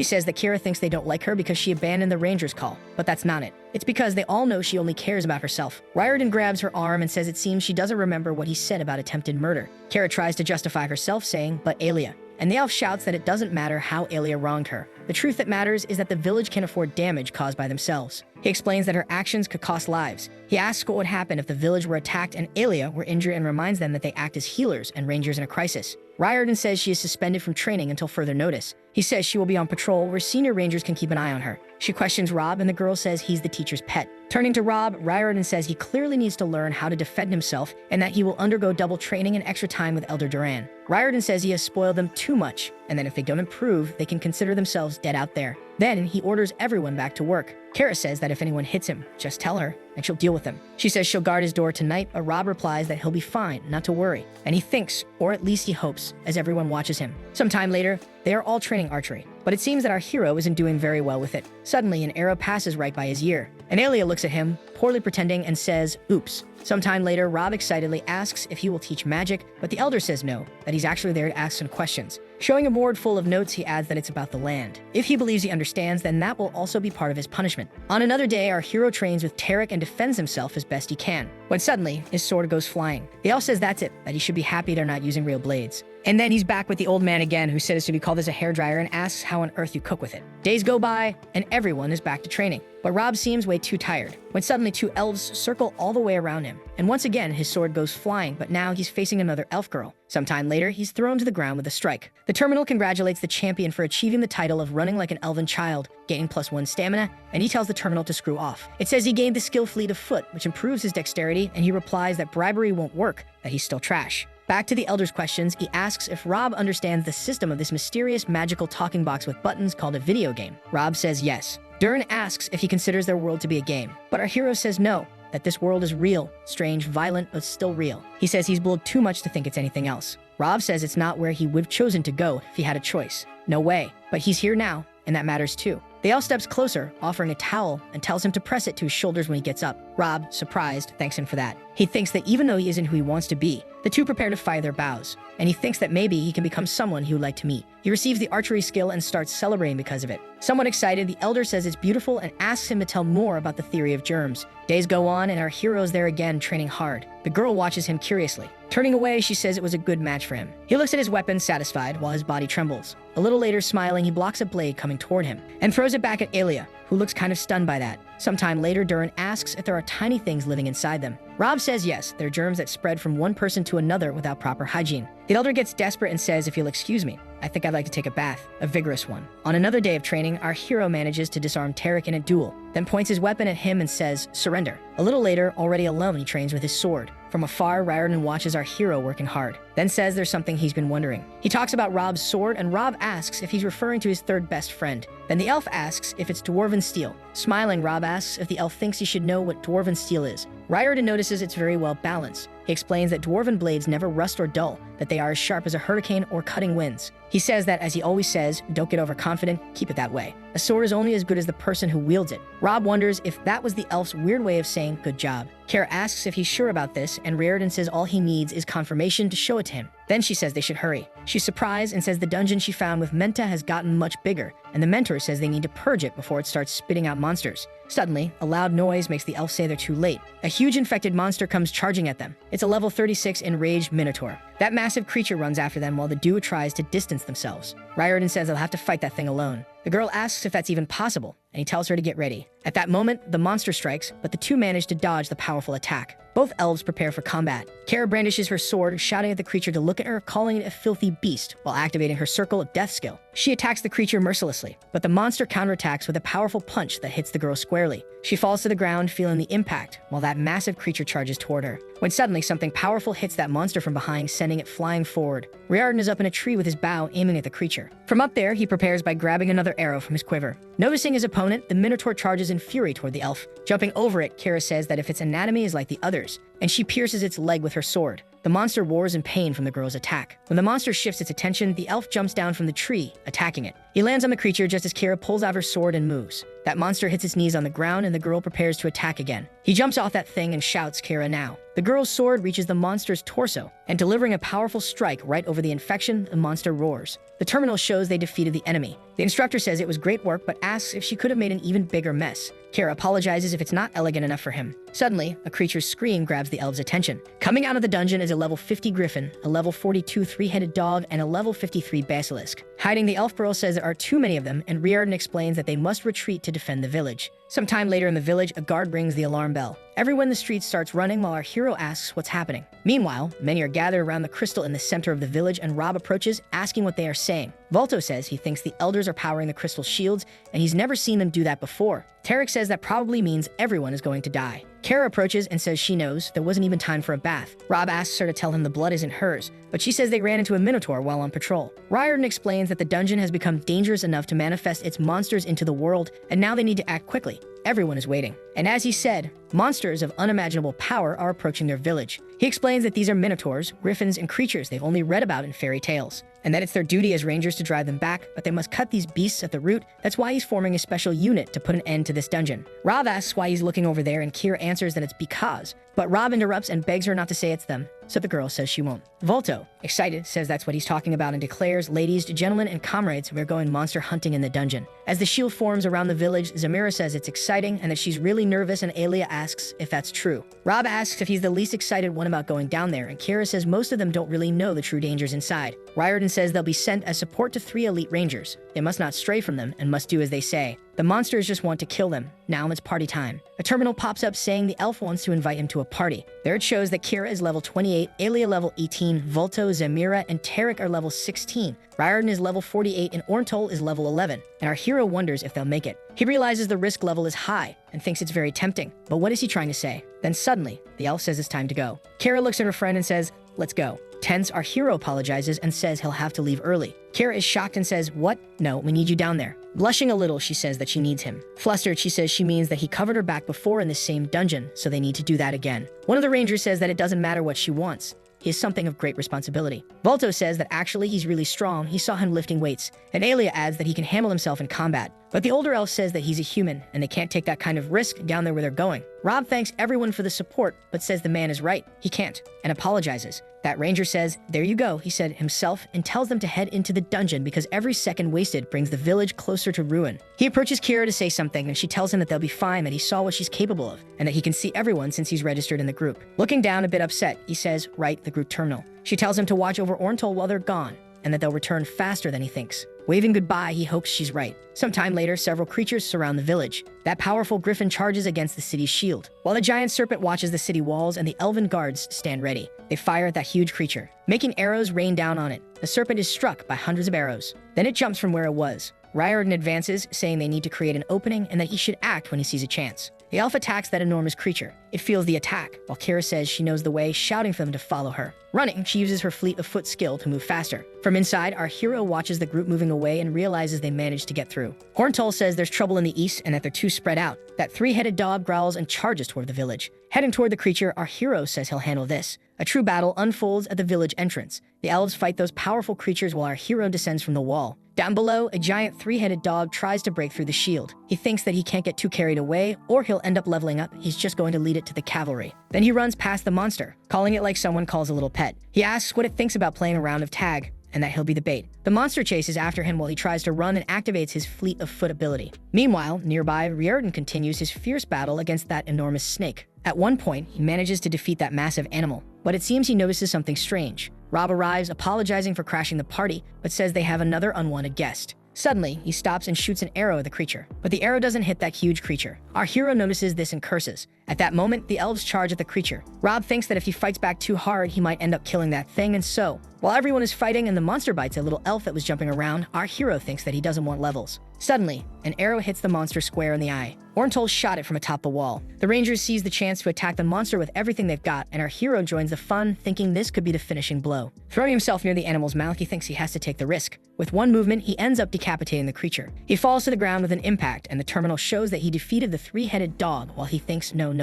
says that Kira thinks they don't like her because she abandoned the ranger's call, but that's not it. It's because they all know she only cares about herself. Riordan grabs her arm and says it seems she doesn't remember what he said about attempted murder. Kira tries to justify herself, saying, but Aelia. And the elf shouts that it doesn't matter how Aelia wronged her. The truth that matters is that the village can afford damage caused by themselves. He explains that her actions could cost lives. He asks what would happen if the village were attacked and Aelia were injured and reminds them that they act as healers and rangers in a crisis. Riordan says she is suspended from training until further notice. He says she will be on patrol where senior rangers can keep an eye on her. She questions Rob and the girl says he's the teacher's pet. Turning to Rob, Riordan says he clearly needs to learn how to defend himself and that he will undergo double training and extra time with Elder Duran. Riordan says he has spoiled them too much and that if they don't improve, they can consider themselves dead out there. Then he orders everyone back to work. Kara says that if anyone hits him, just tell her, and she'll deal with them. She says she'll guard his door tonight, but Rob replies that he'll be fine, not to worry. And he thinks, or at least he hopes, as everyone watches him. Sometime later, they are all training archery, but it seems that our hero isn't doing very well with it. Suddenly, an arrow passes right by his ear. And Aelia looks at him, poorly pretending, and says, oops. Sometime later, Rob excitedly asks if he will teach magic, but the elder says no, that he's actually there to ask some questions. Showing a board full of notes, he adds that it's about the land. If he believes he understands, then that will also be part of his punishment. On another day, our hero trains with Tarek and defends himself as best he can, when suddenly, his sword goes flying. The elf says that's it, that he should be happy they're not using real blades. And then he's back with the old man again, who says to be called as a hairdryer and asks how on earth you cook with it. Days go by, and everyone is back to training. But Rob seems way too tired, when suddenly two elves circle all the way around him. And once again, his sword goes flying, but now he's facing another elf girl. Sometime later, he's thrown to the ground with a strike. The terminal congratulates the champion for achieving the title of running like an elven child, gaining +1 stamina, and he tells the terminal to screw off. It says he gained the skill fleet of foot, which improves his dexterity, and he replies that bribery won't work, that he's still trash. Back to the elder's questions, he asks if Rob understands the system of this mysterious magical talking box with buttons called a video game. Rob says yes. Duran asks if he considers their world to be a game, but our hero says no, that this world is real, strange, violent, but still real. He says he's bullied too much to think it's anything else. Rob says it's not where he would have chosen to go if he had a choice. No way, but he's here now, and that matters too. The elf steps closer, offering a towel, and tells him to press it to his shoulders when he gets up. Rob, surprised, thanks him for that. He thinks that even though he isn't who he wants to be, the two prepare to fire their bows, and he thinks that maybe he can become someone he would like to meet. He receives the archery skill and starts celebrating because of it. Somewhat excited, the elder says it's beautiful and asks him to tell more about the theory of germs. Days go on, and our hero's there again, training hard. The girl watches him curiously. Turning away, she says it was a good match for him. He looks at his weapon, satisfied, while his body trembles. A little later, smiling, he blocks a blade coming toward him, and throws it back at Aelia, who looks kind of stunned by that. Sometime later, Duran asks if there are tiny things living inside them. Rob says yes, they're germs that spread from one person to another without proper hygiene. The elder gets desperate and says if you'll excuse me, I think I'd like to take a bath, a vigorous one. On another day of training, our hero manages to disarm Tarek in a duel, then points his weapon at him and says, surrender. A little later, already alone, he trains with his sword. From afar, Riordan watches our hero working hard, then says there's something he's been wondering. He talks about Rob's sword, and Rob asks if he's referring to his third best friend. Then the elf asks if it's dwarven steel. Smiling, Rob asks if the elf thinks he should know what dwarven steel is. Riordan notices it's very well balanced. He explains that dwarven blades never rust or dull, that they are as sharp as a hurricane or cutting winds. He says that, as he always says, don't get overconfident, keep it that way. A sword is only as good as the person who wields it. Rob wonders if that was the elf's weird way of saying good job. Kara asks if he's sure about this, and Riordan says all he needs is confirmation to show it to him. Then she says they should hurry. She's surprised and says the dungeon she found with Menta has gotten much bigger, and the mentor says they need to purge it before it starts spitting out monsters. Suddenly, a loud noise makes the elf say they're too late. A huge infected monster comes charging at them. It's a level 36 enraged minotaur. That massive creature runs after them while the duo tries to distance themselves. Riordan says they'll have to fight that thing alone. The girl asks if that's even possible, and he tells her to get ready. At that moment, the monster strikes, but the two manage to dodge the powerful attack. Both elves prepare for combat. Kara brandishes her sword, shouting at the creature to look at her, calling it a filthy beast, while activating her Circle of Death skill. She attacks the creature mercilessly, but the monster counterattacks with a powerful punch that hits the girl squarely. She falls to the ground, feeling the impact, while that massive creature charges toward her. When suddenly something powerful hits that monster from behind, sending it flying forward. Riordan is up in a tree with his bow, aiming at the creature. From up there, he prepares by grabbing another arrow from his quiver. Noticing his opponent, the minotaur charges in fury toward the elf. Jumping over it, Kara says that if its anatomy is like the others, and she pierces its leg with her sword. The monster roars in pain from the girl's attack. When the monster shifts its attention, the elf jumps down from the tree, attacking it. He lands on the creature just as Kara pulls out her sword and moves. That monster hits its knees on the ground and the girl prepares to attack again. He jumps off that thing and shouts, "Kira now." The girl's sword reaches the monster's torso, and delivering a powerful strike right over the infection, the monster roars. The terminal shows they defeated the enemy. The instructor says it was great work, but asks if she could have made an even bigger mess. Kira apologizes if it's not elegant enough for him. Suddenly, a creature's scream grabs the elves' attention. Coming out of the dungeon is a level 50 griffin, a level 42 three-headed dog, and a level 53 basilisk. Hiding, the elf girl says there are too many of them, and Riordan explains that they must retreat to defend the village. Sometime later in the village, a guard rings the alarm bell. Everyone in the street starts running while our hero asks what's happening. Meanwhile, many are gathered around the crystal in the center of the village, and Rob approaches, asking what they are saying. Volto says he thinks the elders are powering the crystal shields, and he's never seen them do that before. Tarek says that probably means everyone is going to die. Kara approaches and says she knows there wasn't even time for a bath. Rob asks her to tell him the blood isn't hers, but she says they ran into a minotaur while on patrol. Riordan explains that the dungeon has become dangerous enough to manifest its monsters into the world, and now they need to act quickly. Everyone is waiting. And as he said, monsters of unimaginable power are approaching their village. He explains that these are minotaurs, griffins, and creatures they've only read about in fairy tales, and that it's their duty as rangers to drive them back, but they must cut these beasts at the root. That's why he's forming a special unit to put an end to this dungeon. Rob asks why he's looking over there, and Kira answers that it's because, but Rob interrupts and begs her not to say it's them, so the girl says she won't. Volto, excited, says that's what he's talking about and declares, "Ladies, gentlemen, and comrades, we're going monster hunting in the dungeon." As the shield forms around the village, Zamira says it's exciting and that she's really nervous, and Alia asks if that's true. Rob asks if he's the least excited one about going down there, and Kira says most of them don't really know the true dangers inside. Riordan says they'll be sent as support to 3 elite rangers. They must not stray from them and must do as they say. The monsters just want to kill them. Now it's party time. A terminal pops up saying the elf wants to invite him to a party. There it shows that Kira is level 28, Alia level 18, Volto, Zamira, and Tarek are level 16. Riordan is level 48 and Orntol is level 11, and our hero wonders if they'll make it. He realizes the risk level is high and thinks it's very tempting, but what is he trying to say? Then suddenly, the elf says it's time to go. Kira looks at her friend and says, "Let's go." Tense, our hero apologizes and says he'll have to leave early. Kira is shocked and says, "What? No, we need you down there." Blushing a little, she says that she needs him. Flustered, she says she means that he covered her back before in the same dungeon, so they need to do that again. One of the rangers says that it doesn't matter what she wants. He is something of great responsibility. Volto says that actually he's really strong. He saw him lifting weights. And Alia adds that he can handle himself in combat. But the older elf says that he's a human, and they can't take that kind of risk down there where they're going. Rob thanks everyone for the support, but says the man is right. He can't, and apologizes. That ranger says, "There you go," he said himself, and tells them to head into the dungeon because every second wasted brings the village closer to ruin. He approaches Kira to say something, and she tells him that they'll be fine, that he saw what she's capable of, and that he can see everyone since he's registered in the group. Looking down a bit upset, he says, "Right, the group terminal." She tells him to watch over Orntol while they're gone, and that they'll return faster than he thinks. Waving goodbye, he hopes she's right. Sometime later, several creatures surround the village. That powerful griffin charges against the city's shield, while the giant serpent watches the city walls and the elven guards stand ready. They fire at that huge creature, making arrows rain down on it. The serpent is struck by hundreds of arrows. Then it jumps from where it was. Riordan advances, saying they need to create an opening and that he should act when he sees a chance. The elf attacks that enormous creature. It feels the attack, while Kira says she knows the way, shouting for them to follow her. Running, she uses her fleet of foot skill to move faster. From inside, our hero watches the group moving away and realizes they managed to get through. Orntol says there's trouble in the east and that they're too spread out. That 3-headed dog growls and charges toward the village. Heading toward the creature, our hero says he'll handle this. A true battle unfolds at the village entrance. The elves fight those powerful creatures while our hero descends from the wall. Down below, a giant 3-headed dog tries to break through the shield. He thinks that he can't get too carried away, or he'll end up leveling up. He's just going to lead it to the cavalry. Then he runs past the monster, calling it like someone calls a little pet. He asks what it thinks about playing a round of tag, and that he'll be the bait. The monster chases after him while he tries to run and activates his fleet of foot ability. Meanwhile, nearby, Riordan continues his fierce battle against that enormous snake. At one point, he manages to defeat that massive animal, but it seems he notices something strange. Rob arrives, apologizing for crashing the party, but says they have another unwanted guest. Suddenly, he stops and shoots an arrow at the creature, but the arrow doesn't hit that huge creature. Our hero notices this and curses. At that moment, the elves charge at the creature. Rob thinks that if he fights back too hard, he might end up killing that thing, and so, while everyone is fighting and the monster bites a little elf that was jumping around, our hero thinks that he doesn't want levels. Suddenly, an arrow hits the monster square in the eye. Orntol shot it from atop the wall. The rangers seize the chance to attack the monster with everything they've got, and our hero joins the fun, thinking this could be the finishing blow. Throwing himself near the animal's mouth, he thinks he has to take the risk. With one movement, he ends up decapitating the creature. He falls to the ground with an impact, and the terminal shows that he defeated the 3-headed dog while he thinks no.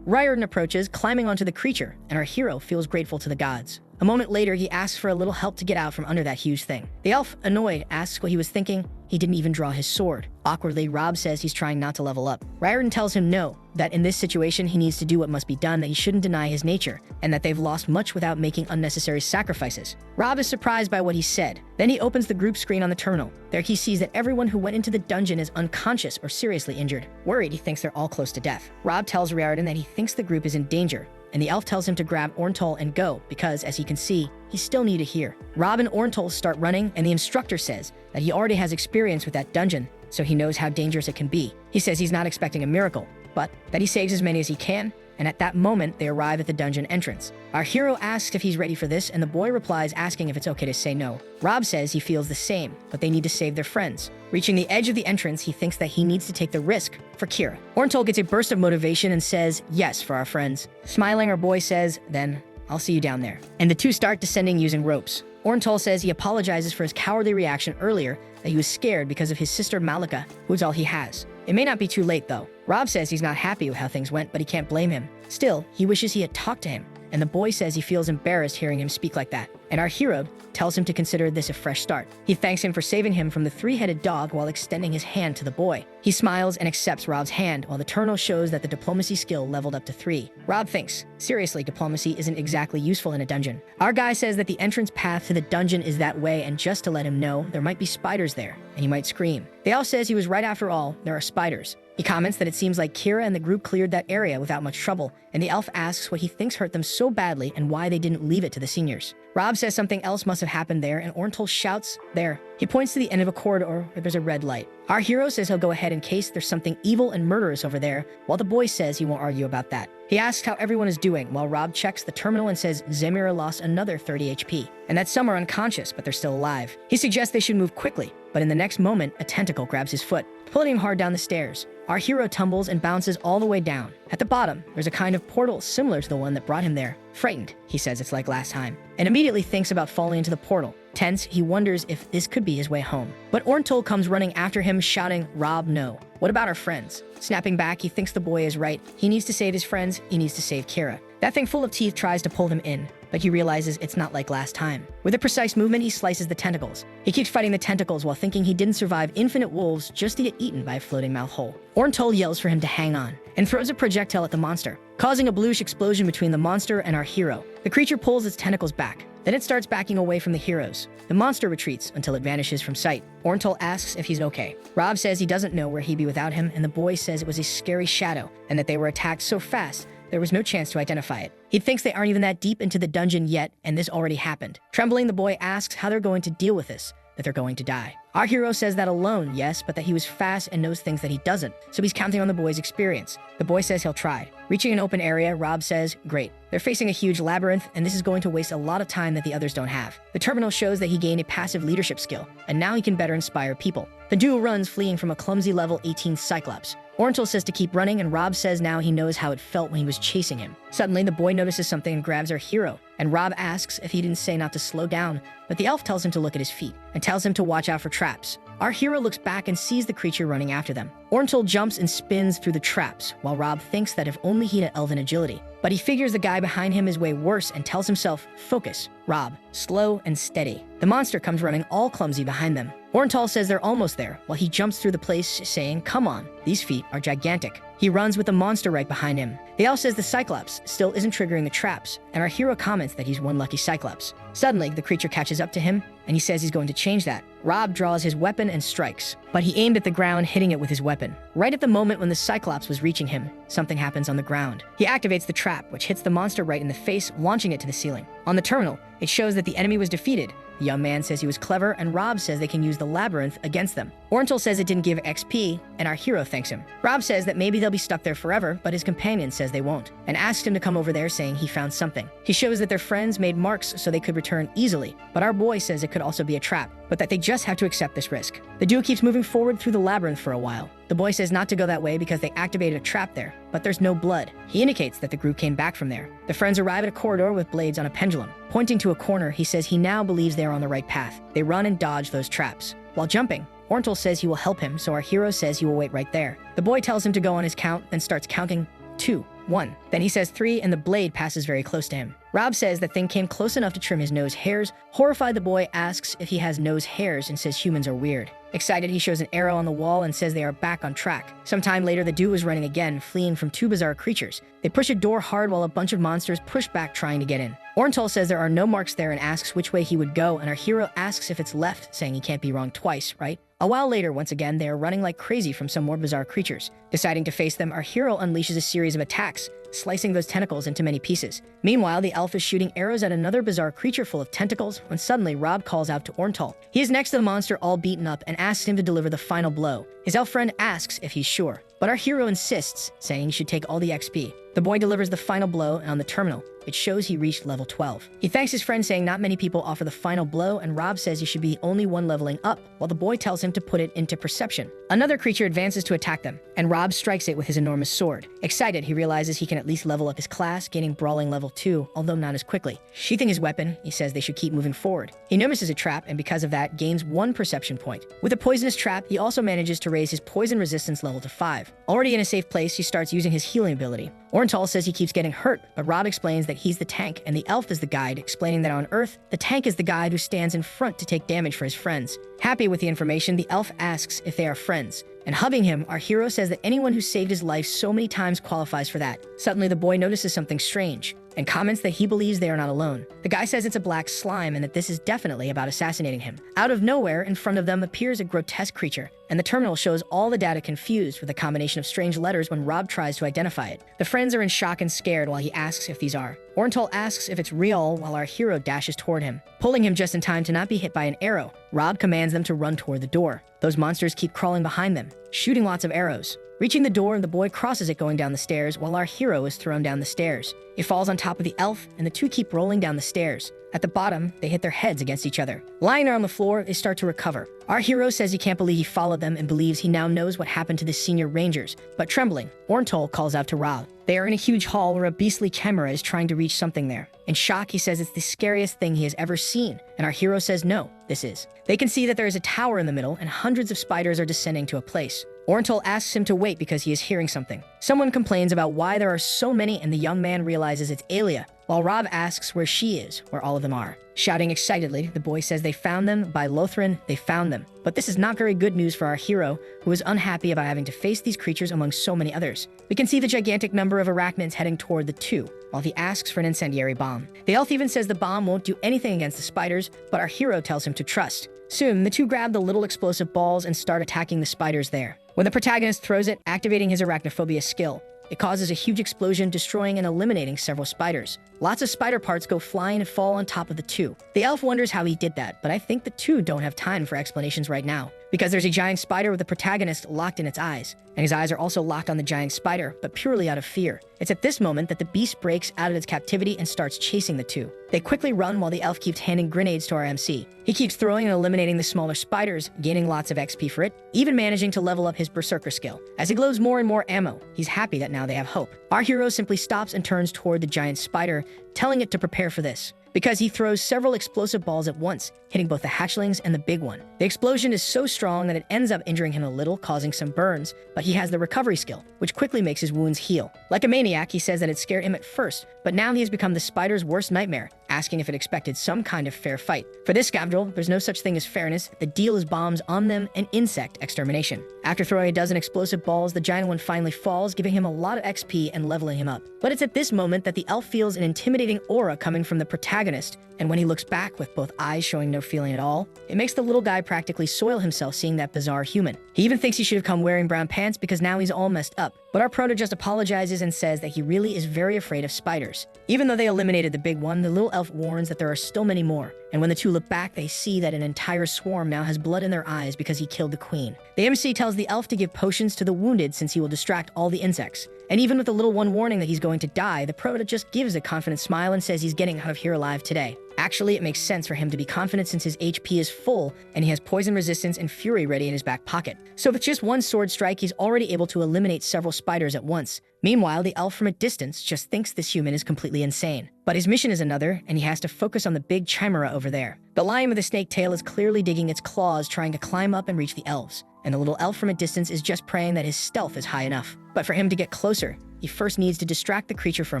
Riordan approaches, climbing onto the creature, and our hero feels grateful to the gods. A moment later, he asks for a little help to get out from under that huge thing. The elf, annoyed, asks what he was thinking. He didn't even draw his sword. Awkwardly, Rob says he's trying not to level up. Riordan tells him no, that in this situation he needs to do what must be done, that he shouldn't deny his nature, and that they've lost much without making unnecessary sacrifices. Rob is surprised by what he said. Then he opens the group screen on the terminal. There he sees that everyone who went into the dungeon is unconscious or seriously injured. Worried, he thinks they're all close to death. Rob tells Riordan that he thinks the group is in danger, and the elf tells him to grab Orntol and go because, as he can see, he's still new to here. Rob and Orntol start running, and the instructor says that he already has experience with that dungeon, so he knows how dangerous it can be. He says he's not expecting a miracle, but that he saves as many as he can, and at that moment, they arrive at the dungeon entrance. Our hero asks if he's ready for this, and the boy replies asking if it's okay to say no. Rob says he feels the same, but they need to save their friends. Reaching the edge of the entrance, he thinks that he needs to take the risk for Kira. Orntol gets a burst of motivation and says, yes, for our friends. Smiling, our boy says, then I'll see you down there. And the two start descending using ropes. Orntol says he apologizes for his cowardly reaction earlier, that he was scared because of his sister Malika, who's all he has. It may not be too late, though. Rob says he's not happy with how things went, but he can't blame him. Still, he wishes he had talked to him, and the boy says he feels embarrassed hearing him speak like that. And our hero tells him to consider this a fresh start. He thanks him for saving him from the three-headed dog while extending his hand to the boy. He smiles and accepts Rob's hand, while the terminal shows that the diplomacy skill leveled up to 3. Rob thinks, seriously, diplomacy isn't exactly useful in a dungeon. Our guy says that the entrance path to the dungeon is that way, and just to let him know, there might be spiders there, and he might scream. The elf says he was right after all, there are spiders. He comments that it seems like Kira and the group cleared that area without much trouble, and the elf asks what he thinks hurt them so badly and why they didn't leave it to the seniors. Rob says something else must have happened there, and Orntol shouts, there. He points to the end of a corridor where there's a red light. Our hero says he'll go ahead in case there's something evil and murderous over there, while the boy says he won't argue about that. He asks how everyone is doing, while Rob checks the terminal and says Zemira lost another 30 HP, and that some are unconscious, but they're still alive. He suggests they should move quickly, but in the next moment, a tentacle grabs his foot, pulling him hard down the stairs. Our hero tumbles and bounces all the way down. At the bottom, there's a kind of portal similar to the one that brought him there. Frightened, he says it's like last time, and immediately thinks about falling into the portal. Tense, he wonders if this could be his way home. But Orntol comes running after him, shouting, Rob, no. What about our friends? Snapping back, he thinks the boy is right. He needs to save his friends, he needs to save Kira. That thing full of teeth tries to pull him in, but he realizes it's not like last time. With a precise movement, he slices the tentacles. He keeps fighting the tentacles while thinking he didn't survive infinite wolves just to get eaten by a floating mouth hole. Orntol yells for him to hang on, and throws a projectile at the monster, causing a bluish explosion between the monster and our hero. The creature pulls its tentacles back. Then it starts backing away from the heroes. The monster retreats until it vanishes from sight. Orntol asks if he's okay. Rob says he doesn't know where he'd be without him, and the boy says it was a scary shadow, and that they were attacked so fast there was no chance to identify it. He thinks they aren't even that deep into the dungeon yet, and this already happened. Trembling, the boy asks how they're going to deal with this, that they're going to die. Our hero says that alone, yes, but that he was fast and knows things that he doesn't, so he's counting on the boy's experience. The boy says he'll try. Reaching an open area, Rob says, great. They're facing a huge labyrinth, and this is going to waste a lot of time that the others don't have. The terminal shows that he gained a passive leadership skill, and now he can better inspire people. The duo runs, fleeing from a clumsy level 18 Cyclops. Orntol says to keep running, and Rob says now he knows how it felt when he was chasing him. Suddenly, the boy notices something and grabs our hero, and Rob asks if he didn't say not to slow down, but the elf tells him to look at his feet, and tells him to watch out for traps. Our hero looks back and sees the creature running after them. Orntol jumps and spins through the traps, while Rob thinks that if only he had elven agility. But he figures the guy behind him is way worse and tells himself, focus, Rob, slow and steady. The monster comes running all clumsy behind them. Orntol says they're almost there, while he jumps through the place saying, come on, these feet are gigantic. He runs with the monster right behind him. The elf says the Cyclops still isn't triggering the traps, and our hero comments that he's one lucky Cyclops. Suddenly, the creature catches up to him, and he says he's going to change that. Rob draws his weapon and strikes, but he aimed at the ground, hitting it with his weapon. Right at the moment when the Cyclops was reaching him, something happens on the ground. He activates the trap, which hits the monster right in the face, launching it to the ceiling. On the terminal, it shows that the enemy was defeated. The young man says he was clever, and Rob says they can use the labyrinth against them. Orntol says it didn't give XP, and our hero thanks him. Rob says that maybe they'll be stuck there forever, but his companion says they won't, and asks him to come over there, saying he found something. He shows that their friends made marks so they could return easily, but our boy says it could also be a trap, but that they just have to accept this risk. The duo keeps moving forward through the labyrinth for a while. The boy says not to go that way because they activated a trap there, but there's no blood. He indicates that the group came back from there. The friends arrive at a corridor with blades on a pendulum. Pointing to a corner, he says he now believes they are on the right path. They run and dodge those traps. While jumping, Orntol says he will help him, so our hero says he will wait right there. The boy tells him to go on his count, then starts counting 2. 1. Then he says 3, and the blade passes very close to him. Rob says the thing came close enough to trim his nose hairs. Horrified, the boy asks if he has nose hairs and says humans are weird. Excited, he shows an arrow on the wall and says they are back on track. Sometime later, the duo is running again, fleeing from 2 bizarre creatures. They push a door hard while a bunch of monsters push back trying to get in. Orenthal says there are no marks there and asks which way he would go, and our hero asks if it's left, saying he can't be wrong twice, right? A while later, once again, they are running like crazy from some more bizarre creatures. Deciding to face them, our hero unleashes a series of attacks, slicing those tentacles into many pieces. Meanwhile, the elf is shooting arrows at another bizarre creature full of tentacles when suddenly Rob calls out to Orenthal. He is next to the monster all beaten up and asks him to deliver the final blow. His elf friend asks if he's sure, but our hero insists, saying he should take all the XP. The boy delivers the final blow, and on the terminal, it shows he reached level 12. He thanks his friend, saying not many people offer the final blow, and Rob says he should be only one leveling up, while the boy tells him to put it into perception. Another creature advances to attack them, and Rob strikes it with his enormous sword. Excited, he realizes he can at least level up his class, gaining brawling level 2, although not as quickly. Sheathing his weapon, he says they should keep moving forward. He notices a trap, and because of that, gains 1 perception point. With a poisonous trap, he also manages to raise his poison resistance level to 5. Already in a safe place, he starts using his healing ability. Orenthal says he keeps getting hurt, but Rob explains that he's the tank and the elf is the guide, explaining that on Earth, the tank is the guide who stands in front to take damage for his friends. Happy with the information, the elf asks if they are friends. And hugging him, our hero says that anyone who saved his life so many times qualifies for that. Suddenly, the boy notices something strange and comments that he believes they are not alone. The guy says it's a black slime and that this is definitely about assassinating him. Out of nowhere, in front of them appears a grotesque creature, and the terminal shows all the data confused with a combination of strange letters when Rob tries to identify it. The friends are in shock and scared while he asks if these are. Orenthal asks if it's real while our hero dashes toward him, pulling him just in time to not be hit by an arrow. Rob commands them to run toward the door. Those monsters keep crawling behind them, shooting lots of arrows. Reaching the door, the boy crosses it going down the stairs while our hero is thrown down the stairs. He falls on top of the elf, and the two keep rolling down the stairs. At the bottom, they hit their heads against each other. Lying there on the floor, they start to recover. Our hero says he can't believe he followed them and believes he now knows what happened to the senior rangers. But trembling, Orenthal calls out to Rob. They are in a huge hall where a beastly chimera is trying to reach something there. In shock, he says it's the scariest thing he has ever seen, and our hero says no, this is. They can see that there is a tower in the middle, and hundreds of spiders are descending to a place. Orenthal asks him to wait because he is hearing something. Someone complains about why there are so many, and the young man realizes it's Alia, while Rob asks where she is, where all of them are. Shouting excitedly, the boy says they found them. By Lothran, they found them. But this is not very good news for our hero, who is unhappy about having to face these creatures among so many others. We can see the gigantic number of arachnids heading toward the two, while he asks for an incendiary bomb. The elf even says the bomb won't do anything against the spiders, but our hero tells him to trust. Soon, the two grab the little explosive balls and start attacking the spiders there. When the protagonist throws it, activating his arachnophobia skill, it causes a huge explosion, destroying and eliminating several spiders. Lots of spider parts go flying and fall on top of the two. The elf wonders how he did that, but I think the two don't have time for explanations right now, because there's a giant spider with the protagonist locked in its eyes, and his eyes are also locked on the giant spider, but purely out of fear. It's at this moment that the beast breaks out of its captivity and starts chasing the two. They quickly run while the elf keeps handing grenades to our MC. He keeps throwing and eliminating the smaller spiders, gaining lots of XP for it, even managing to level up his berserker skill. As he glows more and more ammo, he's happy that now they have hope. Our hero simply stops and turns toward the giant spider, telling it to prepare for this, because he throws several explosive balls at once, hitting both the hatchlings and the big one. The explosion is so strong that it ends up injuring him a little, causing some burns, but he has the recovery skill, which quickly makes his wounds heal. Like a maniac, he says that it scared him at first, but now he has become the spider's worst nightmare, asking if it expected some kind of fair fight. For this scoundrel, there's no such thing as fairness. The deal is bombs on them and insect extermination. After throwing a dozen explosive balls, the giant one finally falls, giving him a lot of XP and leveling him up. But it's at this moment that the elf feels an intimidating aura coming from the protagonist, and when he looks back with both eyes showing no feeling at all, it makes the little guy practically soil himself seeing that bizarre human. He even thinks he should have come wearing brown pants because now he's all messed up. But our Prota just apologizes and says that he really is very afraid of spiders. Even though they eliminated the big one, the little elf warns that there are still many more. And when the two look back, they see that an entire swarm now has blood in their eyes because he killed the queen. The MC tells the elf to give potions to the wounded since he will distract all the insects. And even with the little one warning that he's going to die, the Prota just gives a confident smile and says he's getting out of here alive today. Actually, it makes sense for him to be confident since his HP is full and he has poison resistance and fury ready in his back pocket. So with just one sword strike, he's already able to eliminate several spiders at once. Meanwhile, the elf from a distance just thinks this human is completely insane. But his mission is another, and he has to focus on the big chimera over there. The lion with a snake tail is clearly digging its claws, trying to climb up and reach the elves. And the little elf from a distance is just praying that his stealth is high enough. But for him to get closer, he first needs to distract the creature for a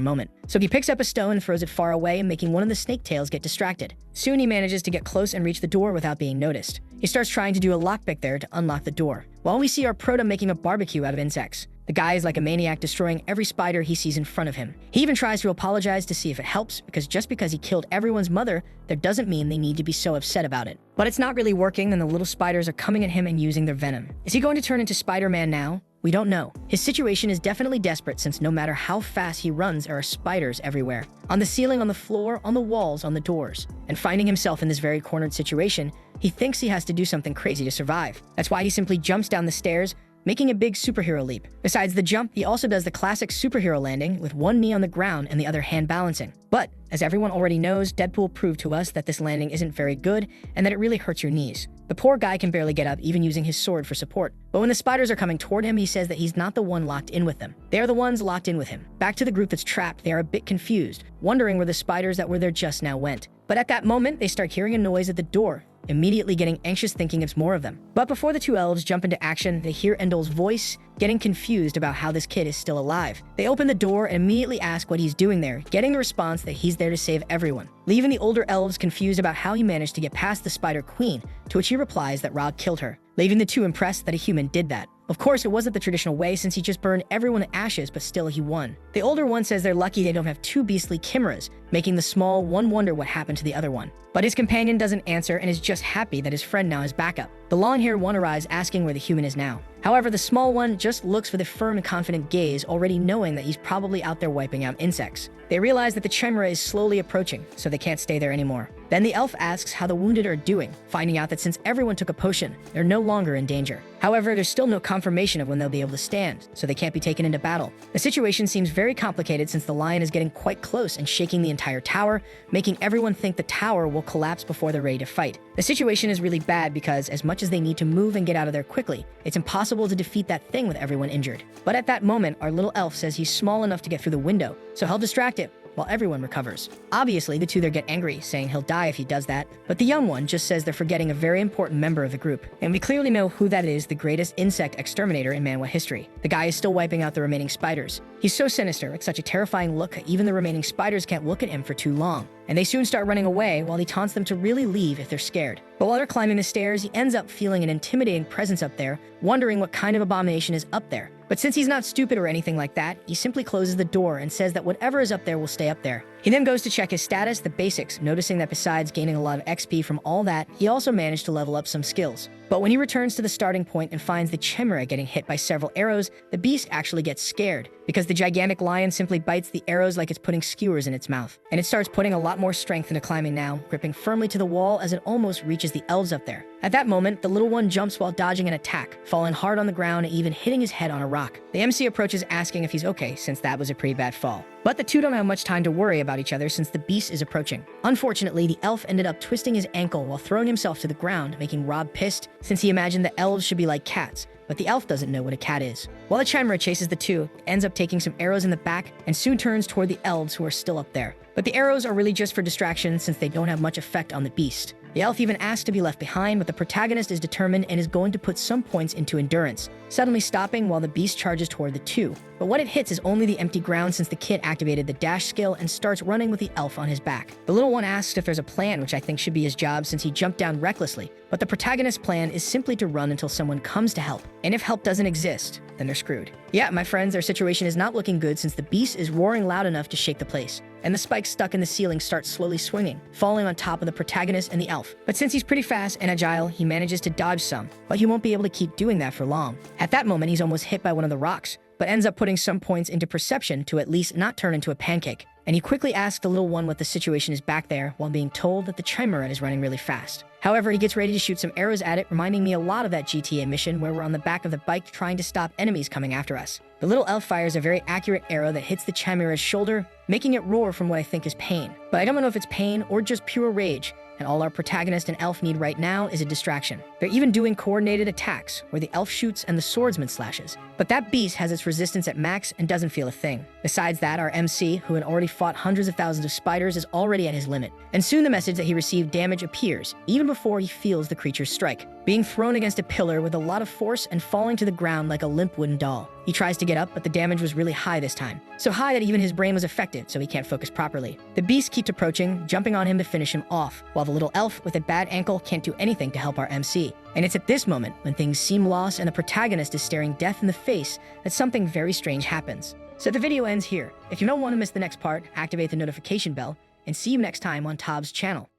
moment. So he picks up a stone and throws it far away, making one of the snake tails get distracted. Soon he manages to get close and reach the door without being noticed. He starts trying to do a lockpick there to unlock the door, while we see our Proto making a barbecue out of insects. The guy is like a maniac, destroying every spider he sees in front of him. He even tries to apologize to see if it helps, because just because he killed everyone's mother, that doesn't mean they need to be so upset about it. But it's not really working, and the little spiders are coming at him and using their venom. Is he going to turn into Spider-Man now? We don't know. His situation is definitely desperate, since no matter how fast he runs, there are spiders everywhere. On the ceiling, on the floor, on the walls, on the doors. And finding himself in this very cornered situation, he thinks he has to do something crazy to survive. That's why he simply jumps down the stairs, making a big superhero leap. Besides the jump, he also does the classic superhero landing with one knee on the ground and the other hand balancing. But, as everyone already knows, Deadpool proved to us that this landing isn't very good and that it really hurts your knees. The poor guy can barely get up, even using his sword for support. But when the spiders are coming toward him, he says that he's not the one locked in with them. They are the ones locked in with him. Back to the group that's trapped, they are a bit confused, wondering where the spiders that were there just now went. But at that moment, they start hearing a noise at the door, immediately getting anxious, thinking it's more of them. But before the two elves jump into action, they hear Endol's voice, getting confused about how this kid is still alive. They open the door and immediately ask what he's doing there, getting the response that he's there to save everyone, leaving the older elves confused about how he managed to get past the Spider Queen, to which he replies that Ra killed her, leaving the two impressed that a human did that. Of course, it wasn't the traditional way, since he just burned everyone to ashes, but still he won. The older one says they're lucky they don't have two beastly chimeras, making the small one wonder what happened to the other one. But his companion doesn't answer and is just happy that his friend now has backup. The long-haired one arrives, asking where the human is now. However, the small one just looks with a firm and confident gaze, already knowing that he's probably out there wiping out insects. They realize that the chimera is slowly approaching, so they can't stay there anymore. Then the elf asks how the wounded are doing, finding out that since everyone took a potion, they're no longer in danger. However, there's still no confirmation of when they'll be able to stand, so they can't be taken into battle. The situation seems very complicated, since the lion is getting quite close and shaking the entire tower, making everyone think the tower will collapse before they're ready to fight. The situation is really bad because, as much as they need to move and get out of there quickly, it's impossible to defeat that thing with everyone injured. But at that moment, our little elf says he's small enough to get through the window, so he'll distract it while everyone recovers. Obviously, the two there get angry, saying he'll die if he does that, but the young one just says they're forgetting a very important member of the group. And we clearly know who that is, the greatest insect exterminator in Manhwa history. The guy is still wiping out the remaining spiders. He's so sinister, with such a terrifying look, even the remaining spiders can't look at him for too long. And they soon start running away, while he taunts them to really leave if they're scared. But while they're climbing the stairs, he ends up feeling an intimidating presence up there, wondering what kind of abomination is up there. But since he's not stupid or anything like that, he simply closes the door and says that whatever is up there will stay up there. He then goes to check his status, the basics, noticing that besides gaining a lot of XP from all that, he also managed to level up some skills. But when he returns to the starting point and finds the chimera getting hit by several arrows, the beast actually gets scared, because the gigantic lion simply bites the arrows like it's putting skewers in its mouth. And it starts putting a lot more strength into climbing now, gripping firmly to the wall as it almost reaches the elves up there. At that moment, the little one jumps while dodging an attack, falling hard on the ground and even hitting his head on a rock. The MC approaches, asking if he's okay, since that was a pretty bad fall. But the two don't have much time to worry about each other, since the beast is approaching. Unfortunately, the elf ended up twisting his ankle while throwing himself to the ground, making Rob pissed, since he imagined the elves should be like cats, but the elf doesn't know what a cat is. While the chimera chases the two, it ends up taking some arrows in the back and soon turns toward the elves who are still up there. But the arrows are really just for distraction, since they don't have much effect on the beast. The elf even asks to be left behind, but the protagonist is determined and is going to put some points into endurance, suddenly stopping while the beast charges toward the two. But what it hits is only the empty ground, since the kid activated the dash skill and starts running with the elf on his back. The little one asks if there's a plan, which I think should be his job, since he jumped down recklessly. But the protagonist's plan is simply to run until someone comes to help. And if help doesn't exist, then they're screwed. Yeah, my friends, our situation is not looking good, since the beast is roaring loud enough to shake the place. And the spikes stuck in the ceiling start slowly swinging, falling on top of the protagonist and the elf. But since he's pretty fast and agile, he manages to dodge some, but he won't be able to keep doing that for long. At that moment, he's almost hit by one of the rocks, but ends up putting some points into perception to at least not turn into a pancake. And he quickly asks the little one what the situation is back there, while being told that the chimera is running really fast. However, he gets ready to shoot some arrows at it, reminding me a lot of that GTA mission where we're on the back of the bike trying to stop enemies coming after us. The little elf fires a very accurate arrow that hits the chimera's shoulder, making it roar from what I think is pain. But I don't know if it's pain or just pure rage, and all our protagonist and elf need right now is a distraction. They're even doing coordinated attacks, where the elf shoots and the swordsman slashes. But that beast has its resistance at max and doesn't feel a thing. Besides that, our MC, who had already fought hundreds of thousands of spiders, is already at his limit. And soon the message that he received damage appears, even before he feels the creature's strike, being thrown against a pillar with a lot of force and falling to the ground like a limp wooden doll. He tries to get up, but the damage was really high this time. So high that even his brain was affected, so he can't focus properly. The beast keeps approaching, jumping on him to finish him off, while the little elf with a bad ankle can't do anything to help our MC. And it's at this moment, when things seem lost and the protagonist is staring death in the face, that something very strange happens. So the video ends here. If you don't want to miss the next part, activate the notification bell, and see you next time on Tob's channel.